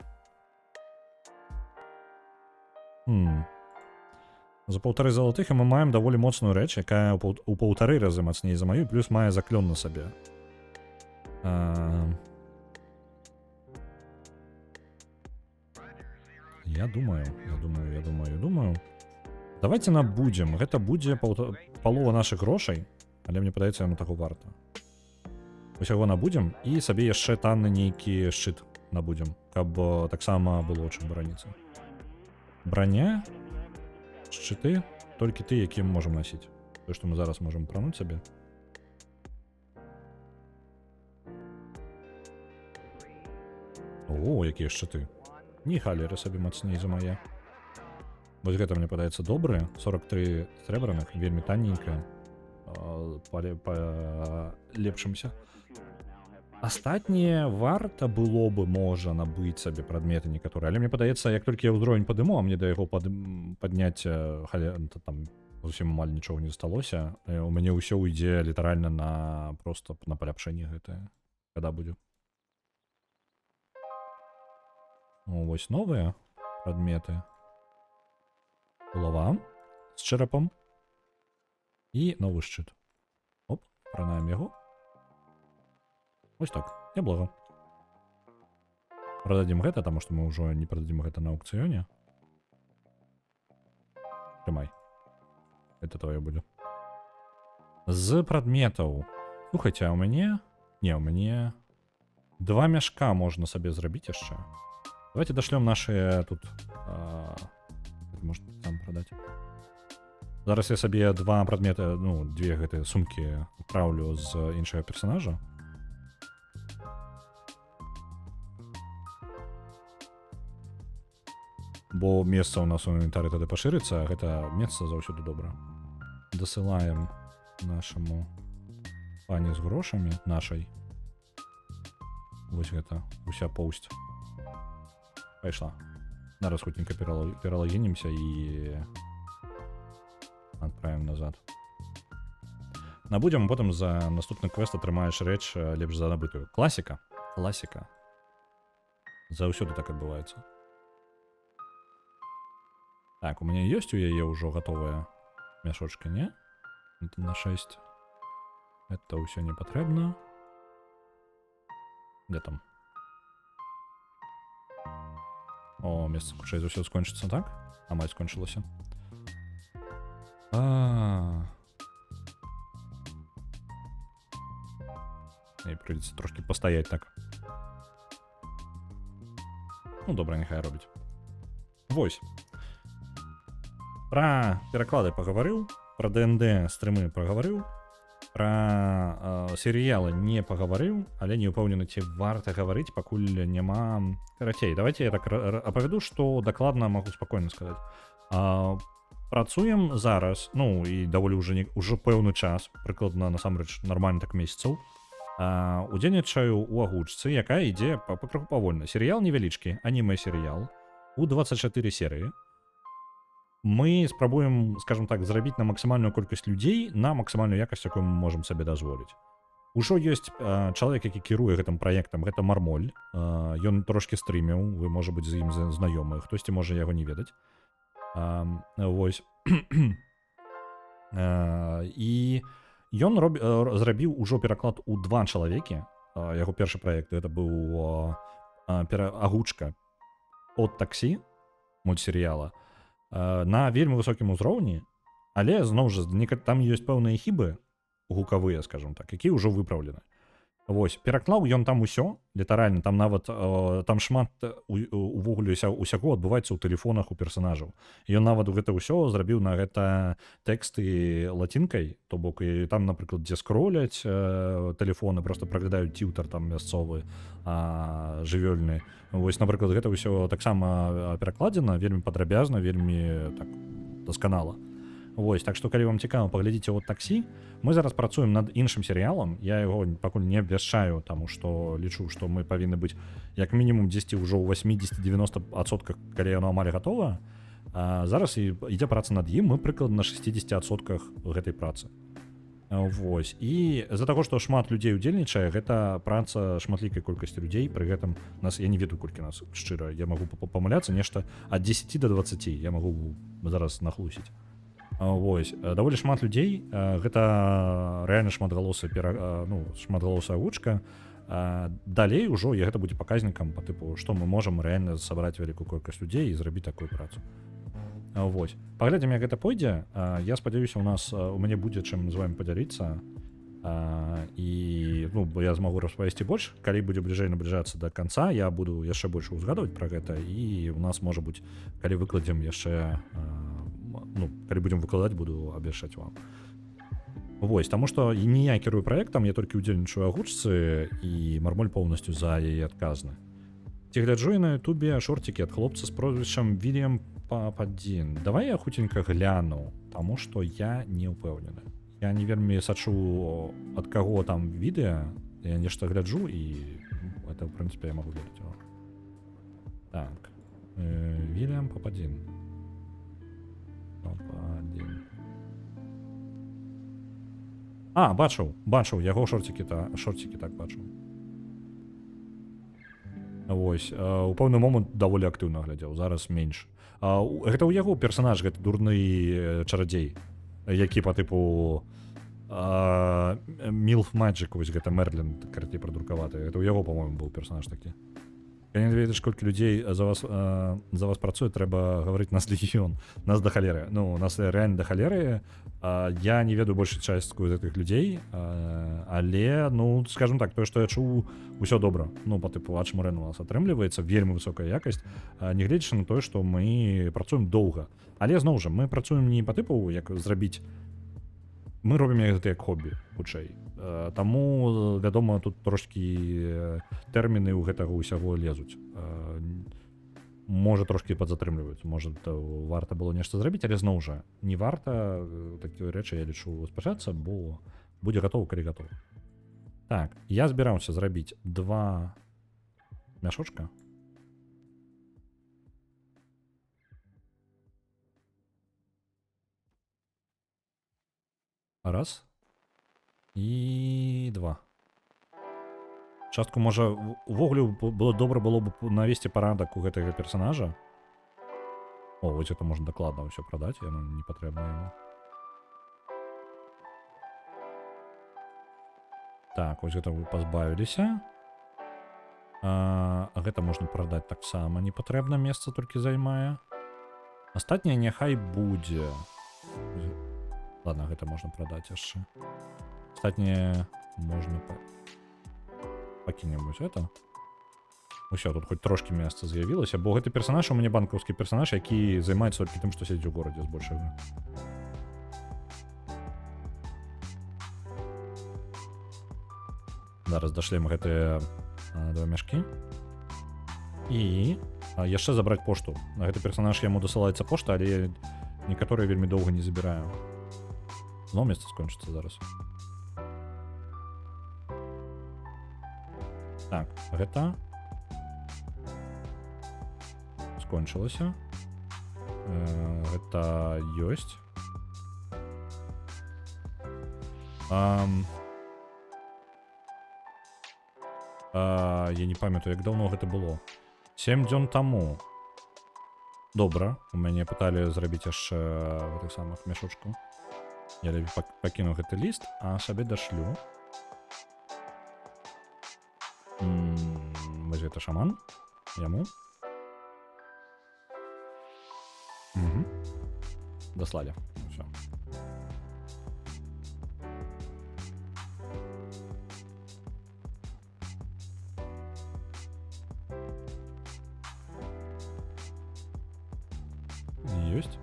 За 1,5 золотых мы маем даволі моцную рэч, якая у 1,5 разы мацней за маю, плюс мае заклён на сабе. Я думаю. Давайте набудзем. Гэта будзе палова нашых грошай, але мне падаецца, яно таго варта. Усяго набудзем і сабе яшчэ танны нейкі шчыт набудзем, каб таксама было чым бараніцца. Броня, шчыты, толькі ты, які мы можам насіць. То, што мы зараз можам прануць сабе. О, якія шчыты. Ні халеры сабе мацней за мае. Вось гэта мне падаецца добрае. 43 срэбраных, вельмі танненька. Лепшымся. Астатніе варта было бы, можа, набыць сабе прадметы некаторыя. Але мне падаецца, як толькі я ўзровень падыму, а мне да яго падняць там зусім амаль нічога не засталося, у мяне ўсё ўйдзе літаральна на просто на паляпшэнне гэтае. Када будзе. Вось новыя прадметы. Булава з чэрапам і новы шчыт. Оп, пранаем яго. Ось так, няблага. Продадим гэта, таму што мы ўжо не продадим гэта на аукцыёне. Трымай. Это твоё будзе. З прадметаў. Слухайце, а у мяне... Не, у мяне... 2 мяшка можна сабе зрабіць яшчэ. Давайте дашлём наши тут... Можна там продать. Зараз я сабе 2 прадметы, ну, 2 гэтыя сумкі адпраўлю з іншага персонажа. Бо месца у нас у інвентары тады пашырыцца, а гэта месца заўсёды добра. Дасылаем нашаму пані з грошамі, нашай. Вось гэта, уся поўсць. Пайшла. Зараз хутенька пералагінімся і адправім назад. Набудзем, потым за наступны квест атрымаеш рэч лепш за набытую. Класіка. Класіка. Заўсёды так адбываецца. Так, у меня есть у яе ўжо готовая мяшочка, не? Это на 6. Это ўсё не патрэбна. Где там? О, месца хутчэй за ўсё скончыцца, так? А мать скончылася. Ей придется трошки постоять так. Ну, добра, нехай робіць. Вось. Про пераклады пагаварыў, про ДНД стрымы пагаварыў, про серыялы не пагаварыў, але не ўпэўнены, ці варта гаварыць, пакуль няма... Карацей, давайте я так апавяду, што дакладна магу спакойна сказаць. Працуем зараз, ну і даволі ўжо пэўны час, прыкладна насамрэч нармальна так месяцаў. Удзельнічаю ў агучцы, якая ідзе пакрыху павольна. Серыял невялічкі, анімэ-серыял, у 24 серыі. Мы спрабуем, скажем так, зрабіць на максімальную колькасць людзей на максімальную якасць, якую мы можам сабе дазволіць. Ужо ёсць чалавек, які кіруе гэтым праектам, гэта Мармоль. Ён трошкі стрыміў, вы можа быць з ім знаёмы, хтосьці можа яго не ведаць. Вось. І ён зрабіў ужо пераклад у 2 чалавекі. Яго першы праект гэта быў агучка от таксі мультсерыяла на вельмі высокім узроўні, але зноў жа там ёсць пэўныя хібы гукавыя, скажем так, якія ўжо выпраўлены. Вось, пераклаў ён там усё, літаральна, там нават там шмат увогуле усяго адбываецца ў тэлефонах у персанажаў. Ён нават гэта ўсё зрабіў на гэта тэксты лацінкай, то бок і там, напрыклад, дзе скроляць тэлефоны, просто праглядаюць тьютар там мясцовы, жывёльны. Вось, напрыклад, гэта ўсё таксама перакладзена, вельмі падрабязна, вельмі так дасканала. Вось, так што калі вам цікава, паглядзіце от таксі. Мы зараз працуем над іншым серыялам. Я яго пакуль не абвяшчаю, таму што лічу, што мы павінны быць як мінімум 10 ўжо ў 80-90%, калі яно амаль гатова. Зараз ідзе праца над ім, мы прыкладна на 60% гэтай працы. Вось. І з-за таго, што шмат людзей удзельнічае, гэта праца шматлікай колькасці людзей, пры гэтым нас, я не ведаю, колькі нас, шчыра, я магу памыляцца, нешта ад 10 до 20, я магу зараз нахлусіць. Вось, даволі шмат людзей, гэта рэальна шматгалосая агучка. Далей ужо гэта будзе паказнікам па тыпу, што мы можам рэальна сабраць вялікую колькасць людзей і зрабіць такую працу. Вось, паглядзім, як гэта пойдзе. Я спадзяюся, у мяне будзе чым з вами падзяліцца, і я змагу распавесці больш. Калі будзе бліжэй набліжацца да канца, я буду яшчэ больш узгадваць пра гэта, і у нас можа быць, калі выкладзем яшчэ, калі будзем выкладаць, буду абвяшчаць вам. Вось, таму што не я кірую праектам, я толькі ўдзельнічаю агучцы, і Мармоль поўнасцю за яе адказны. Ці гляджу я на ютубе шорцікі ад хлопца з прозвішчам Вільям Пападзін. Давай я хуценька гляну, таму што я не ўпэўнены. Я не вельмі сачу, ад каго там відэа, я нешта гляджу, і это, в прынцыпе, я магу ведаць. Так, Вільям Пападзін. Бачыў, яго шорцікі так бачыў. Вось, у пэўны момант даволі актыўна глядзеў, зараз менш. Гэта ў яго персанаж, гэта дурны чарадзей, які па тыпу Мілф Маджик, вось гэта Мерлін, карацей прадрукаваты. Гэта ў яго, па-моему, быў персанаж такі. Калі не ведаеш, колькі людзей за вас працуе, трэба гаварыць нас легіён. Нас да халеры. Нас рэальна да халеры. Я не ведаю большую частку з гэтых людзей, але, скажем так, тое, што я чуў, усё добра. Па тыпу Ачмурэн у нас атрымліваецца, вельмі высокая якасць, нягледзячы на тое, што мы працуем доўга. Але, зноў жа, мы працуем не па тыпу, як зрабіць. Мы робім гэта як хобі, хутчэй. Таму, вядома, тут трошкі тэрміны ў гэтага ўсяго лезуць. Можа, трошкі падзатрымліваюць. Можа, варта было нешта зрабіць, але зноў жа, не варта такія рэчы, я лічу, спяшацца, бо будзе гатова, калі гатова. Так, я збіраўся зрабіць 2 мяшочка. Раз. І 2. Частку, можа, увогуле добра было б навесці парадак у гэтага персанажа. Вось это можна дакладна ўсё прадаць, яно не патрэбна яму. Так, вось гэта вы пазбавіліся. Гэта можна прадаць таксама, непатрэбна месца толькі займае. Астатняе няхай будзе. Ладно, гэта можна прадаць яшчэ. Астатняе можна пакінем вось это. Усё, тут хоць трошкі месца з'явілася, бо гэты персанаж у мяне банкаўскі персанаж, які займаецца толькі тым, што сядзіць у горадзе збольшага. Зараз дашлем гэтыя 2 мяшкі. І яшчэ забраць пошту. На гэты персанаж яму дасылаецца пошта, але некаторыя вельмі доўга не забіраю. Зноў месца скончыцца зараз. Так, гэта скончылася. Гэта ёсць. Я не памятаю, як даўно гэта было. 7 дзён таму. Добра, у мяне пыталі зрабіць яшчэ гэтых самых мяшочку. Я пакінуў гэты ліст, а сабе дашлю. Вось гэта шаман. Яму. Даслалі. Всё. Ёсць.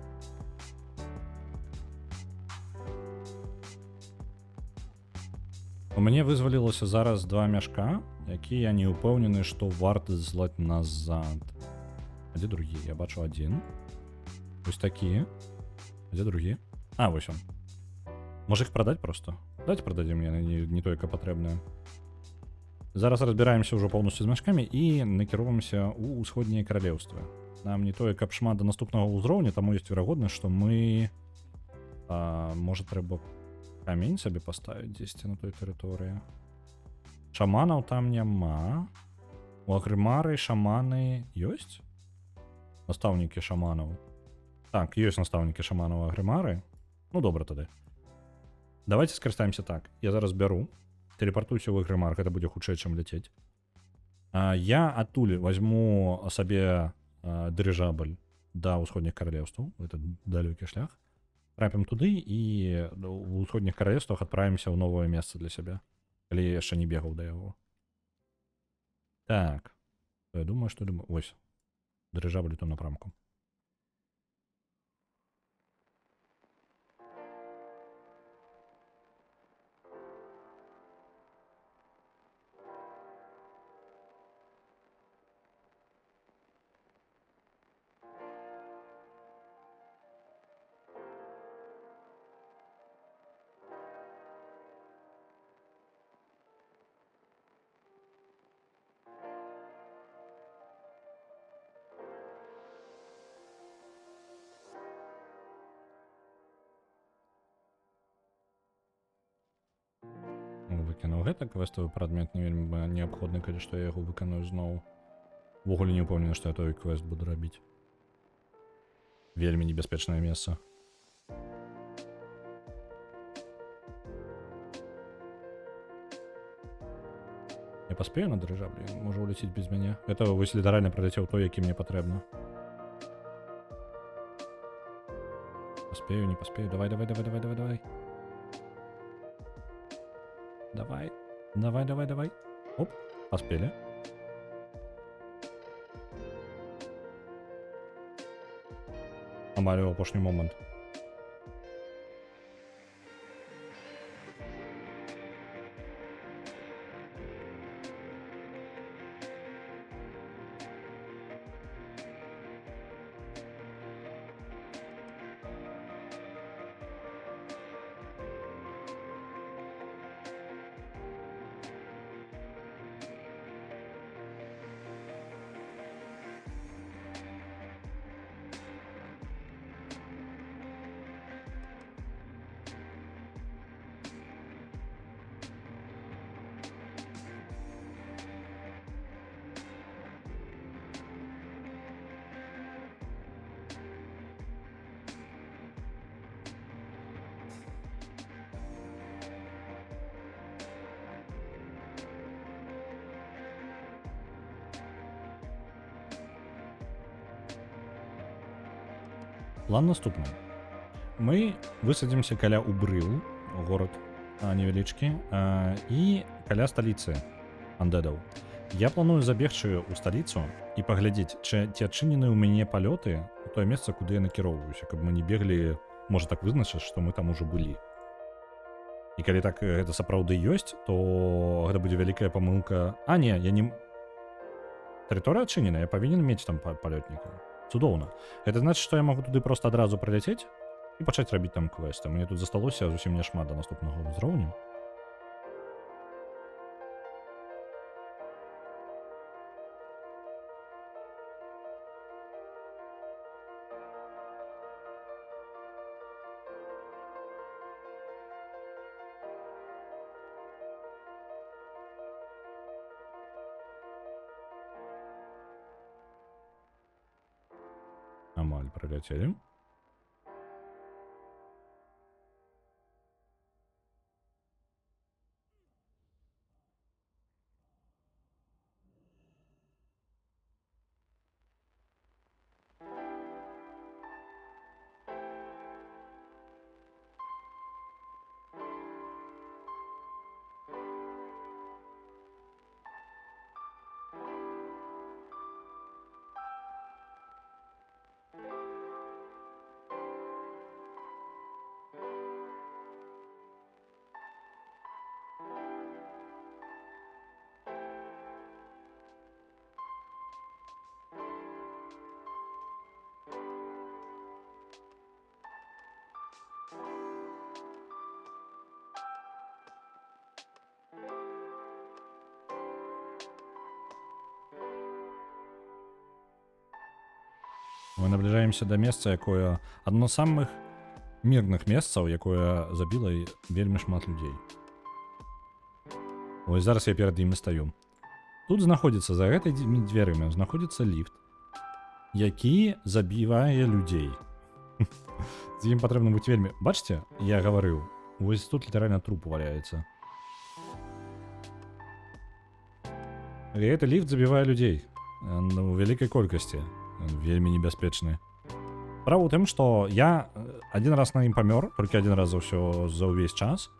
У мяне вызвалілася зараз 2 мяшка, якія не ўпэўнены, што варта злаць назад. А дзе другі? Я бачу адзін. Вось такі. А дзе другі? А, вось он. Можа іх прадаць просто? Давайте прададзім, яны не толькі патрэбныя. Зараз разбіраемся ўжо поўнасцю з мяшкамі і накіроўваемся ў ўсходнія каралеўствы. Нам не тое, каб шмат да наступнага ўзроўня, таму ёсць верагоднасць, што мы... можа, трэба камень сабе паставіць дзесьці на той тэрыторыі. Шаманаў там няма. У агрымары шаманы ёсць? Настаўнікі шаманаў. Так, ёсць настаўнікі шаманаў агрымары. Ну, добра тады. Давайте скарыстаемся так. Я зараз бяру, телепартуюся ў агрымар, гэта будзе хутчэй, чым ляцець. Я адтуль возьму сабе дырыжабль да ўсходніх каралеўстваў. Гэта далёкі шлях. Трапім туды і ў ўсходніх каралевствах адправімся ў новае месца для сябе, калі я яшчэ не бегаў да яго. Так. Я думаю, што... Вось. Дырыжабль у том напрамку. Выкінуў гэта, квеставы прадмет не вельмі неабходны, калі што я яго выканую зноў. Увогуле не ўпэўнены, што я той квест буду рабіць. Вельмі небяспечнае месца. Я паспею на дырыжаблі? Можа уляціць без мяне? Это вось літаральна праляцеў той, які мне патрэбна. Паспею, не паспею. Давай. Давай. Оп, паспелі. Амаль у апошні момант. План наступны. Мы высадзімся каля Убрыл, горад невялічкі, і каля сталіцы андэдаў. Я планую забегчы ў сталіцу і паглядзець, ці адчынены ў мяне палёты у тое месца, куды я накіроўваюся, каб мы не беглі, можа так вызначыць, што мы там ужо былі. І калі так гэта сапраўды ёсць, то гэта будзе вялікая памылка. Не, я не... Тэрыторыя адчынена, я павінен мець там палётніка. Цудоўна. Это значыць, што я магу туды проста адразу прыляцець і пачаць рабіць там квесты. Мне тут засталося зусім няшмат да наступнага ўзроўню. Амаль пролетели. Мы наближаемся до месца, якое одно з самых мірных месцаў, якое забіла вельмі шмат людзей. Ось зараз я перад імі стаю. Тут знаходзіцца за гэтай дзвярымі знаходзіцца ліфт, які забівае людзей. З ім патрэбна быць вельмі. Бачце, я гаварыў, вось тут літаральна труп валяецца. І гэты ліфт забівае людзей у вялікай колькасці. Вельмі небяспечны. Справа ў тым, што я адзін раз на ім памёр, толькі адзін раз за ўвесь час,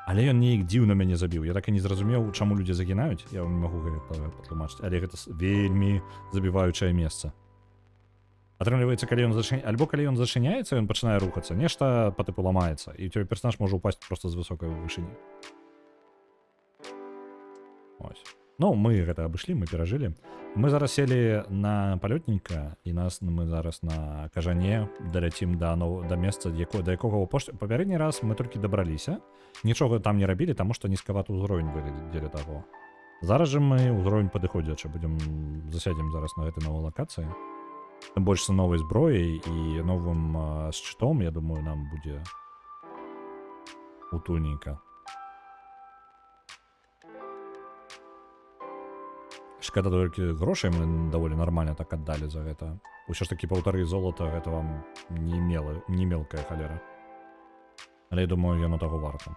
але ён неяк дзіўна мяне забіў. Я так і не зразумеў, чаму людзі загінаюць. Я вам не магу гэта патлумачыць, але гэта вельмі забіваючае месца. Атрымліваецца, калі ён альбо калі ён зачыняецца, ён пачынае рухацца, нешта па тыпу ламаецца, і у цябе персонаж можа ўпасці проста з высокай вышыні. Ось. Ну, мы гэта абышлі, мы перажылі. Мы зараз селі на палётніка, і мы зараз на кажане даляцім да месца, да якога папярэдні раз мы толькі дабраліся. Нічога там не рабілі, таму што нізкаваты ўзровень былі дзеля таго. Зараз жа мы ўзровень падыходзячы, засядзем зараз на гэтай новай лакацыі. Тым больш з новай зброяй і новым шчытом, я думаю, нам будзе утульненька. Шкада толькі грошай мы даволі нармальна так аддалі за гэта. Усё ж такі 1,5 золата гэта вам не мелкая халера. Але я думаю, яно таго варта.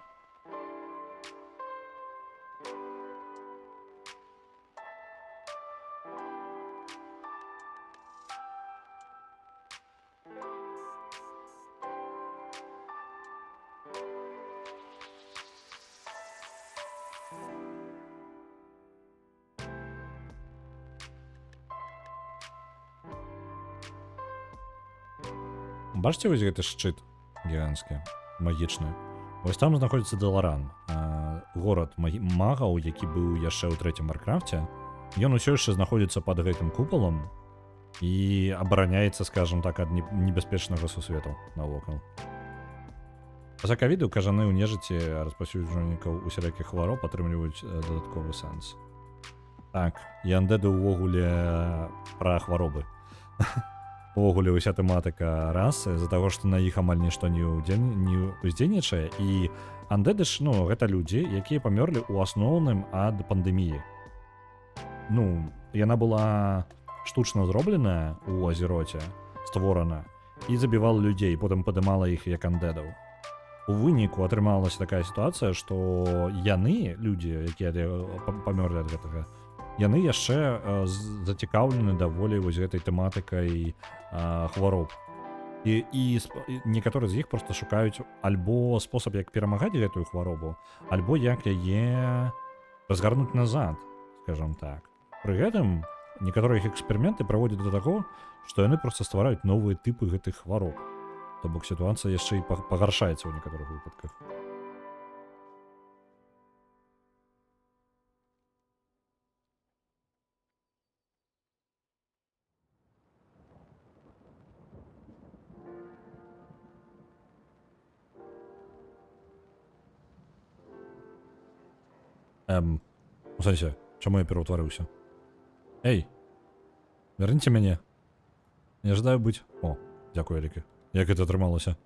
Бачите вось гэты шчыт гіганцкі, магічны? Вось там знаходзіцца Даларан, горад магаў, які быў яшчэ ў 3-м Варкрафце. Ён усё яшчэ знаходзіцца пад гэтым купалам і абараняецца, скажам так, ад небяспечнага сусвету навокал. Па-за ковіду кажаны ў нежыці распаўсюджальнікаў усялякіх хвароб атрымліваюць дадатковы сэнс. Так, і андэды ўвогуле пра хваробы. Увогуле ўся тэматыка расы з-за таго, што на іх амаль нішто не ўздзейнічае, і андэды ж, ну, гэта людзі, якія памёрлі ў асноўным ад пандэміі. Ну, яна была штучна зробленая ў Азероце, створана, і забівала людзей, потым падымала іх як андэдаў. У выніку атрымалася такая сітуацыя, што яны, людзі, якія памёрлі ад гэтага, яны яшчэ зацікаўлены даволі вось гэтай тэматыкай хвароб. І некаторыя з іх проста шукаюць альбо спосаб, як перамагаць гэтую хваробу, альбо як яе разгарнуць назад, скажам так. Пры гэтым некаторыя іх эксперыменты праводзяць да таго, што яны проста ствараюць новыя тыпы гэтых хвароб. То бок сітуацыя яшчэ і пагаршаецца ў некаторых выпадках. У сэнсе, чаму я пераўтварыўся? Эй, вярніце мяне. Не жадаю быць... О, дзякую, Элікі. Як гэта атрымалася?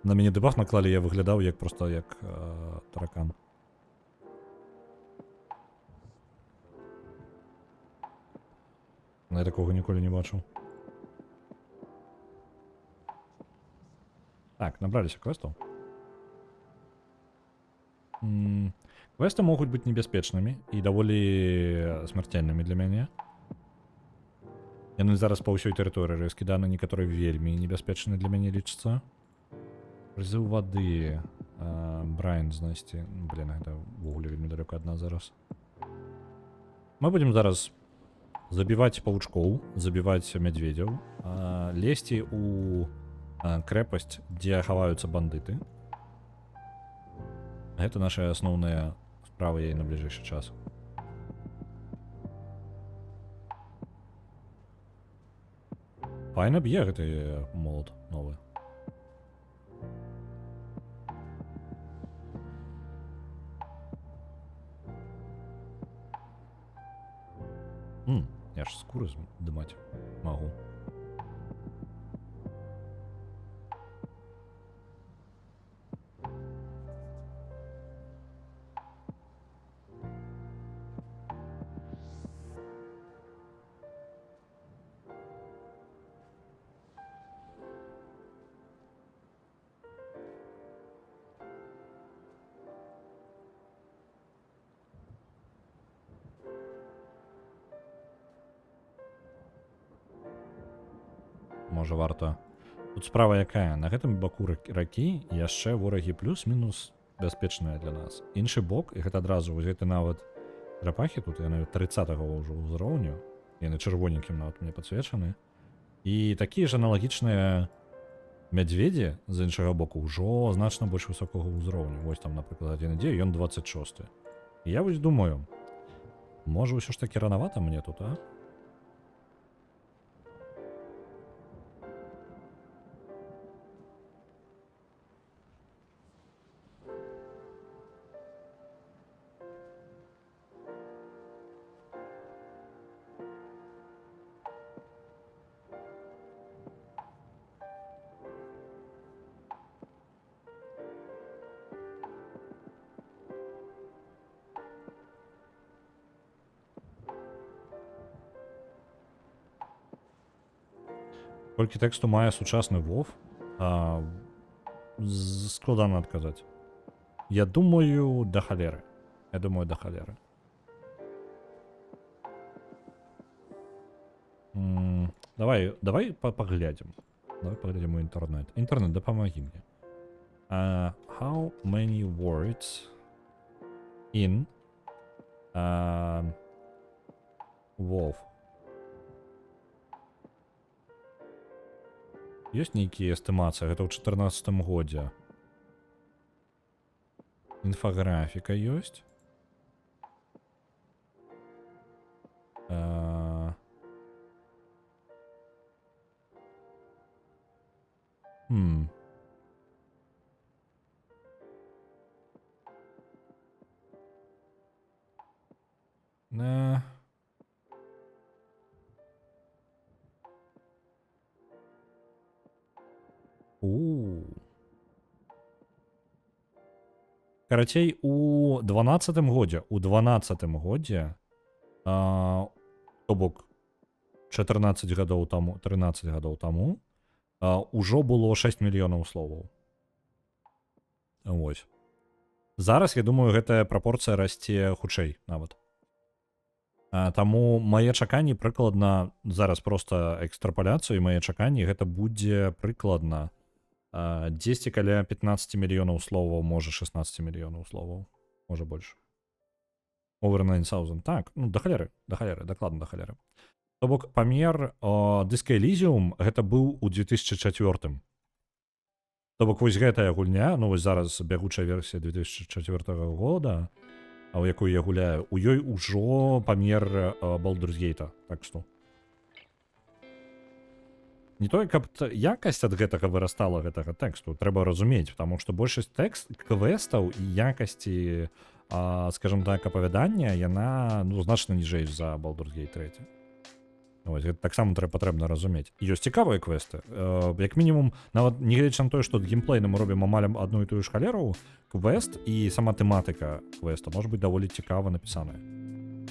На мяне дэбаф наклалі, я выглядаў як проста як таракан. Я такого ніколи не бачыў. Так, набраліся квестаў. Квесты могуць быць небяспечнымі і даволі смярцельнымі для мяне. Яны зараз па ўсёй тэрыторыі раскіданы, некаторыя вельмі небяспечныя для мяне лічацца. Прызыў вады, Брайан знайсці. Блін, гэта ввогуле вельмі далёка ад нас зараз. Мы будзем зараз забіваць павучкоў, забіваць мядзведзяў, лезці ў крэпасць, дзе хаваюцца бандыты. Гэта наша асноўная справа яе на бліжэйшы час. Файна б'е гэты молот новы. Я ж скуры здымаць магу. Можа варта. Тут справа якая? На гэтым баку ракі яшчэ ворагі плюс-мінус бяспечныя для нас. Іншы бок, і гэта адразу вось гэты нават драпахі тут, яны 30-го ўжо ўзроўню, яны чырвоненькім нават мне падсвечаны. І такія ж аналагічныя мядзведзі з іншага боку ўжо значна больш высокага ўзроўню. Вось там, напрыклад, 1,9, ён 26. І я вось думаю, можа ўсё ж такі ранавата мне тут, а? Колькі тэксту мае сучасны WoW, складана адказаць. Я думаю, да халеры. Давай паглядзім. Давай паглядзім у інтэрнэт. Інтэрнэт, дапамагі мне. How many words in WoW? Ёсць нейкія эстымацыі, гэта ў 14 годзе. Інфаграфіка ёсць. Карацей, у 12-м годзе, то бок 14 гадоў таму, 13 гадоў таму, ужо было 6 мільёнаў словаў. Вось. Зараз, я думаю, гэтая прапорцыя расце хутчэй нават. Таму мае чаканні прыкладна, зараз проста экстрапаляцыю, мае чаканні, гэта будзе прыкладна 10 каля 15 мільёнаў словаў, можа 16 мільёнаў словаў, можа больш. Over 9000, так, ну да халеры, дакладна да халеры. То бок памер Disco Elysium гэта быў у 2004. То бок вось гэтая гульня, ну вось зараз бягучая версія 2004 года, а ў якой я гуляю, у ёй ужо памер Baldur's Gate, так што. Не тое, каб якасць ад гэтага вырастала гэтага тэксту, трэба разумець, таму што большасць квестаў і якасці, скажем так, апавядання, яна значна ніжэй за Baldur's Gate 3. Вось, гэта таксама патрэбна разумець. Ёсць цікавыя квесты. Як мінімум, нават нягледзячы на тое, што геймплейна мы робім амаль адну і тую ж халеру, квест і сама тэматыка квеста можа быць даволі цікава напісаная.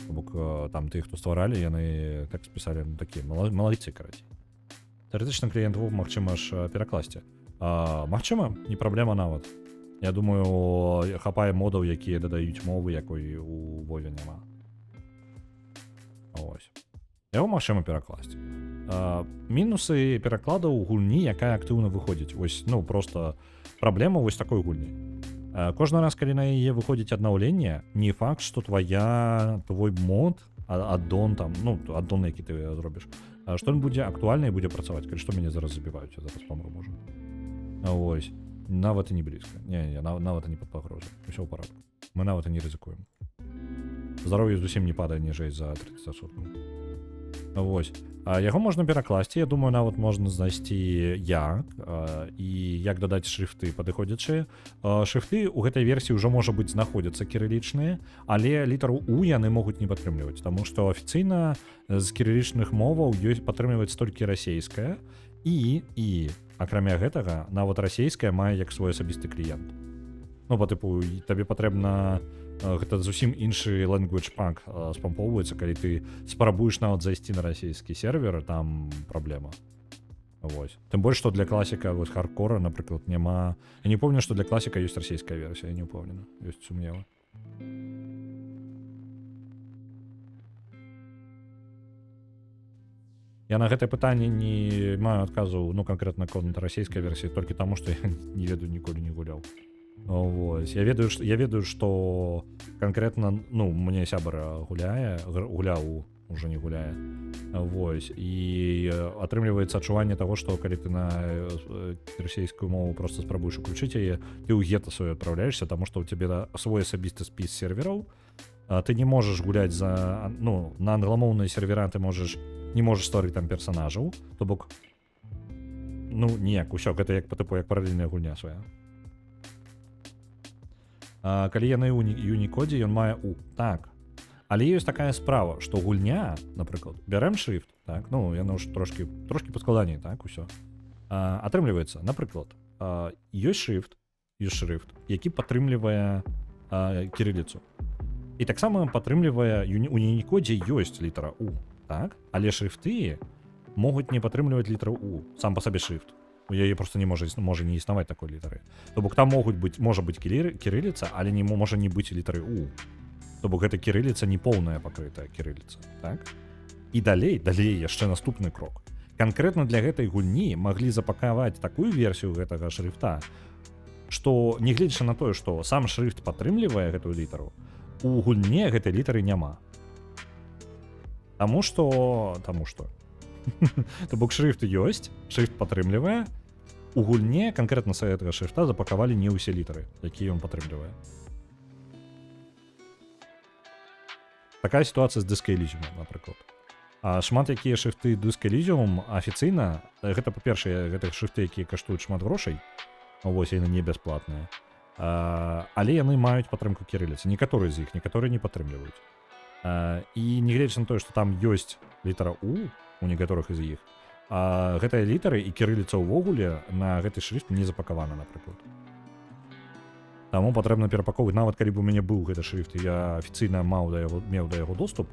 Бок там тых, хто стваралі, яны так спісалі, ну такі малайцы, карацей. Тэарэтычна кліент WoW магчыма ж перакласці. Магчыма, не праблема нават. Я думаю, хапае модаў, якія дадаюць мовы, якой у Вове няма. Ось. Яго магчыма перакласці. Мінусы перакладаў у гульні, якая актыўна выходзіць. Вось, ну, просто праблема вось такой гульні. Кожны раз, калі на яе выходзіць аднаўленне, не факт, што твой мод, аддон там, ну, аддон, які ты зробіш, што ён будзе актуальны і будзе працаваць. Калі што мяне зараз забіваюць, я зараз памру, можа. Ось. Нават і не блізка. Не, нават і не пад пагрозай. Усё ў парадку. Мы нават і не рызыкуем. Здароўе зусім не падае ніжэй за 30%. Вось. Яго можна перакласці, я думаю, нават можна знайсці як і як дадаць шрифты падыходзячыя. Шрифты ў гэтай версіі ўжо можа быць знаходзяцца кірылічныя, але літару У яны могуць не падтрымліваць, таму што афіцыйна з кірылічных моваў падтрымліваецца толькі расейская і акрамя гэтага нават расейская мае як свой асабісты кліент. Ну, па тыпу, табе патрэбна гэта зусім іншы language pack спампоўваецца, калі ты спрабуеш нават зайсці на расійскі сервер, там праблема. Вось. Тым больш, што для класіка вось хардкора, напрыклад, няма. Я не помню, што для класіка ёсць расійская версія, я не ўпэўнены. Ёсць сумневы. Я на гэтае пытанне не маю адказу, ну, канкрэтна конт расійскай версіі, толькі таму, што я не ведаю, ніколі не гуляў. Вось. Я ведаю, што канкрэтна, ну, мне сябра гуляў, уже не гуляе. Вось. І атрымліваецца адчуванне таго, што калі ты на расійскую мову просто спрабуеш уключыць яе, ты ў гета свой адпраўляешся, таму што ў цябе свой асабісты спіс сервераў. Ты не можаш гуляць за, ну, на англамоўныя сервера ты не можаш стварыць там персанажаў, то бок, ну, ніяк, усё, гэта як па тыпу, як паралельная гульня свая. Калі яны ў Unicode, ён мае У. Так. Але ёсць такая справа, што гульня, напрыклад, бярэм шрифт, так, ну, яно ж трошкі паскладаней, так, усё. Атрымліваецца, напрыклад, ёсць шрифт, які падтрымлівае кірыліцу. І таксама падтрымлівае, у Unicode ёсць літара У, так, але шрифты могуць не падтрымліваць літару У, сам па сабе шрифт. У яе просто не можа не існаваць такой літары. То бок там можа быць кірыліца, але не можа не быць літары У. То бок гэта кірыліца не поўная пакрытая кірыліца, так? І далей яшчэ наступны крок. Канкрэтна для гэтай гульні маглі запакаваць такую версію гэтага шрифта, што нягледзячы на тое, што сам шрифт падтрымлівае гэтую літару, у гульне гэтай літары няма. Таму што то бок шрифт ёсць, шрифт падтрымлівае, у гульне канкрэтна з гэтага шрифта запакавалі не ўсе літары, якія ён падтрымлівае. Такая сітуацыя з Disco Elysium, напрыклад. Шмат якія шрифты Disco Elysium афіцыйна, гэта, па-першае, гэта шрифты, якія каштуюць шмат грошай, вось, яны не бясплатныя, але яны маюць падтрымку кірыліцы. Некаторыя з іх, некаторыя не падтрымліваюць. І нягледзячы на тое, што там ёсць літара У некаторых з іх, гэтыя літары і кірыліца ўвогуле на гэты шрифт не запакавана, напрыклад. Таму патрэбна перапаковваць, нават калі б у мяне быў гэты шрифт, я афіцыйна меў да яго доступ,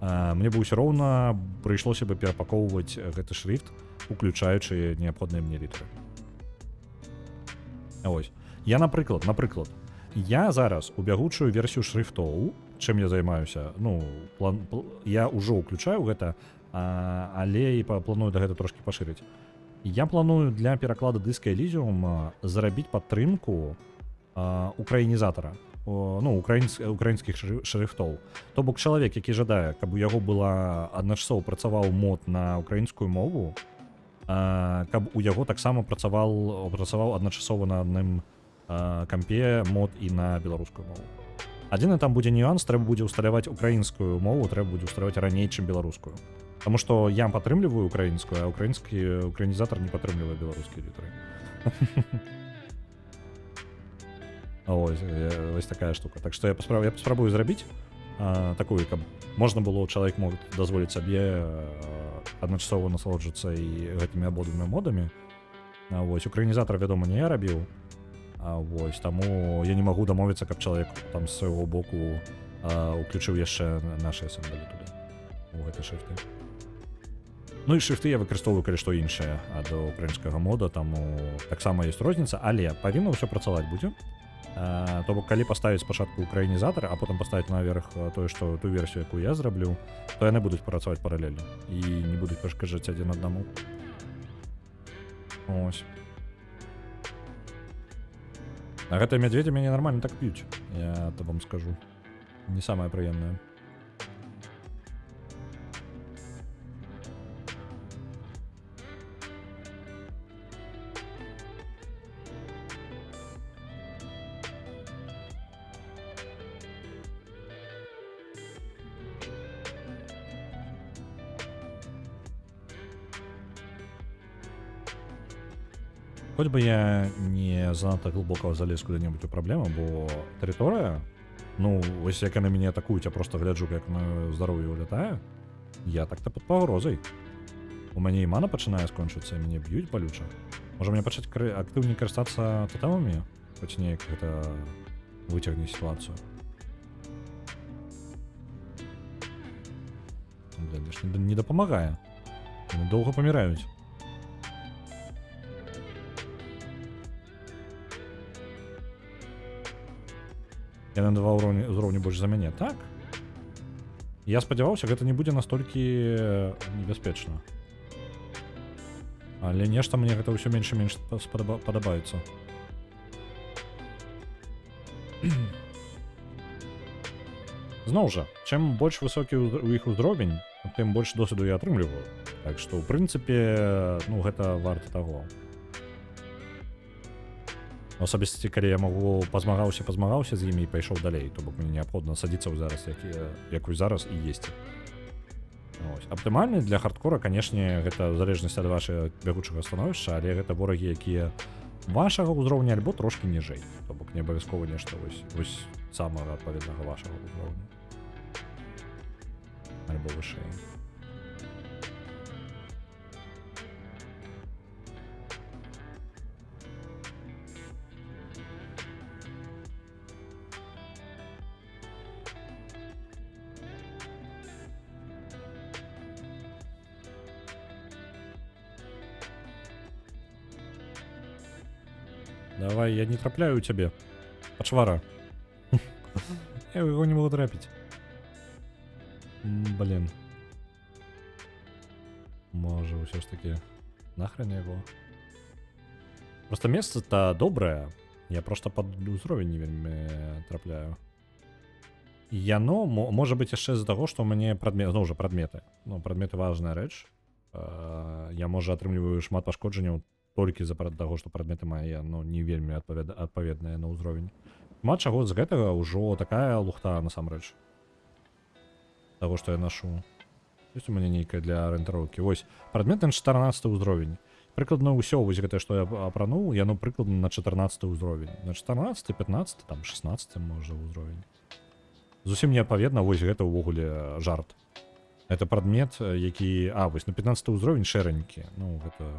мне бы ўсё роўна прыйшлося бы перапаковваць гэты шрифт, уключаючы неабходныя мне літары. Ось. Я, напрыклад, я зараз у бягучую версію шрифтоў, чым я займаюся, ну, я ўжо ўключаю гэта, але і планую да гэта трошкі пашырыць. Я планую для пераклада Disco Elysium зарабіць падтрымку украінізатара, ну, украінскіх шрифтоў. То бок чалавек, які жадае, каб у яго была адначасова працаваў мод на украінскую мову, каб у яго таксама працаваў адначасова на адным кампе мод і на беларускую мову. Адзіны там будзе нюанс, трэба будзе ўсталяваць украінскую мову, трэба будзе ўсталяваць раней, чым беларускую. Таму што я падтрымліваю украінскую, а украінізатар не падтрымлівае беларускія літары. Ось такая штука. Так што я паспрабую зрабіць такую, каб можна было, чалавек мог дазволіць сабе адначасова насалоджвацца і гэтымі абодвумі модамі. Вось, украінізатар, вядома, не я рабіў. Вось, таму я не магу дамовіцца, каб чалавек там з свайго боку уключыў яшчэ нашы сімвалы туды у гэтай шрыфты. Ну і шрыфты я выкарыстоўваю калі што іншае ад украінскага мода, таму таксама ёсць розніца, але павінна ўсё працаваць будзе. То бок калі паставіць спачатку украінізатар, а потым паставіць наверх тое, што ту версію, якую я зраблю, то яны будуць працаваць паралельна і не будуць перашкаджаць адзін аднаму. Ось. А гэтыя мядзведзі мяне нармальна так п'юць, я то вам скажу. Не самае прыемнае. Хоць бы я не занадта глыбока залез куды-небудзь у праблему, бо тэрыторыя, ну, вось як яны мяне атакуюць, я просто гляджу, як на здароўе улятае, я так-то пад пагрозай. У мяне і мана пачынае скончыцца, і мяне б'юць балюча. Можа мне пачаць актыўней карыстацца тотэмамі, хоць неяк гэта выцягне сітуацыю. Блин, ж не дапамагае. Яны доўга паміраюць. Я на 2 ўзроўні больш за мяне, так? Я спадзяваўся, гэта не будзе настолькі небяспечна. Але нешта мне гэта ўсё менш і менш падабаецца. Зноў жа, чым больш высокі ў іх узровень, тым больш досведу я атрымліваю. Так што, ў прынцыпе, ну, гэта варта таго. Асабісці, калі я магу пазмагаўся з імі і пайшоў далей, то бок мне неабходна садзіцца ў зараз, якую зараз і есці. Аптымальны для хардкора, канешне, гэта ў залежнасці ад вашага бягучага становішча, але гэта ворагі, якія вашага ўзроўня альбо трошкі ніжэй. То бок не абавязкова нешта вось самага адпаведнага вашага ўзроўня. Альбо вышэй. Давай, я не трапляю у цябе. Пачвара. Я яго не могу трапіць. Блин. Можа, ўсё ж таки нахрен яго. Просто месца-то добрае. Я просто пад узровень не вельмі трапляю. Яно можа быць яшчэ з-за таго, што ў мяне зноў жа прадметы. Ну, прадметы важная рэч. Я, можа, атрымліваю шмат пашкоджанняў толькі з-за таго, што прадметы мае, ну, не вельмі адпаведныя на ўзровень. Шмат чаго з гэтага ўжо такая лухта насамрэч. Таго, што я нашу. Ёсць у мяне нейкая для арыентыроўкі. Вось, прадмет на 14 ўзровень. Прыкладна ўсё, вось гэтае, што я апрануў, яно прыкладна на 14 ўзровень. На 14, 15, там 16 можа ўзровень. Зусім не адпаведна, вось гэта ўвогуле жарт. Это прадмет, які... вось на 15 ўзровень шэранькі. Ну, гэта...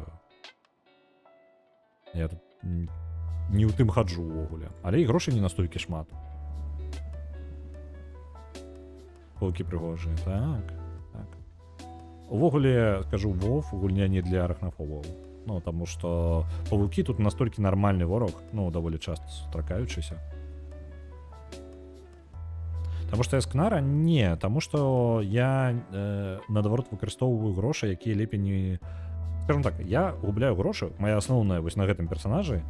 Я тут не ў тым хаджу ўвогуле. Але і грошай не настолькі шмат. Паўкі прыгожыя. Так. Увогуле, скажу, WoW гульня не для арахнафобаў. Ну, таму што павукі тут настолькі нармальны ворог, ну, даволі часта сустракаючыся. Таму што я скнара? Не, таму што я, наадварот, выкарыстоўваю грошы, якія лепей не... Скажем так, я губляю грошы, моя асноўная вось на гэтым персанажы,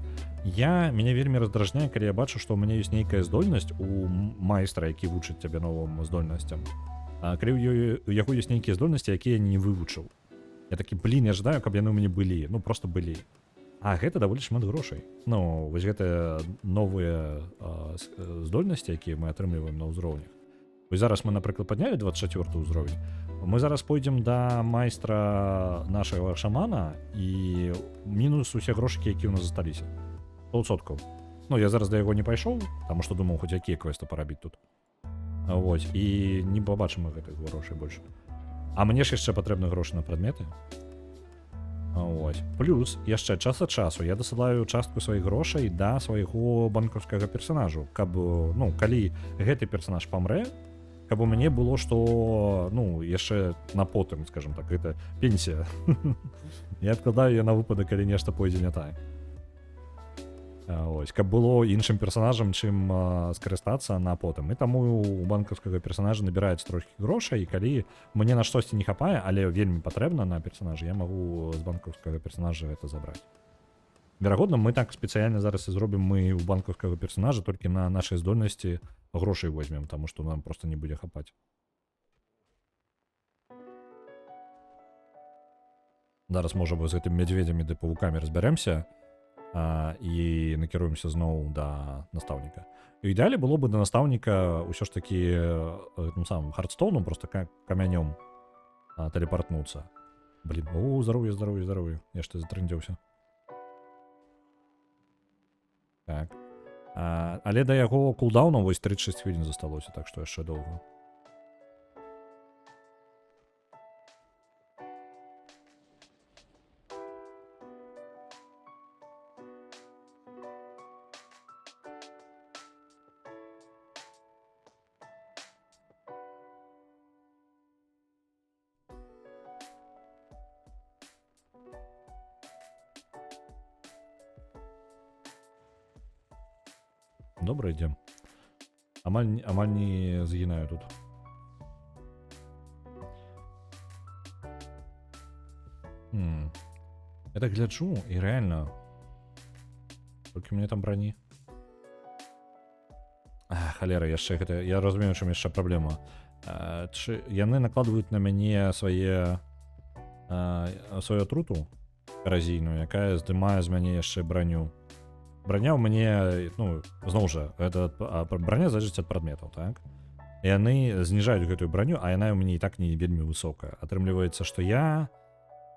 мяне вельмі раздражняе, калі я бачу, што ў мяне ёсць нейкая здольнасць у майстра, які вучыць цябе новым здольнасцям. А калі у яго ёсць нейкія здольнасці, якія я не вывучыў. Я такі, блін, я жадаю, каб яны ў мяне былі, ну просто былі. А гэта даволі шмат грошай. Ну, вось гэтыя новыя здольнасці, якія мы атрымліваем на ўзроўнях. Вось зараз мы, напрыклад, паднялі 24 ўзровень. Мы зараз пойдзем да майстра нашага шамана і мінус усе грошыкі, якія ў нас засталіся. 100%. Ну, я зараз да яго не пайшоў, таму што думаў, хоць якія квесты парабіць тут. Вось, і не пабачым мы гэтых грошай больш. А мне ж яшчэ патрэбны грошы на прадметы. Ось. Плюс яшчэ час ад часу я дасылаю частку сваіх грошай да свайго банкаўскага персанажу, каб ну калі гэты персанаж памрэ, каб у мяне было што ну яшчэ на потым, скажем так, гэта пенсія. Я адкладаю яе на выпадак, калі нешта пойдзе не так. Ось, каб было іншым персанажам чым скарыстацца на потым. І таму у банкаўскага персанажа набіраецца трохі грошай, і калі мне на штосьці не хапае, але вельмі патрэбна на персанажа, я магу з банкаўскага персанажа гэта забраць. Верагодна, мы так спецыяльна зараз і зробім, мы у банкаўскага персанажа толькі на нашай здольнасці грошай возьмем, таму што нам проста не будзе хапаць. Зараз можа бы з гэтым мядзведзямі ды павукамі разбярэмся, і накіруемся зноў да настаўніка. У ідэале было бы да настаўніка ўсё ж такі тым самым Хардстоуном, просто камянём тэлепартнуцца. Блін, здароўе, здароўе, здароўе. Я ж ты затрындзеўся. Так. Але да яго кулдаўну вось 36 хвілін засталося, так што яшчэ доўга. Добра, ідзем. Амаль не загінаю тут. Я так гляджу, і рэальна. Толькі мне там брані. Халера, яшчэ гэта... Я разумею, чым яшчэ праблема. Яны накладваюць на мяне сваю атруту каразійную, якая здымае з мяне яшчэ браню. Броня у мяне, ну, зноў жа, броня залежыць ад прадметаў, так? І яны зніжаюць гэтую броню, а яна ў мяне і так не вельмі высокая. Атрымліваецца, што я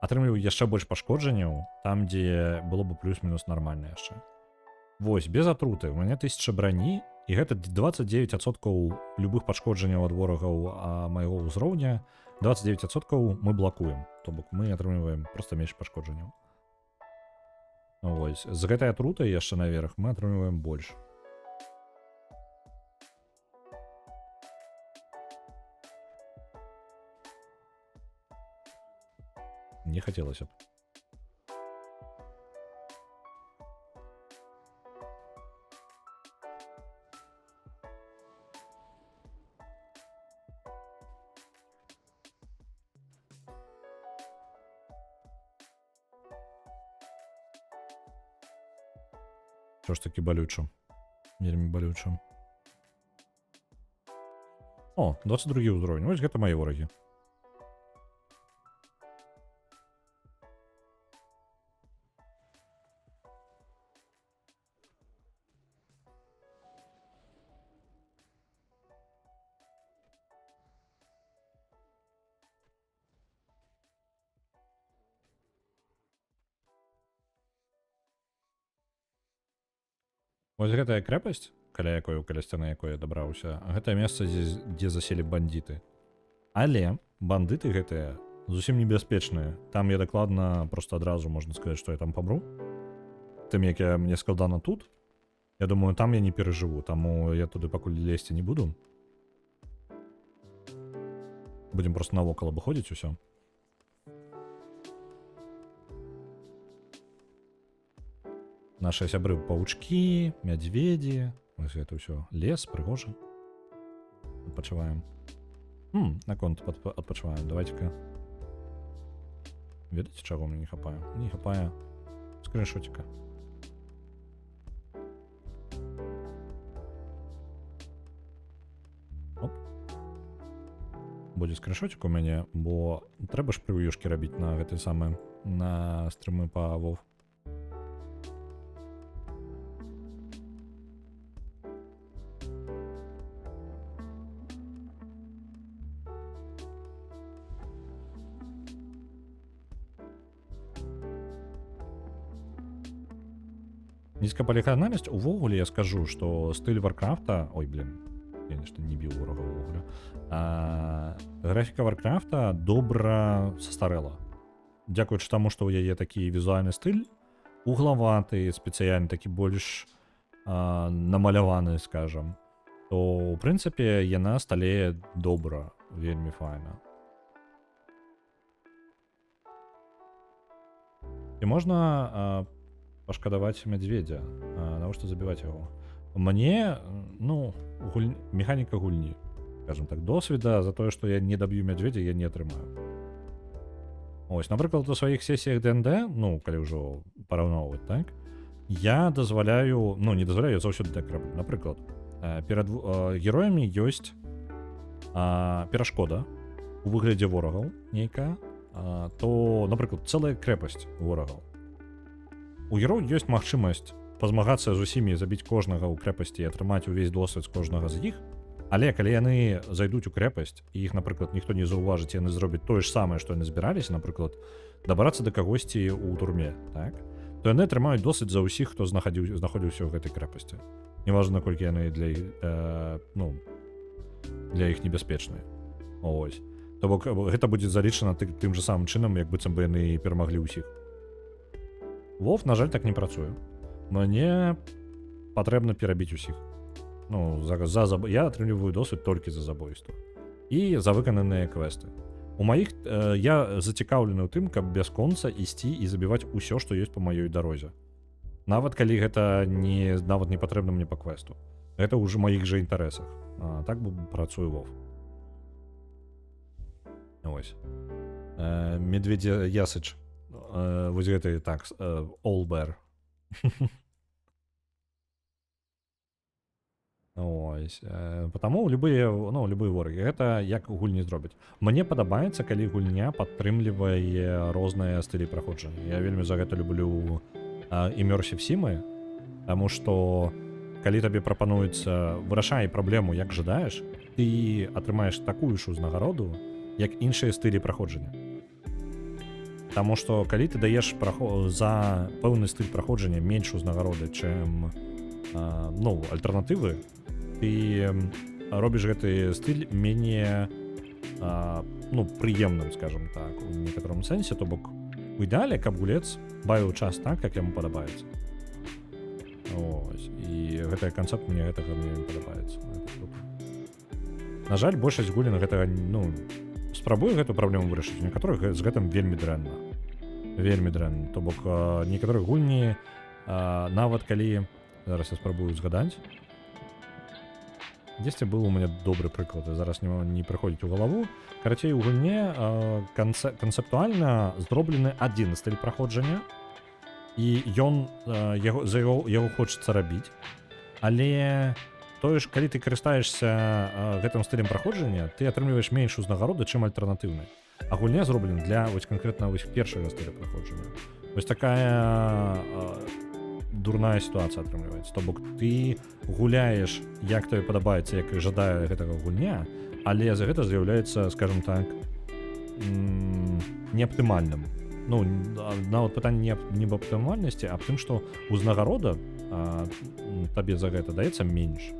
атрымліваю яшчэ больш пашкоджанняў там, дзе было бы плюс-мінус нармальна яшчэ. Вось, без атруты, у мяне 1000 броні, і гэта 29% любых пашкоджанняў ад ворагаў майго ўзроўня, 29% мы блакуем, то бок мы атрымліваем проста менш пашкоджанняў. Ось, з гэтай атрутай яшчэ наверх мы атрымліваем больш. Не хацелася б. Що ж таки болючо. Вельмі болючо. О, 22 ўзровень. Ось гэта мае ворагі. Вось гэтая крэпасць, каля сцяны якой я дабраўся, гэтае месца, дзе заселі бандіты. Але бандыты гэтыя зусім небяспечныя. Там я дакладна проста адразу можна сказаць, што я там памру. Тым, як мне складана тут, я думаю, там я не перажыву, таму я туды пакуль лезці не буду. Будзем проста навокал абыходзіць усё. Наши сябры паучкі, мядзведзі, вось гэта ўсё лес, прыгожа. Адпачываем. Наконт адпачываем, давайте-ка. Ведаеце, чаго мне не хапае? Не хапае скриншотика. Оп. Будзе скриншотик у мяне, бо трэба ж превьюшки рабіць на гэтай самай, на стрымы па WoW. Нізкапалігранальнасць увогуле я скажу, што стыль Варкрафта... Ой, блин, я нешта не біў ворага ўвогуле. Графіка Варкрафта добра састарэла. дзякуючы таму, што ў яе такі візуальны стыль, углаваты, спецыяльны такі больш намаляваны, скажам, то ў прынцыпе яна сталее добра, вельмі файна. І можна пашкадаваць мядзведзя, навошта забіваць яго. Мне, ну, механіка гульні, скажем так, досведа за тое, што я не даб'ю мядзведзя, я не атрымаю. Ось, напрыклад, у сваіх сесіях ДНД, ну, калі ўжо параўноўваць, так, я дазваляю, ну, не дазваляю, я заўсёды так раблю. Напрыклад, перад героямі ёсць перашкода у выглядзе ворагаў нейкая, то, напрыклад, цэлая крэпасць ворагаў. У героў ёсць магчымасць пазмагацца з усімі, забіць кожнага ў крэпасці і атрымаць увесь досвед з кожнага з іх, але калі яны зайдуць у крэпасць і іх, напрыклад, ніхто не заўважыць, яны зробяць тое ж самае, што яны збіраліся, напрыклад, дабрацца да кагосьці ў турме, так, то яны атрымаюць досвед за ўсіх, хто знаходзіўся ў гэтай крэпасці. Неважна, наколькі яны для іх небяспечныя. Ось. То бок гэта будзе залічана тым же самым чынам, як быццам бы яны перамаглі ўсіх. WoW, на жаль, так не працуе. Мне патрэбна перабіць усіх. Ну, я атрымліваю досвед толькі за забойства. І за выкананыя квесты. У маіх я зацікаўлены ў тым, каб бясконца ісці і забіваць усё, што ёсць па маёй дарозе. Нават калі гэта нават не патрэбна мне па квесту. Гэта ўжо маіх жа інтарэсах. Так бы працую WoW. Ось. Медведзя Ясыч. Вось гэты, так, Олбер. Ось. Потому любые ворагі, гэта як гульні зробяць. Мне падабаецца, калі гульня падтрымлівае розныя стылі праходжання. Я вельмі за гэта люблю Immersive Sim'ы, таму што калі табе прапануецца вырашай праблему, як жадаеш, ты атрымаеш такую ж узнагароду, як іншыя стылі праходжання. Таму што калі ты даеш за пэўны стыль праходжання менш узнагароды, чым альтэрнатывы, ты робіш гэты стыль менее прыемным, скажем так, у некаторым сэнсе, то бок у ідэале, каб гулец бавіў час так, як яму падабаецца. Ось. І гэты канцэпт мне падабаецца. На жаль, большасць гулін гэтага, спрабуе гэту праблему вырашыць, у некаторых з гэтым вельмі дрэнна. Вельмі дрэнна. То бок некаторых гульні, нават калі, зараз я спрабую згадаць, дзесьці быў у мяне добры прыклад, зараз не прыходзіць у галаву. Карацей, у гульне канцэптуальна зроблены адзін стыль праходжання, і яго хочацца рабіць, але тое ж, калі ты карыстаешся гэтым стылем праходжання, ты атрымліваеш менш узнагароды, чым альтэрнатыўны. А гульня зроблена для канкрэтна першага стыля праходжання. Вось такая дурная сітуацыя атрымліваецца. То бок ты гуляеш, як табе падабаецца, як жадае гэтага гульня, але за гэта з'яўляецца, скажем так, неаптымальным. Нават пытанне не аб аптымальнасці, а аб тым, што узнагарода табе за гэта даецца менш.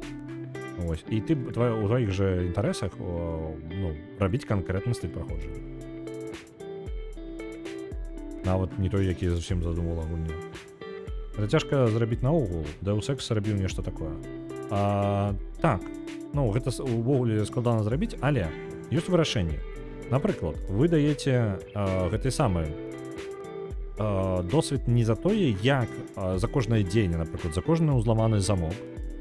Ось. І ты у тваіх жа інтарэсах рабіць канкрэтны стыль праходжання. Нават не той, які зусім задумала гульню. Гэта цяжка зрабіць наогул. Deus Ex рабіў нешта такое. Так, гэта увогуле складана зрабіць, але ёсць вырашэнне. Напрыклад, вы даеце гэты самы досвед не за тое, як за кожнае дзеянне, напрыклад, за кожны ўзламаны замок,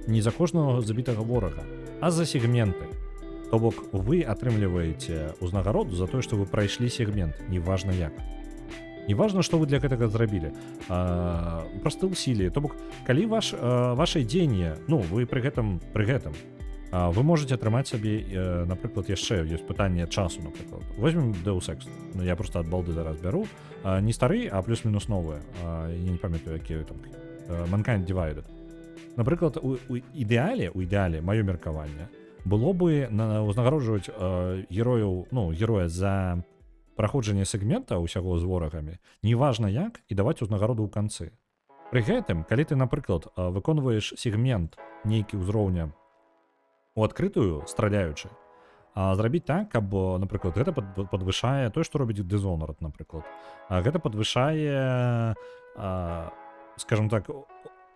не за кожнага забітага ворага, а за сегменты. То бок вы атрымліваеце ўзнагароду за тое, што вы прайшлі сегмент, неважна як. Неважна, што вы для гэтага зрабілі. Просты ўсілі. То бок, калі ваше дзеянне, вы пры гэтым, вы можете атрымаць сабе, напрыклад, яшчэ ёсць пытанне часу, напрыклад. Возьмем Deus Ex. Я просто ад балды зараз бяру. Не стары, а плюс-мінус новыя. Я не памятаю, якія там. Mankind Divided. Напрыклад, у ідэале, маё меркаванне, было бы ўзнагароджваць героя за праходжанне сегмента ўсяго з ворагамі, неважна як, і даваць узнагароду ў канцы. Пры гэтым, калі ты, напрыклад, выконваеш сегмент нейкі ўзроўня у адкрытую, страляючы, зрабіць так, каб, напрыклад, гэта падвышае тое, што робіць Dishonored, напрыклад. Гэта падвышае, скажем так,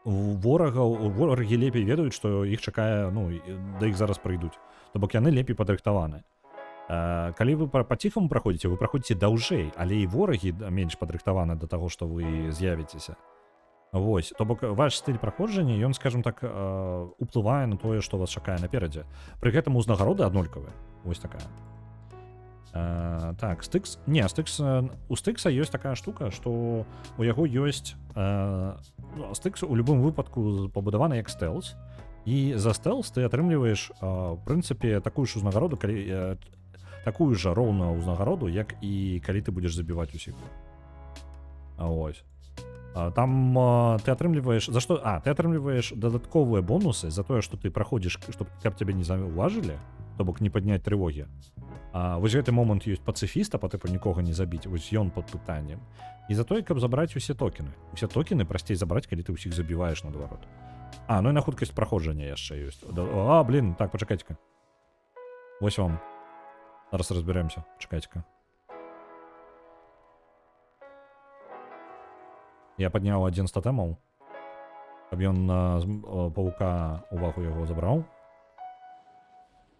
ворагі лепей ведаюць, што іх чакае, ну, да іх зараз прыйдуць. То бок яны лепей падрыхтаваны. Калі вы па-ціхаму праходзіце, вы праходзіце даўжэй, але і ворагі менш падрыхтаваны да таго, што вы з'явіцеся. Вось, то бок ваш стыль праходжання, ён, скажем так, уплывае на тое, што вас чакае наперадзе. Пры гэтым узнагароды аднолькавыя. Вось такая. Так, Styx... Не, Styx... У Styxa ёсць такая штука, што у яго ёсць... Styx у любым выпадку пабудаваны як стэлс, і за стэлс ты атрымліваеш, в прынцыпе, такую ж узнагароду, такую ж роўную ўзнагароду, як і калі ты будзеш забіваць усіх. Ось. Там ты атрымліваеш... За што? Ты атрымліваеш дадатковыя бонусы за тое, што ты праходзіш, каб цябе не заўважылі, то бок не падняць трывогі. Вось гэты момант ёсць пацыфіста, па тыпу нікога не забіць, вось ён пад пытаннем. І за тое, каб забраць усе токены. Усе токены прасцей забраць, калі ты ўсіх забіваеш наадварот. Ну і на хуткасць праходжання яшчэ ёсць. Блін, так, пачакайце-ка. Вось вам. Зараз разбярэмся. Чакайце-ка. Я падняў адзін з тотэмаў, каб ён з паука увагу яго забраў.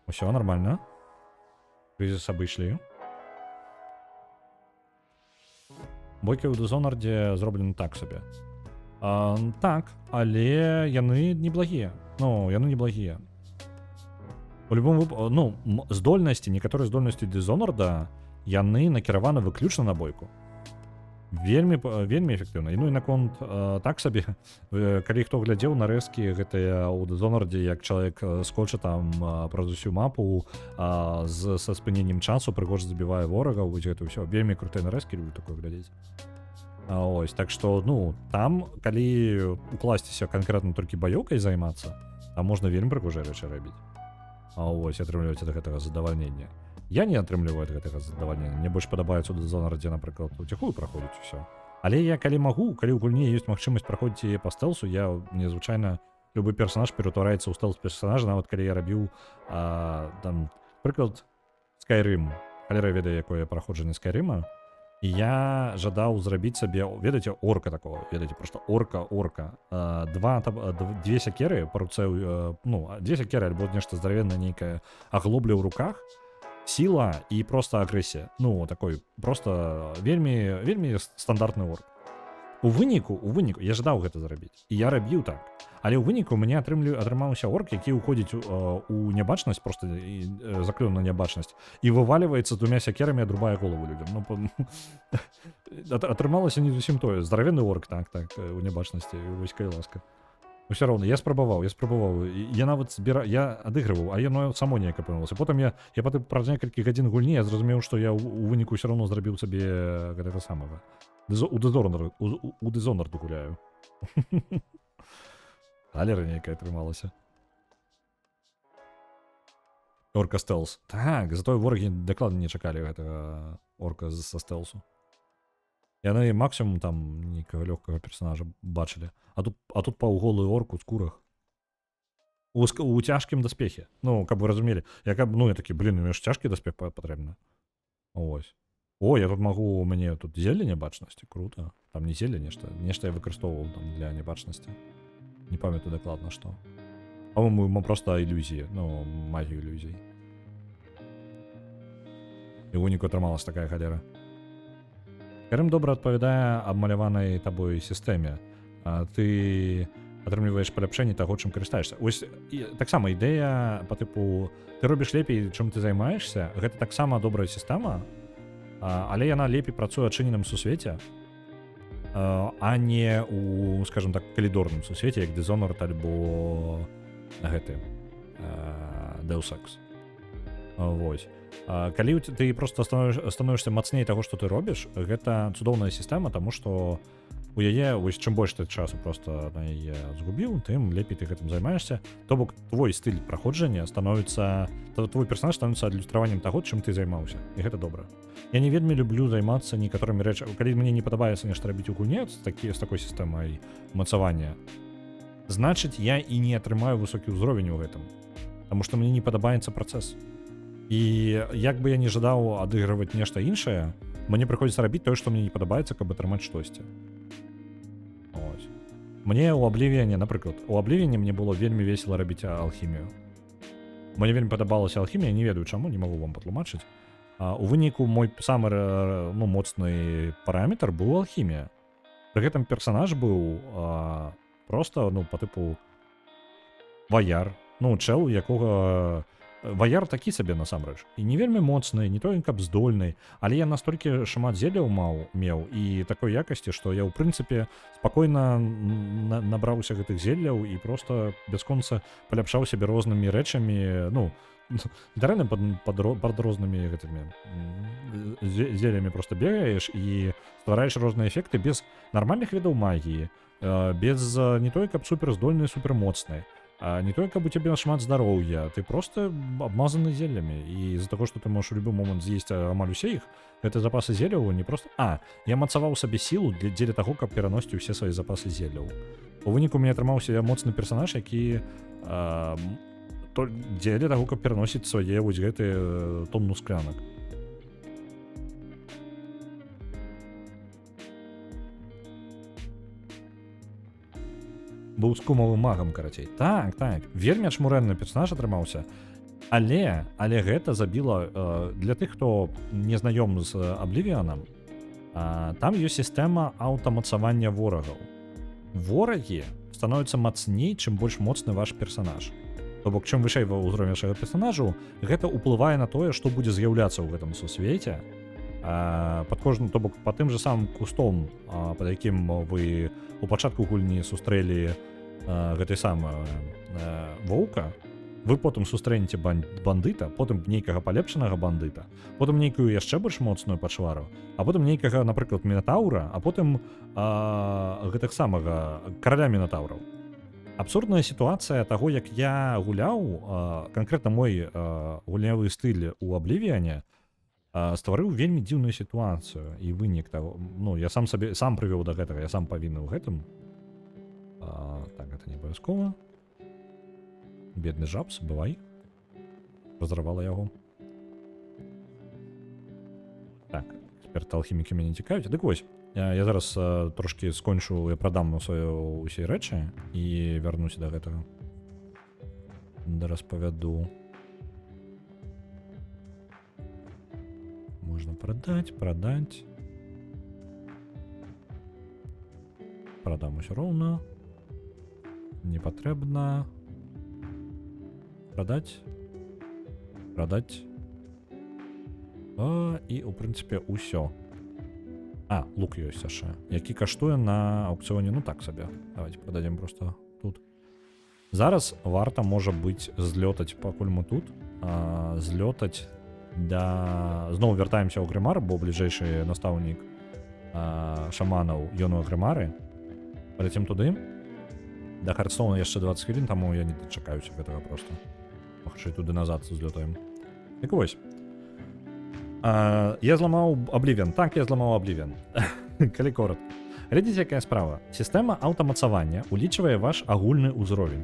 Усё, нормально. Крызіс абышлі. Бойкі ў Dishonored зроблены так сабе. Так, але яны неблагія. Ну, яны неблагія. У любым выпадку, ну, здольнасці, некаторыя здольнасці Dishonored, яны накіраваны выключна на бойку. Вельмі эфектыўна. Ну і наконт так сабе, калі хто глядзеў нарэзкі гэтыя ў Dishonored, як чалавек скоча там праз усю мапу са спыненнем часу, прыгожа забівае ворагаў, вось гэта ўсё. Вельмі крутыя нарэзкі, люблю такое глядзець. Ось, так што, ну, там, калі укласціся канкрэтна толькі баёўкай займацца, там можна вельмі прыгожыя рэчы рабіць. Ось, атрымліваць ад гэтага задавальнення. Я не атрымліваю ад гэтага задавальнення. Мне больш падабаецца ў Dishonored, напрыклад, уціхую праходзіць усё. Але я калі магу, калі ў гульні ёсць магчымасць праходзіць яе па стэлсу, мне звычайна любы персанаж ператвараецца ў стэлс-персанажа, нават калі я рабіў там, прыклад, Skyrim. Халера ведае, якое праходжанне Skyrim-а. І я жадаў зрабіць сабе, ведаеце, орка такого, ведаеце, просто орка. Две сякеры, па руцэ, ну, две сякеры, альбо нешта здаравеннае нейкае аглобля ў руках, сила і просто агрэсія. Ну, такой, просто вельмі стандартны орк. У выніку, я жадаў гэта зрабіць. І я рабіў так. Але ў выніку мне атрымаўся орк, які ўходзіць у нябачнасць, просто заклён на нябачнасць, і вываліваецца двумя сякерамі, адрубае голову людям. Ну, атрымалася не зусім тое. Здаравенны орк, так, у нябачнасці, вось кай ласка. Усё роўна, я спрабаваў. Я нават я адыгрываў, а яно само неяк апынулася. Потым я праз некалькі гадзін гульні я зразумеў, што я ў выніку ўсё роўно зрабіў сабе гэтага самага. У Dishonored гуляю. Алера нейкая атрымалася. Орка стэлс. Так, затое ворагі дакладна не чакалі гэтага орка са стэлсу. Яны максимум там нейкага лёгкага персонажа бачылі. А тут паўголы орк у скурах. У цяжкім даспехе. Ну, каб вы разумелі. Я такі, мне ж цяжкі даспех патрэбна. Ось. Я тут магу, у мяне тут зелле нябачнасці, круто. Там не зелле нешта я выкарыстоўваў там для нябачнасці. Не памятаю дакладна што. Па-моему, проста ілюзія, ну, магію ілюзій. І ў выніку атрымалася такая халера. Skyrim добра адпавядае абмаляванай табой сістэме. Ты атрымліваеш паляпшэнне таго, чым карыстаешся. Вось таксама ідэя па тыпу ты робіш лепей, чым ты займаешся. Гэта таксама добрая сістэма, але яна лепей працуе ў адчыненым сусвеце, а не у, скажем так, калідорным сусвеце, як Dishonored альбо гэты Deus Ex. Вось. Калі ты просто становішся мацней таго, што ты робіш, гэта цудоўная сістэма, таму што у яе, вось чым больш ты часу просто на яе згубіў, тым лепей ты гэтым займаешся. То бок твой стыль праходжання становіцца, твой персонаж становіцца адлюстраваннем таго, чым ты займаўся. І гэта добра. Я не вельмі люблю займацца некаторымі рэчамі. Калі мне не падабаецца нешта рабіць у гульне з такой сістэмай мацавання, значыць, я і не атрымаю высокі ўзровень у гэтым. Таму што мне не падабаецца працэс. І як бы я не жадаў адыгрываць нешта іншае, мне прыходзіцца рабіць тое, што мне не падабаецца, каб атрымаць штосьці. Ось. Мне ў Абливіяне, напрыклад, у Абливіяне мне было вельмі весела рабіць алхімію. Мне вельмі падабалася алхімія, не ведаю чаму, не магу вам патлумачыць. У выніку мой самы моцны параметр быў алхімія. Пры гэтым персанаж быў просто, па тыпу ваяр. Чэл, якога... Ваяр такі сабе насамрэч. І не вельмі моцны, не той, каб здольны, але я настолькі шмат зелляў меў і такой якасці, што я ў прынцыпе спакойна набраўся гэтых зелляў і просто бясконца паляпшаў сябе рознымі рэчамі, дарэна пад рознымі гэтымі зеллямі просто бегаеш і ствараеш розныя эфекты без нармальных відаў магіі, без не той, каб суперздольны, супермоцны. Не той, каб у цябе шмат здароўя, ты просто абмазаны зеллямі. І з-за таго, што ты можаш у любы момант з'есці амаль усе іх, гэты запасы зелляў не просто... Я мацаваў сабе сілу дзеля таго, каб пераносіць усе свае запасы зелляў. У выніку у мяне атрымаўся моцны персанаж, які дзеля таго, каб пераносіць свае вось гэтыя тонну склянак. Быў скумавым магам, карацей. Так. Вельмі ачмурэнны персонаж атрымаўся. Але гэта забіла для тых, хто не знаём з Абливіанам, там ёсць сістэма аўтамацавання ворагаў. Ворагі становяцца мацней, чым больш моцны ваш персонаж. То бок, чым вышэй ўзровень вашага персонажу, гэта ўплывае на тое, што будзе з'яўляцца ў гэтым сусвеце. То бок, па тым же самым кустом, пад якім вы у пачатку гульні сустрэлі гэтай самай воўка, вы потым сустрэнеце бандыта, потым нейкага палепшанага бандыта, потым нейкую яшчэ больш моцную пачвару, а потым нейкага, напрыклад, мінатаўра, а потым гэтых самага караля мінатаўраў. Абсурдная сітуацыя таго, як я гуляў, канкрэтна мой гульнявы стыль у Абливіяне, стварыў вельмі дзіўную сітуацыю і вынік таго, я сам прывёў да гэтага, я сам павінны ў гэтым. Так, гэта не абавязкова. Бедны жабс, бывай. Разарвала яго. Так, эксперты алхімікі мяне цікавяць. Дык вось, я зараз трошкі скончу, я прадам свае ўсе рэчы і вярнуся да гэтага. Да распавяду. Можна прадаць. Прадам усё роўна. Не патрэбна. Прадаць. І, у прынцыпе, усё. Лук ёсць яшчэ, які каштуе на аукцыёне, так сабе. Давайте прададзім просто тут. Зараз варта, можа быць, злётаць, пакуль мы тут, злётаць зноў вяртаемся ў Грымар, бо бліжэйшы настаўнік шаманаў ён у Грымары. Паляцім туды. Да Хардстоуна яшчэ 20 хвілін, таму я не дачакаюся гэтага проста. Хутчэй туды назад злётаем. Так вось. Я зламаў Абливіан. Так, я зламаў Абливіан. Калі коротка. Глядзіце, якая справа. Сістэма аўтамацавання улічвае ваш агульны ўзровень.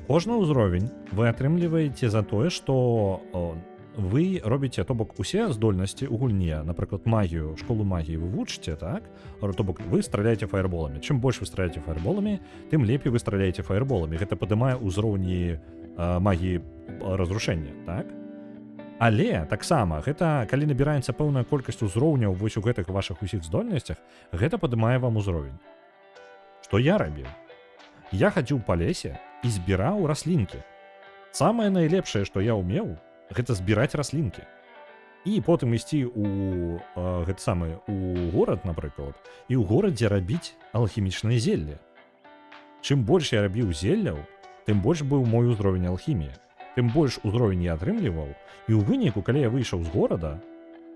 Кожны ўзровень вы атрымліваеце за тое, што вы робіце, то бок, усе здольнасці ў гульне, напрыклад, магію, школу магіі вы вучыце, так? То бок, вы страляеце фаерболамі. Чым больш вы страляеце фаерболамі, тым лепей вы страляеце фаерболамі. Гэта падымае ўзроўні магіі разрушэння, так? Але таксама гэта, калі набіраецца пэўная колькасць узроўняў вось у гэтых вашых усіх здольнасцях, гэта падымае вам узровень. Што я рабіў? Я хадзіў па лесе і збіраў раслінкі. Самае найлепшае, што я ўмеў, гэта збіраць раслінкі. І потым ісці у горад, напрыклад, і ў горадзе рабіць алхімічнае зелле. Чым больш я рабіў зелляў, тым больш быў мой узровень алхіміі. Тым больш узровень я атрымліваў, і ў выніку, калі я выйшаў з горада,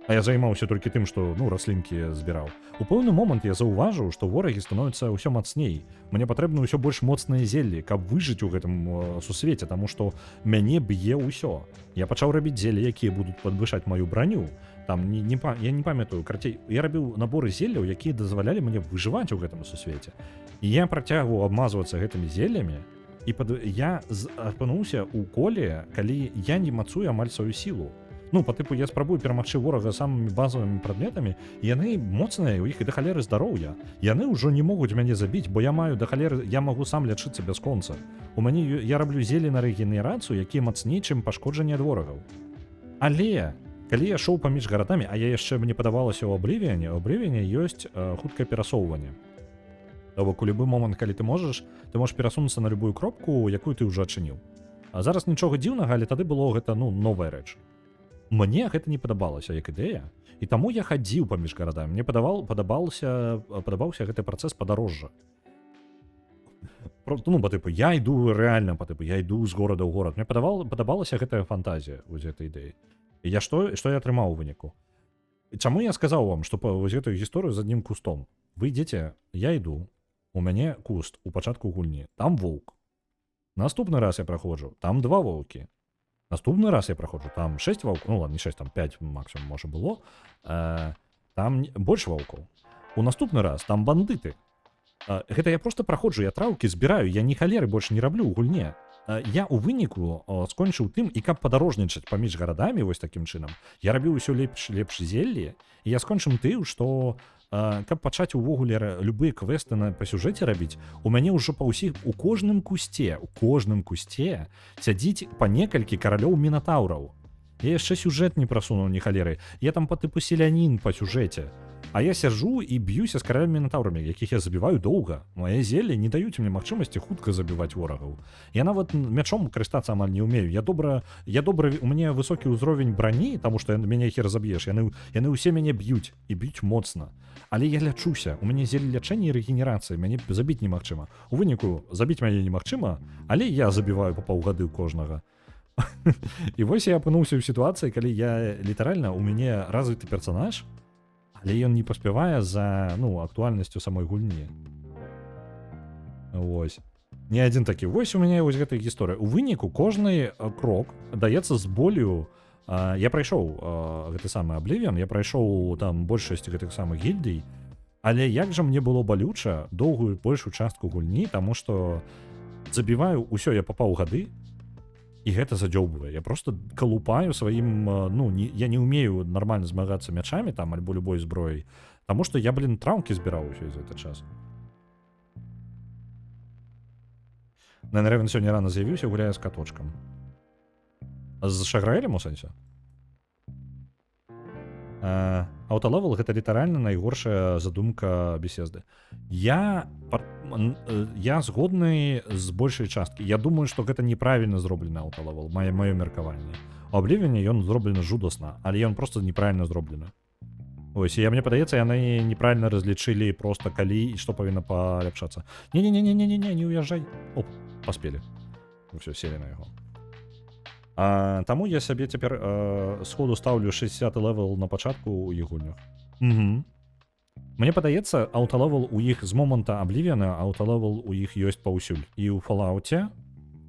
а я займаўся толькі тым, што раслінкі збіраў, у пэўны момант я заўважыў, што ворагі становяцца ўсё мацней. Мне патрэбна ўсё больш моцныя зеллі, каб выжыць у гэтым сусвеце, таму што мяне б'е ўсё. Я пачаў рабіць зеллі, якія будуць падвышаць маю браню. Там я не памятаю, карацей, я рабіў наборы зелляў, якія дазвалялі мне выжываць у гэтым сусвеце. І я працягваў абмазвацца гэтымі зеллямі, Я апынуўся ў коле, калі я не мацую амаль сваю сілу. Ну, па тыпу, я спрабую перамагчы ворага самымі базавымі прадметамі, яны моцныя, у іх і да халеры здароўя. Яны ўжо не могуць мяне забіць, бо я маю да халеры, я магу сам лячыцца бясконца. Я раблю зелі на рэгенерацыю, якія мацней, чым пашкоджанне ад ворагаў. Але калі я шоў паміж гарадамі, а я яшчэ мне падавалася ў Абрывіане ёсць хуткае перасоўванне. То бок у любы момант, калі ты можаш перасунуцца на любую кропку, якую ты ўжо адчыніў. А зараз нічога дзіўнага, але тады было гэта, новая рэч. Мне гэта не падабалася як ідэя, і таму я хадзіў паміж гарадамі. Мне падабаўся гэты працэс падарожжа. Па тыпу, я іду рэальна, я іду з горада ў горад. Мне падабалася гэтая фантазія вось гэтай ідэі. І што я атрымаў у выніку? І чаму я сказаў вам, што вось гэтую гісторыю з адным кустом? Вы ідзеце, я іду, у мяне куст у пачатку гульні, там воўк. Наступны раз я праходжу, там 2 воўкі. Наступны раз я праходжу, там 6 ваўкаў, ладно, не 6, там 5 максимум можа было, там больш ваўкаў. У наступны раз там бандыты. Гэта я просто праходжу, я траўкі збіраю, я ні халеры больш не раблю ў гульне. Я ў выніку скончыў тым, і каб падарожнічаць паміж гарадамі вось такім чынам, я рабіў усё лепш зелле, і я скончым тым, што каб пачаць увогуле любыя квесты па сюжэце рабіць, у мяне ўжо у кожным кусце сядзіць па некалькі каралёў мінатаўраў. Я яшчэ сюжэт не прасунуў ні халеры, я там па тыпу селянін па сюжэце. А я сяджу і б'юся з каралямі мінатаўрамі, якіх я забіваю доўга. Мае зеллі не даюць мне магчымасці хутка забіваць ворагаў. Я нават мячом карыстацца амаль не ўмею. У мяне высокі ўзровень брані, таму што мяне хер заб'еш. Яны ўсе мяне б'юць і б'юць моцна. Але я лячуся. У мяне зеллі лячэння і рэгенерацыі, мяне забіць немагчыма. У выніку забіць мяне немагчыма, але я забіваю па паўгады ў кожнага. І вось я апынуўся ў сітуацыі, калі я літаральна, у мяне развіты персанаж, але ён не паспявае за актуальнасцю самой гульні. Вось. Не адзін такі. Вось у мяне вось гэтая гісторыя. У выніку кожны крок даецца з болю. Я прайшоў гэты самы Абливіан, я прайшоў там большасць гэтых самых гільдый, але як жа мне было балюча доўгую большую частку гульні, таму што забіваю ўсё я па паўгады, і гэта задзёўбвае. Я просто калупаю сваім, я не ўмею нармальна змагацца мячамі там альбо любой зброяй, таму што я, траўкі збіраў усё за гэты час. Нэнрэвен сёння рана з'явіўся, гуляе з каточкам. З Шаграэлем у сэнсе? Аўталевел гэта літаральна найгоршая задумка Bethesdy. Я згодны з большай часткі. Я думаю, што гэта неправільна зроблены аўталевел, маё меркаванне. У Абливіане ён зроблены жудасна, але ён просто неправільна зроблены. Ось, і мне падаецца, яны неправільна разлічылі просто калі і што павінна паляпшацца. Не уязджай. Оп, паспелі. Усё, селі на яго. Таму я сабе цяпер сходу стаўлю 60 левел на пачатку ў іх гульнях. Мне падаецца, аўталевел у іх з моманта Абливіана, аўталевел у іх ёсць паўсюль. І ў Fallout'е,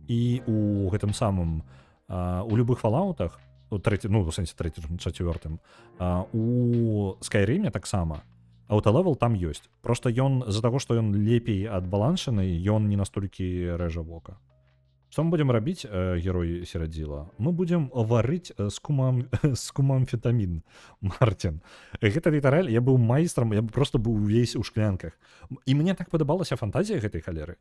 і ў гэтым самым, у любых Fallout'ах, у сэнсе 3-4, у Skyrim'е таксама, аўталевел там ёсць. Просто ён, з-за таго, што ён лепей адбаланшаны, ён не настолькі рэжа вока. Што мы будзем рабіць, герой Серадзіла? Мы будзем варыць з кумамфетамін, Мартин. Гэта літараль, я быў майстрам, я просто быў увесь у шклянках. І мне так падабалася фантазія гэтай халеры.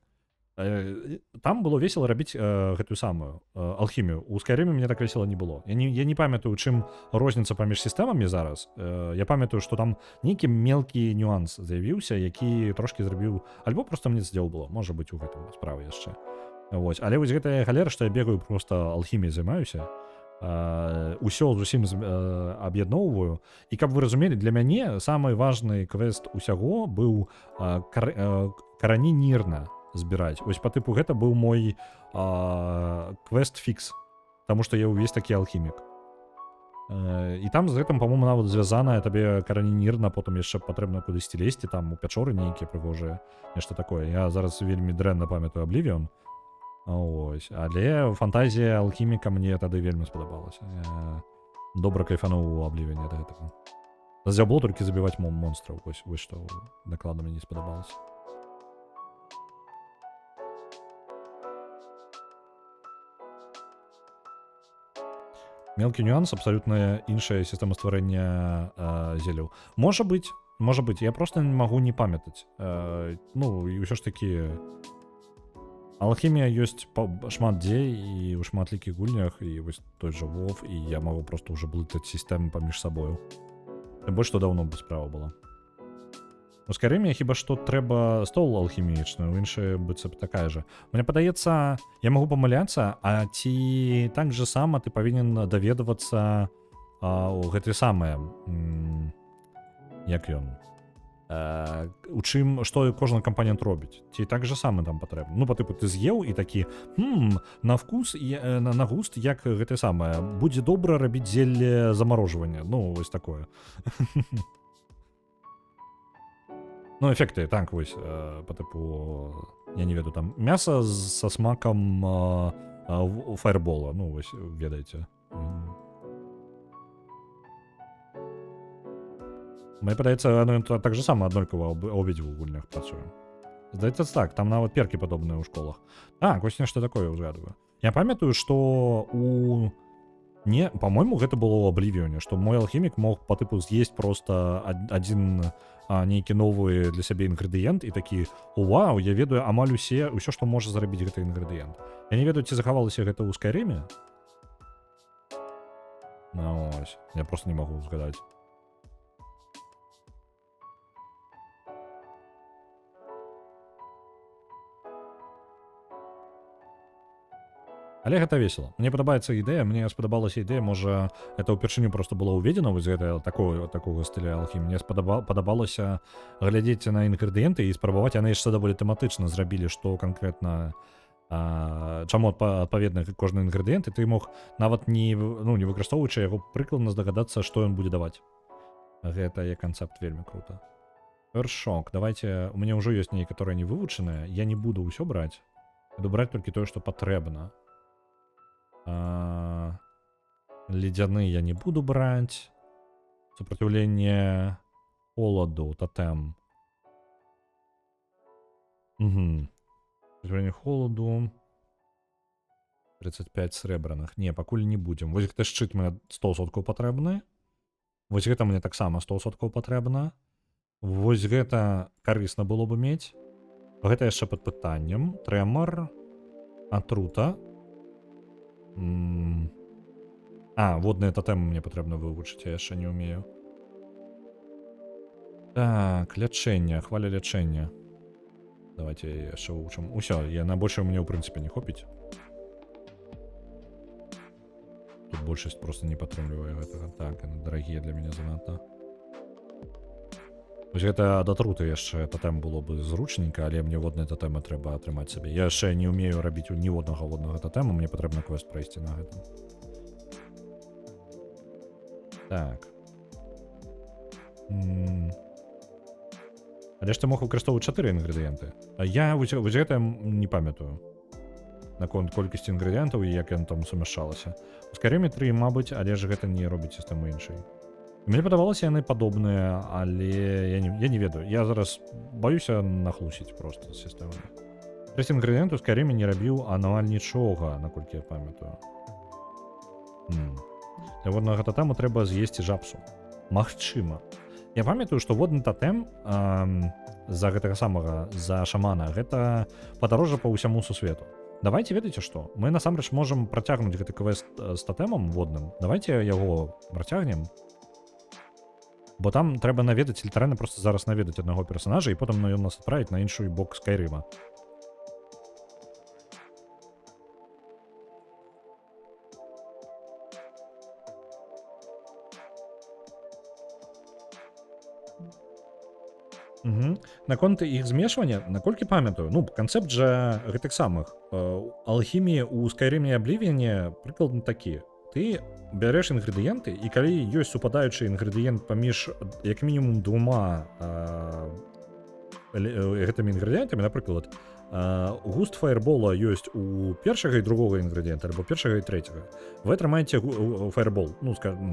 Там было весела рабіць гэтую самую алхімію. У Skyrim'е мне так весела не было. Я не памятаю, чым розніца паміж сістэмамі зараз. Я памятаю, што там нейкі мелкі нюанс з'явіўся, які трошкі зрабіў, альбо просто мне здзеў было. Можа быць, у гэтым справа яшчэ. Вось. Але вось гэтая халера, што я бегаю, просто алхіміяй займаюся, усё зусім аб'ядноўваю. І каб вы разумелі, для мяне самы важны квест усяго быў карані Нірна збіраць. Вось па тыпу гэта быў мой квест-фікс, таму што я ўвесь такі алхімік. І там з гэтым, па-моему, нават звязаная табе карані Нірна, потым яшчэ патрэбна кудысьці лезці, там у пячоры нейкія прыгожыя, нешта такое. Я зараз вельмі дрэнна памятаю Абливіон. Ось. Але фантазія алхіміка мне тады вельмі спадабалася. Я добра кайфануў у Абливіане ад гэтага. Зябло толькі забіваць монстраў. Вось што дакладна мне не спадабалася. Мелкі нюанс, абсалютна іншая сістэма стварэння зелляў. Можа быць, я проста не магу не памятаць. Ну, і ўсё ж такі алхімія ёсць шмат дзе і ў шматлікіх гульнях, і вось той жа WoW, і я магу проста ўжо блытаць сістэмы паміж сабою. Тым больш, што даўно бы справа была. У Скайрыме хіба што трэба стол алхімічны, у іншай быццам такая жа. Мне падаецца, я магу памыляцца, а ці так же сама ты павінен даведвацца гэты самае, як ён, у чым, што кожны кампанент робіць. Ці так же сама там патрэбна. Ну, па тыпу, ты з'еў і такі, на вкус, на густ, як гэта самае, будзе добра рабіць зелле замарожвання. Ну, вось такое. Ну, эффекты, так, вось, по типу, я не веду, там, мясо со смаком фаербола, ну, вось, ведаеце. Мне падаецца, ну, так же само аднолькава обидвух гульнях працуе. Здаецца так, там нават перкі падобныя ў школах. Так, вось нешта такое узгадываю. Я памятаю, што Не, по-моему, гэта было ў Oblivion'е, што мой алхімік мог по тыпу з'есць просто адзін нейкі новы для сябе інгрэдыент і такі, вау, я ведаю амаль ўсё, што можа зрабіць гэты інгрэдыент. Я не ведаю, ці захавалася гэта ў Скайрыме. Ну, ось, я просто не магу згадаць. Але гэта весела. Мне падабаецца ідэя, мне спадабалася ідэя, можа, это ўпершыню просто было ўведзена вось гэта такога стыля алхіміі. Мне падабалася глядзець на інгрэдыенты і спрабаваць, яны яшчэ даволі тэматычна зрабілі, што канкрэтна чаму адпаведна кожны інгрэдыент, і ты мог нават не выкарыстоўваючы яго прыкладна здагадацца, што ён будзе даваць. Гэта як канцэпт вельмі круто. Першок, давайте, у мяне ўжо ёсць некаторыя не вывучаныя, я не буду ўсё браць, буду браць толькі тое, што патрэбна. Ледяны я не буду брать. Сопротивление холоду, тотем. Угу. Сопротивление холоду. 35 срэбраных. Не, пакуль не будем. Вось гэта шчыт мне 100% патрэбны. Вось гэта мне таксама 100% патрэбна. Вось гэта карысна было бы мець. Гэта яшчэ пад пытаннем. Трэмор. Атрута. Водные тотемы мне патрэбна вывучыць, я яшчэ не ўмею. Так, лячэнне, хваля лячэння. Давайте яшчэ вывучым. Усё, на больше у мяне ў прынцыпе не хопіць. Тут большасць просто не падтрымлівае гэтага. Так, яны дарагія для мяне занадта. Вось гэта ад атруты яшчэ тотем было бы зручненька, але мне водныя тотемы трэба атрымаць сабе. Я яшчэ не ўмею рабіць ніводнага воднага тотему, мне патрэбна квест прайсці на гэтым. Так. Але ж ты мог выкарыстоўваць 4 інгрэдыенты. А я вось гэта не памятаю. Наконт колькасці інгрэдыентаў і як яно там сумяшчалася. У Скайрыме 3, мабыць, але ж гэта не робіць сістэму іншай. Мне падавалася, яны падобныя, але я не ведаю. Я зараз баюся нахлусіць просто з сістэмамі. 3 інгрэдыент у Скайрыме не рабіў амаль нічога, наколькі я памятаю. Для воднага тотему трэба з'есці жабсу. Магчыма. Я памятаю, што водны тотем за гэтага самага, за шамана, гэта падарожжа па ўсяму сусвету. Давайте, ведаеце што? Мы насамрэч можам працягнуць гэты квест з тотемам водным. Давайте яго працягнем. Бо там трэба наведаць, літаральна просто зараз наведаць аднаго персонажа, і потым ён нас адправіць на іншы бок Скайрыма. Наконт іх змешвання, наколькі памятаю, канцэпт жа гэтых самых алхіміі ў Скайрыме і Oblivion'е прыкладна такі. Ты бярэш інгрэдыенты, і калі ёсць супадаючы інгрэдыент паміж як мінімум 2 гэтымі інгрэдыентамі, напрыклад, густ фаербола ёсць у першага і другога інгрэдыента, альбо першага і трэцяга. Вы атрымаеце фаербол.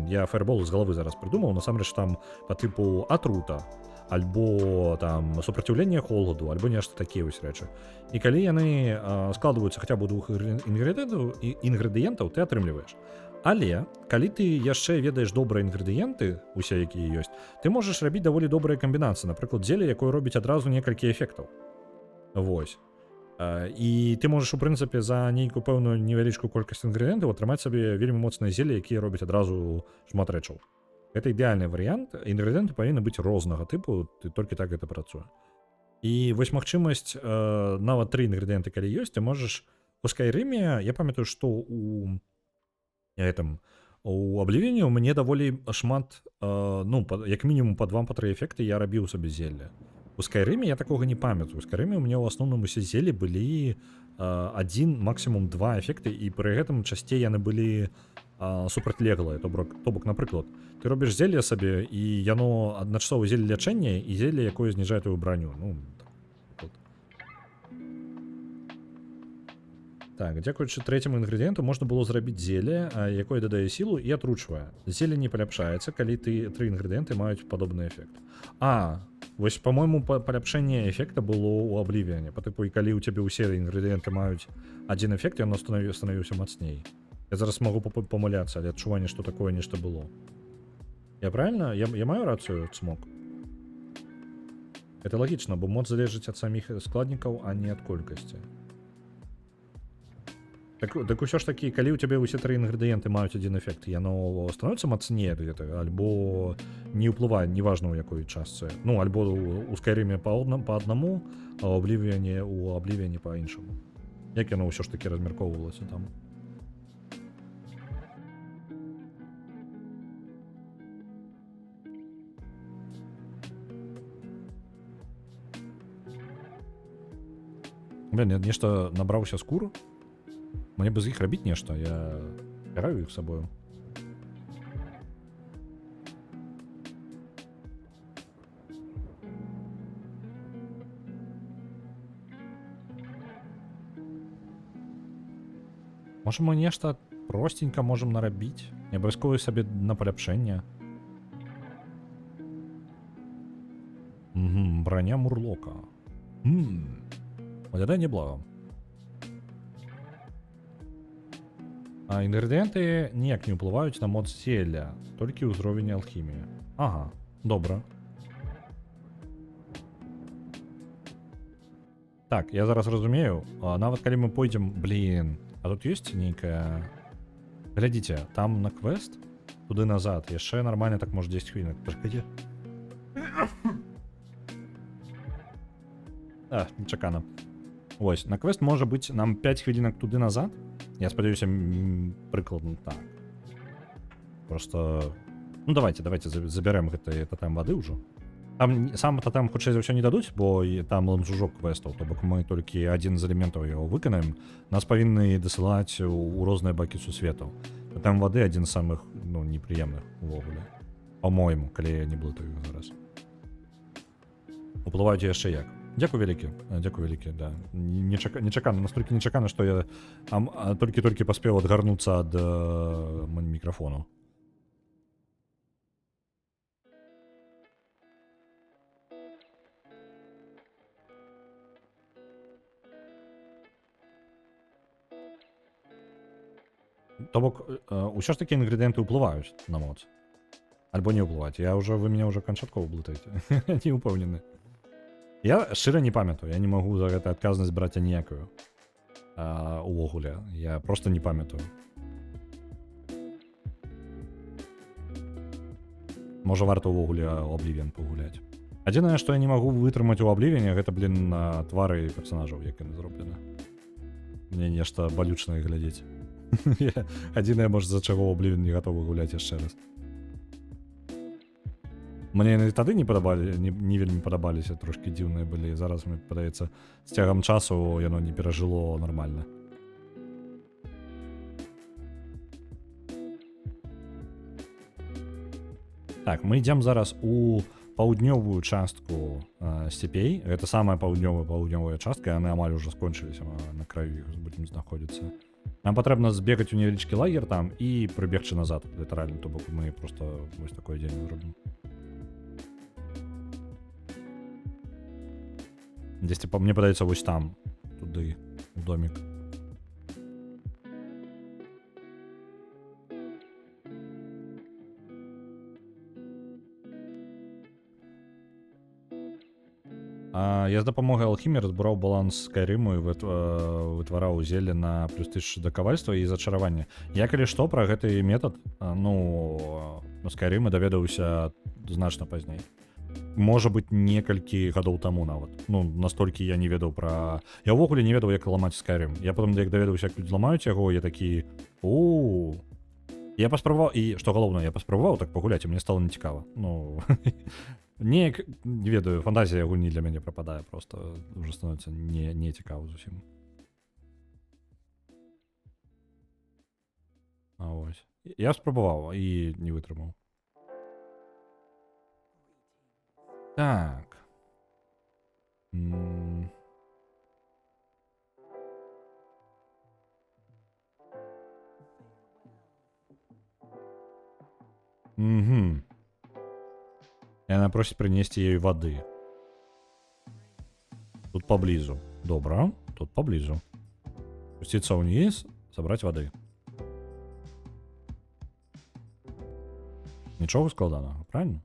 Я фаербол з галавы зараз прыдумаў, насамрэч там па тыпу атрута, альбо там супраціўленне холаду, альбо нешта такія вось рэчы. І калі яны складваюцца хаця б у 2 інгрэдыентаў, ты атрымліваеш. Але калі ты яшчэ ведаеш добрыя інгрэдыенты, усе якія ёсць, ты можаш рабіць даволі добрыя камбінацыі, напрыклад, зеле, якое робіць адразу некалькі эфектаў. Вось. І ты можаш, у прынцыпе, за нейкую пэўную невялічкую колькасць інгрэдыентаў атрымаць сабе вельмі моцнае зеле, якія робяць адразу шмат рэчаў. Гэта ідэальны варыянт. Інгрэдыенты павінны быць рознага тыпу, толькі так гэта працуе. І вось магчымасць нават 3 інгрэдыенты, калі ёсць, ты можаш у Скайрыме, я памятаю, што у Абливіні ў мяне даволі шмат, як мінімум па 2-3 эфекты я рабіў сабе зелле. У Скайрыме я такога не памятаю. У Скайрыме ў мяне ў асноўным усе зелі былі 1, максімум 2 эфекты, і пры гэтым часцей яны былі супрацьлеглыя. То бок, напрыклад, ты робіш зелле сабе, і яно адначасова зеле лячэння і зеле, якое зніжае твою броню. Так, дзякуючы трэцяму інгрэдыенту можна было зрабіць зеле, якое дадае сілу і атручвае. Зеле не паляпшаецца, калі 3 інгрэдыенты маюць падобны эфект. Вось, па-мойму, паляпшэнне эфекта было ў Абливіане. Па тыпу, і калі ў цябе ўсе інгрэдыенты маюць адзін эфект, яно станавіўся мацней. Я зараз магу памыляцца, але адчуванне, што такое нешта было. Я правильно? Я маю рацыю, Цмок? Это лагічна, бо моц залежыць ад саміх складнікаў, а не ад колькасці. Так усё ж такі, калі ў цябе ўсе 3 інгрэдыенты маюць адзін эфект, яно становіцца мацнее ад гэтага, альбо не ўплывае, неважна ў якой частцы. Альбо у Скайрыме па аднаму, а ў Абливіане па іншаму. Як яно ўсё ж такі размяркоўвалася там? Блин, я нешта набраўся скур. Мне бы з іх рабіць нешта, я граю іх сабою. Можа, мы нешта простенька можам нарабіць? Не абавязкова сабе на паляпшэнне. Броня Мурлока. Выглядае неблага. А інгрэдыенты ніяк не ўплываюць на моц зелля, толькі ўзровень алхіміі. Ага, добра. Так, я зараз разумею, нават калі мы пойдзем, а тут ёсць нейкая... Глядзіце, там на квест, туды назад, яшчэ нармальна, так можа 10 хвілінак. Пачакайце. Нечакана. Вось, на квест можа быць нам 5 хвілінак туды назад. Я спадзяюся, прыкладна так. Просто... давайте забярэм гэта там вады ўжо. Там сам там хутчэй за ўсё не дадуць, бо там ланцужок квестаў, то бок мы толькі адзін з элементаў яго выканаем. Нас павінны дасылаць у розныя бакі сусветаў. Там вады адзін з самых, непрыемных увогуле. Па-мойму, калі я не блытаю зараз. Уплываюць яшчэ як. Дзякуй вялікі, да. Нечакана, настолькі нечакана, што я толькі паспеў адгарнуцца ад мікрафону. То бок, усё ж такі інгрэдыенты ўплываюць на моц. Альбо не ўплываюць. Вы мяне ўжо канчаткова блытаеце. Не ўпэўнены. Я шчыра не памятаю, я не магу за гэта адказнасць браць аніякую. Увогуле, я просто не памятаю. Можа, варта ўвогуле у Абливіан пагуляць. Адзінае, што я не магу вытрымаць у Абливіане, гэта, на твары персанажаў, як яны зроблены. Мне нешта балючнае глядзець. Адзінае, можа, за чаго ў Абливіан не гатовы гуляць яшчэ раз. Мне яны тады не вельмі падабаліся, трошкі дзіўныя былі. Зараз, мне падаецца, з цягам часу яно не перажыло нармальна. Так, мы ідзем зараз у паўднёвую частку сцепей. Гэта самая паўднёвая частка, яны амаль ужо скончыліся, на краю іх будзем знаходзіцца. Нам патрэбна збегаць у невялічкі лагер там і прыбегчы назад, літаральна, то бок мы просто вось такое дзеянне зробім. Дзесьці, мне падаецца, вось там, туды, у домік. Я з дапамогай алхіміі разбураў баланс Скайрыму і вытвараў зелле на плюс 1000 да кавальства і зачаравання. Я калі што пра гэты метад, на Скайрымы даведаўся значна пазней. Можа быць, некалькі гадоў таму нават. Ну, настолькі я не ведаў пра... Я ўвогуле не ведаў, як ламаць Скайрым. Я потым, як даведаўся, як людзі ламаюць яго, я такі... Я паспрабаваў, і што галоўнае, я паспрабаваў так пагуляць, і мне стала нецікава. Ну, неяк, не ведаю, фантазія гульні для мяне прападае проста. Уже становіцца не цікава зусім. Ось. Я спрабаваў і не вытрымаў. Так. Угу. И она просит принести ей воды. Тут поблизу. Добро. Тут поблизу. Спуститься вниз, собрать воды. Ничего складного, правильно?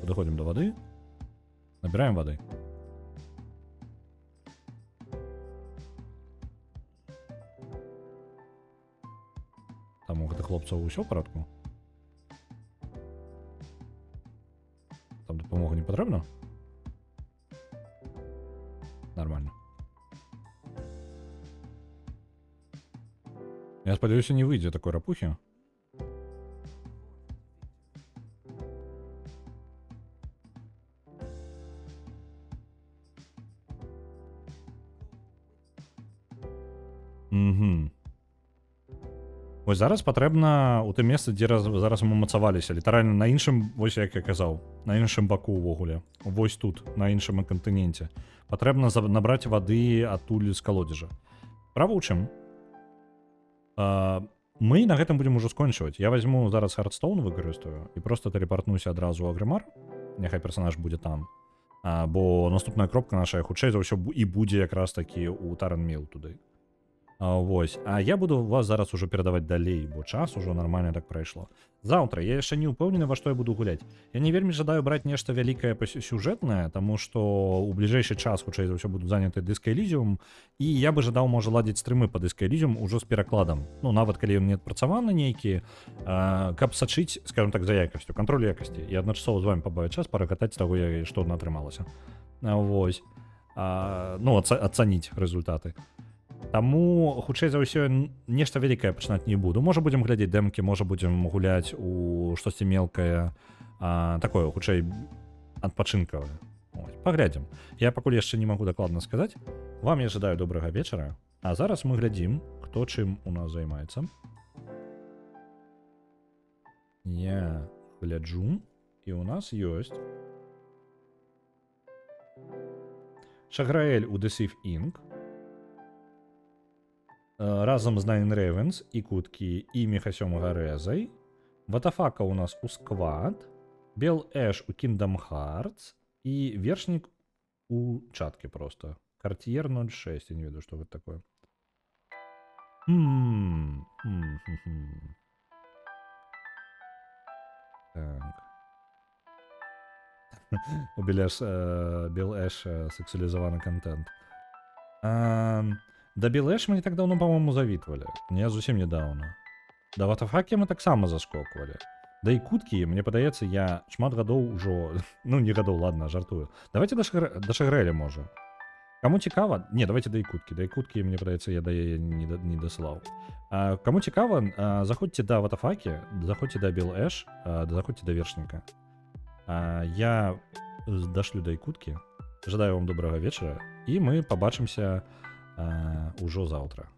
Подходим до воды. Набираем воды. Там у гэтых хлопцаў усё ў парадку? Там дапамога не патрэбна? Нормально. Я спадзяюся, не выйдзе такой рапухи. Угу. Вось зараз патрэбна ў тым месцы, дзе зараз мы мацаваліся, літаральна на іншым, вось як я казаў, на іншым баку ўвогуле. Вось тут, на іншым кантыненце. Патрэбна набраць вады адтуль з калодзежа. Справа ў чым? Мы на гэтым будзем ужо скончваць. Я возьму зараз Хардстоун выкарыстаю і просто тэлепартнуся адразу ў Агрымар. Няхай персонаж будзе там. Бо наступная кропка наша хутчэй за ўсё і будзе якраз такі ў Таранміл туды. Вось. А я буду вас зараз ужо перадаваць далей, бо час ужо нармальна так прайшло. Заўтра я яшчэ не ўпэўнены, во што я буду гуляць. Я не вельмі жадаю браць нешта вялікае сюжэтнае, таму што ў бліжэйшы час хутчэй за ўсё буду заняты Disco Elysium, і я бы жадаў, можа, ладзіць стрымы па Disco Elysium ужо з перакладам. Ну, нават калі ён не адпрацаваны нейкі, каб сачыць, скажем так, за якасцю, кантроль якасці. І адначасова з вами пабавіць час, паракатаць з таго, што атрымалася. Вось. Ну, ацаніць результаты. Таму, хутчэй за ўсё, нешта вялікае пачынаць не буду. Можа, будзем глядзець дэмкі, можа, будзем гуляць у штосьці мелкае, такое, хутчэй, адпачынкавае. Паглядзім. Я пакуль яшчэ не магу дакладна сказаць. Вам я жадаю добрага вечара. А зараз мы глядзім, хто чым у нас займаецца. Я гляджу, і у нас ёсць Шаграэль у Deceive Inc. Разом з Nine Ravens і Куткі і Міхасём Гарезай. Ватафака у нас у Сквад, Бел Эш у Kingdom Hearts і Вершнік у чаткі просто. Картьер 06, я не ведаю, што гэта такое. Так. У Бел Эш сексуалізаваны контент. Да Белэш мы не так давно, по-моему, завітвалі. Не зусім недавно. Да Ватафакі мы таксама заскоквалі. Да і Куткі, мне падаецца, я шмат гадоў ужо... Ну, не гадоў, ладно, жартую. Давайте да Шагрэля, можа. Каму цікава... Не, давайте да і Куткі. Да і Куткі, мне падаецца, я да яе не дасылаў. Каму цікава, заходзьце да Ватафакі, заходзьце да Белэш, заходзьце да Вершніка. Я дашлю да і Куткі. Жадаю вам добрага вечара, і мы пабачымся ўжо заўтра.